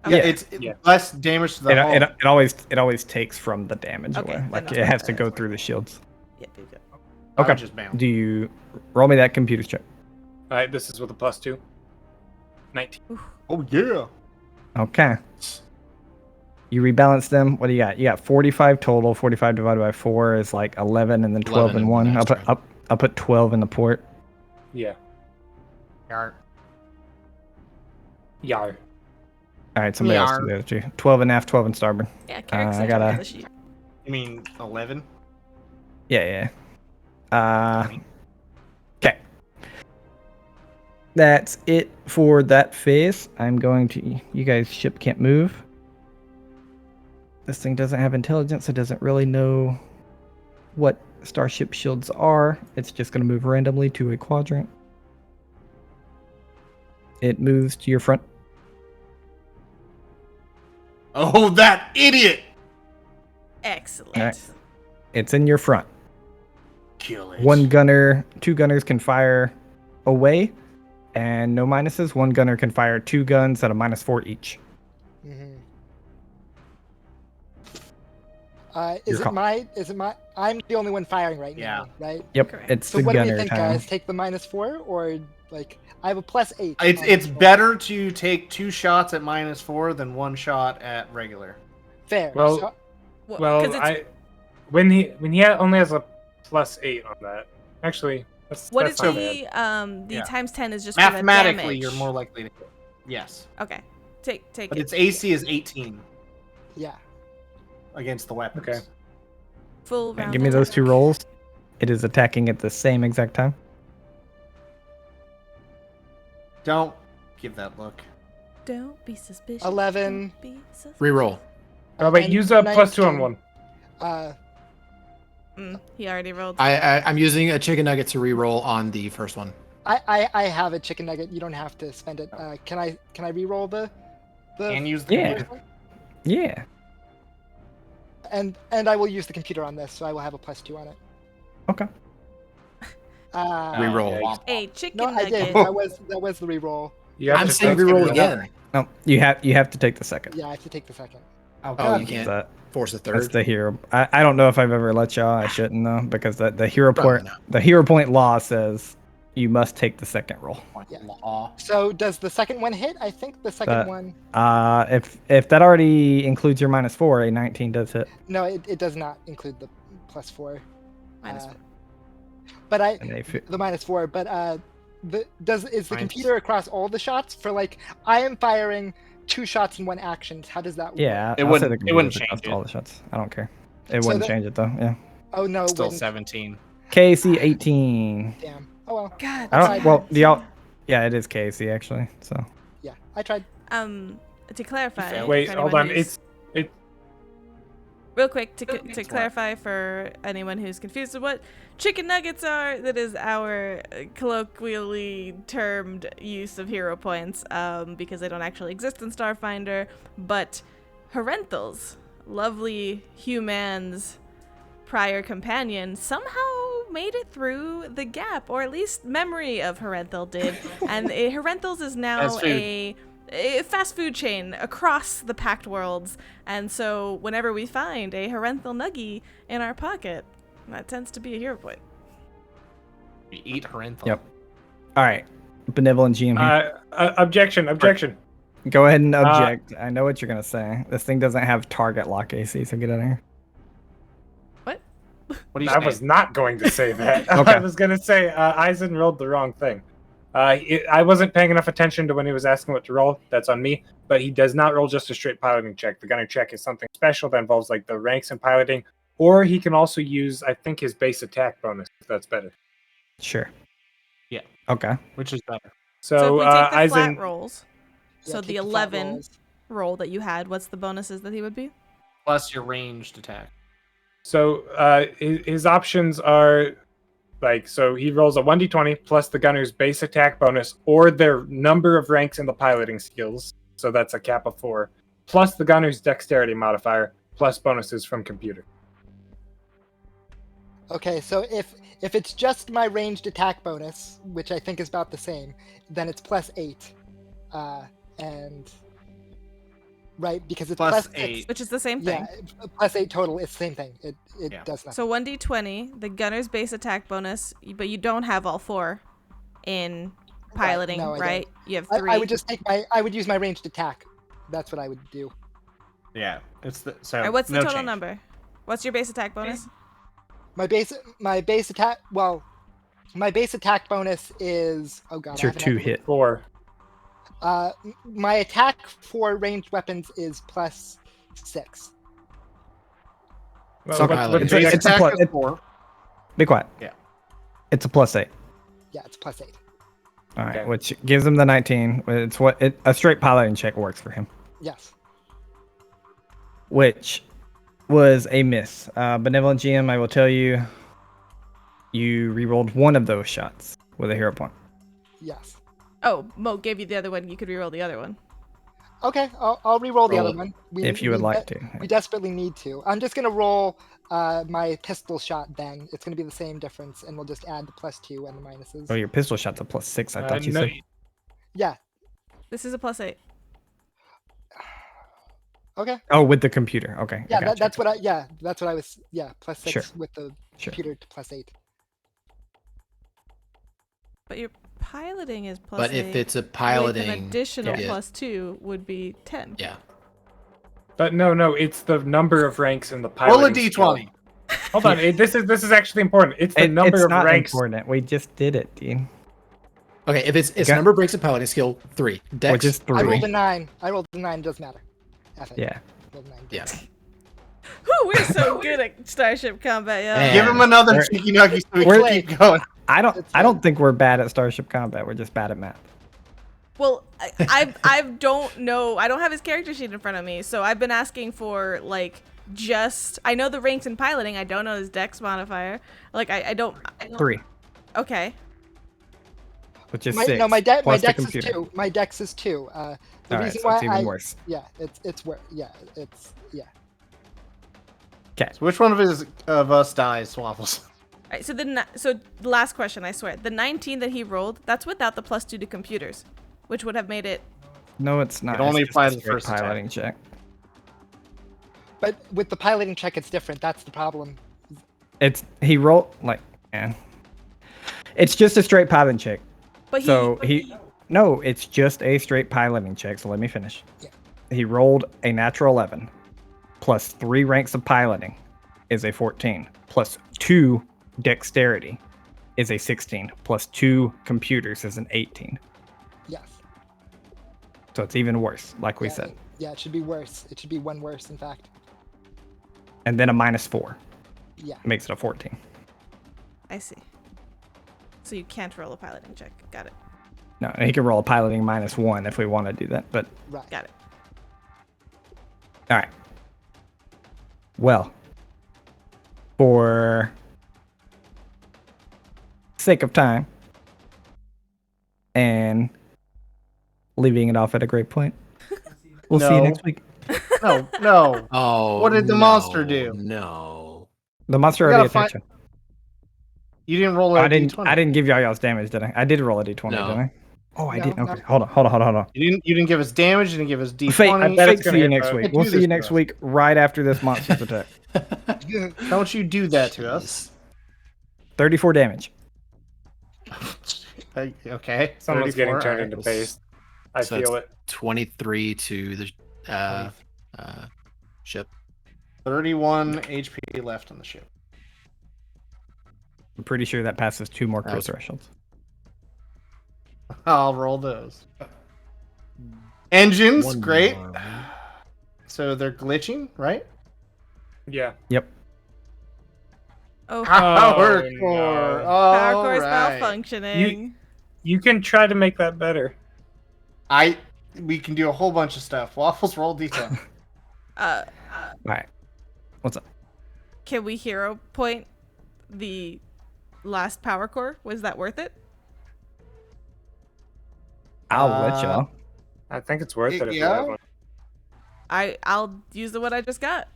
Yeah, Okay. it's Yeah. less damage to the hull. It always takes from the damage Okay, away. then Like that's it has fine. to go through the shields. Yep, yep, yep. I would Okay. just bounce. Do you roll me that computer check? All right, this is with a +2. 19. Oh yeah. Okay. You rebalance them. What do you got? You got 45 total. 45 divided by 4 is like 11, and then 12 11 and and 1. one I'll put extra. I'll put 12 in the port. Yeah. Yar. Yar. All right, somebody else do the other two. 12 and aft, 12 and starboard. Yeah, Carrick's I in gotta- charge of the sheet. You mean 11? Yeah. Okay. That's it for that phase. I'm going to. You guys' ship can't move. This thing doesn't have intelligence. It doesn't really know what starship shields are. It's just going to move randomly to a quadrant. It moves to your front. Oh, that idiot! Excellent. All right. It's in your front. Kill it. One gunner, 2 gunners can fire away, and no minuses. 1 gunner can fire 2 guns at a -4 each. Mm-hmm. Your call. Is it my? I'm the only one firing right now, right? Yep, Correct. it's So the what do gunner we think, time. guys? Take the -4, or like I have a +8. It's better to take 2 shots at -4 than 1 shot at regular. Fair. Well, So, Well, 'cause it's- when he only has a +8 on that. Actually, what that's is not the bad. the Yeah. times 10 is just for the Mathematically, damage. you're more likely to hit. Yes. Okay. Take But it. its AC is 18 yeah. against the weapons. Okay. Full Okay, round give me those 2 attack. rolls. It is attacking at the same exact time. Don't give that look. Don't be suspicious. 11. Don't be suspicious. Reroll. Oh, wait, And use a +2 on 19. one. He already rolled. I'm using a chicken nugget to reroll on the first one. I have a chicken nugget. You don't have to spend it. Can I re-roll the? And use the Yeah. first one? Yeah. And I will use the computer on this, so I will have a +2 on it. Okay. Reroll. yeah. A chicken No, I nugget. did. That was the re-roll. You have I'm to saying take reroll it. again. No, you have to take the second. Yeah, I have to take the second. Oh, you can't That, force a that's third. the hero. I don't know if I've ever let y'all. I shouldn't though, because the hero Probably point not. the hero point law says you must take the second roll. Yeah. Law. So does the second one hit? I think the second That- one. If that already includes your -4, a 19 does hit. No, it does not include the +4. Minus Uh, four. But And a fi- the -4. But is the Minus- computer across all the shots for like I am firing 2 shots in 1 action? How does that work? yeah, It I'll say wouldn't- the it wouldn't computer's across change it. all the shots. I don't care. It So wouldn't that- change it though. Yeah. Oh no, it Still wouldn't. 17. KC 18. Damn. Oh well. God. I don't. Fine. Well, the all. Yeah, it is KC actually. So Yeah, I tried. To clarify. Wait, for hold anyone on. who's- It Real quick, to clarify for anyone who's confused with what chicken nuggets are, that is our colloquially termed use of hero points, because they don't actually exist in Starfinder, but Herenthals, lovely humans' prior companion, somehow made it through the gap, or at least memory of Herenthal did, and Herenthals is now Fast food. a fast food chain across the Pact Worlds, and so whenever we find a Herenthal nuggie in our pocket, that tends to be a hero point. We eat Herenthal. Yep. All right, benevolent GM here. objection. Go ahead and object. I know what you're gonna say. This thing doesn't have target lock AC, so get out of here. What? What do you I say? was not going to say that. Okay. I was going to say Eisen rolled the wrong thing. I wasn't paying enough attention to when he was asking what to roll. That's on me. But he does not roll just a straight piloting check. The gunner check is something special that involves like the ranks in piloting, or he can also use, I think, his base attack bonus. If that's better. Sure. Yeah. Okay. Which is better? So if So, we take the Eisen, flat rolls, Yeah, so take the flat 11, rolls. roll that you had, what's the bonuses that he would be? Plus your ranged attack. So his options are so he rolls a 1d20 plus the gunner's base attack bonus or their number of ranks in the piloting skills. So that's a cap of 4. Plus the gunner's dexterity modifier plus bonuses from computer. Okay, so if it's just my ranged attack bonus, which I think is about the same, then it's +8, and right because it's Plus +8, 8. Which is the same thing. yeah, +8 total. It's the same thing. It Yeah. does nothing. So 1d20, the gunner's base attack bonus, but you don't have all 4 in piloting, no, I right? You have I 3. I would just I would use my ranged attack. That's what I would do. Yeah, it's the so. All right, what's the no total change. number? What's your base attack bonus? My base attack. Well, my base attack bonus is God. It's I your haven't 2 had to- hit. 4. My attack for ranged weapons is +6. Well, So what's piloting. your It's a Attack plus- is 4. Be quiet. Yeah. It's a +8. Yeah, it's +8. All right, Okay. which gives him the 19. It's a straight piloting check works for him, Yes. which was a miss. Benevolent GM, I will tell you, you rerolled one of those shots with a hero point. Yes. Oh, Mote gave you the other one. You could reroll the other one. Okay, I'll re-roll the Roll other it, one. if you would like to. We desperately need to. I'm just gonna roll my pistol shot. Then it's gonna be the same difference, and we'll just add the +2 and the minuses. Oh, your pistol shot's a +6. I thought you no, said. Yeah. This is a +8. Okay. Oh, with the computer. Okay. Yeah, I gotcha. that's what I. Yeah, that's what I was. Yeah, +6 Sure. with the Sure. computer to +8. But your piloting is +8. But if it's a with an piloting, additional yeah. +2 would be 10. yeah. But no, it's the number of ranks in the piloting. Roll a d20. Hold on, this is actually important. It's the number it's of not ranks. important. We just did it, Dean. Okay, if it's Okay. number breaks a piloting skill 3. Dex Or just I 3. rolled a 9. It doesn't matter. F it. Yeah. Rolled a 9. Yeah. Whew, we're so good at Starship Combat, y'all. Man. Give him another We're- cheeky nuggy so we we're- can keep going. I don't. It's I don't think we're bad at Starship Combat. We're just bad at math. Well, I don't know. I don't have his character sheet in front of me, so I've been asking for I know the ranks in piloting. I don't know his dex modifier. I don't. 3, Okay. which is My, 6. no, my dex plus the is computer. 2. My dex is 2. The All right, reason so why it's even worse. Yeah, it's where. Yeah, it's yeah. So which one of us dies, Waffles? All right, so the last question, I swear. The 19 that he rolled, that's without the +2 to computers, which would have made it. No, it's not. It only It's just applies a the straight first attack. piloting check. But with the piloting check, it's different. That's the problem. He rolled man. It's just a straight piloting check. But No, it's just a straight piloting check. So let me finish. Yeah. He rolled a natural 11, plus 3 ranks of piloting is a 14, plus 2 dexterity is a 16, plus 2 computers is an 18. Yes. So it's even worse, like we Yeah, said. Yeah, it should be worse. It should be 1 worse, in fact. And then a -4 Yeah. makes it a 14. I see. So you can't roll a piloting check. Got it. No, and he can roll a piloting -1 if we want to do that, but Right. Got it. all right. Well, for sake of time and leaving it off at a great point, we'll see you No. next week. No. Oh. What did the monster do? No. The monster We already gotta attacked you. You didn't roll a I didn't. d20. I didn't give y'all's damage, did I? I did roll a d20, No. didn't I? Oh, I No, did. no. Okay, hold on. You didn't give us damage. You didn't give us d20. Fake, bet it's fake gonna see you hit, next bro. week. Can't We'll do see you this, next bro. week right after this monster's attack. Don't you do that to us. 34 damage. Okay. Someone's getting 34, turned alright. into paste. I So feel it's it. 23 to the ship. 31 HP left on the ship. I'm pretty sure that passes 2 more That crit was- thresholds. I'll roll those. Engines, One great. more. So they're glitching, right? Yeah. Yep. Oh, Power no. core. power core is Alright. malfunctioning. You can try to make that better. I we can do a whole bunch of stuff. Waffles, roll d10. Uh, All right. What's up? can we hero point the last power core? Was that worth it? I'll let y'all. I think it's worth it if you Yeah. have one. I'll use the one I just got.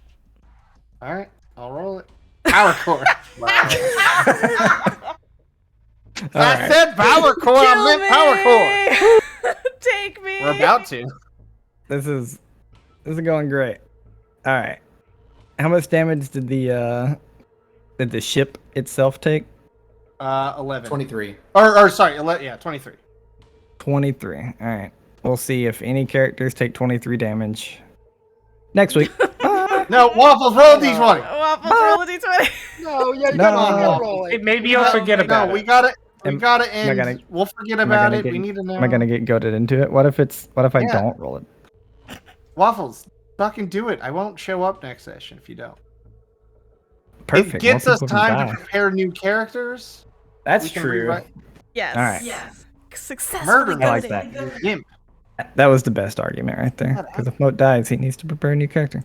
All right, I'll roll it. Power core. All I right. said power core. I meant power core. core. Take me. We're about to. This is going great. All right. How much damage did the ship itself take? 11. 23. Or sorry, 11, yeah, 23. 23. All right. We'll see if any characters take 23 damage next week. No, Waffles, roll d20. Waffles, roll a d20. No, yeah, No. come on, go roll it. Maybe you'll forget about No, it. we gotta Am I end. gonna- We'll forget am I about gonna it. get- We need to know. Am I gonna get goaded into it? What if I Yeah. don't roll it? Waffles, fucking do it. I won't show up next session if you don't. Perfect. It gets More us people can time die. to prepare new characters. That's We can true. rewrite- Yes. All right. Yes. Successfully Murder me. I like goaded. that. Gimp. That was the best argument right there. Because if Mote dies, he needs to prepare a new character.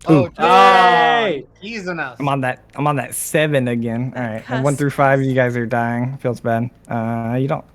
Oh, Ooh. Oh, teasing us. I'm on that 7 again. All right. And 1 cusp. through 5, you guys are dying. Feels bad. You don't.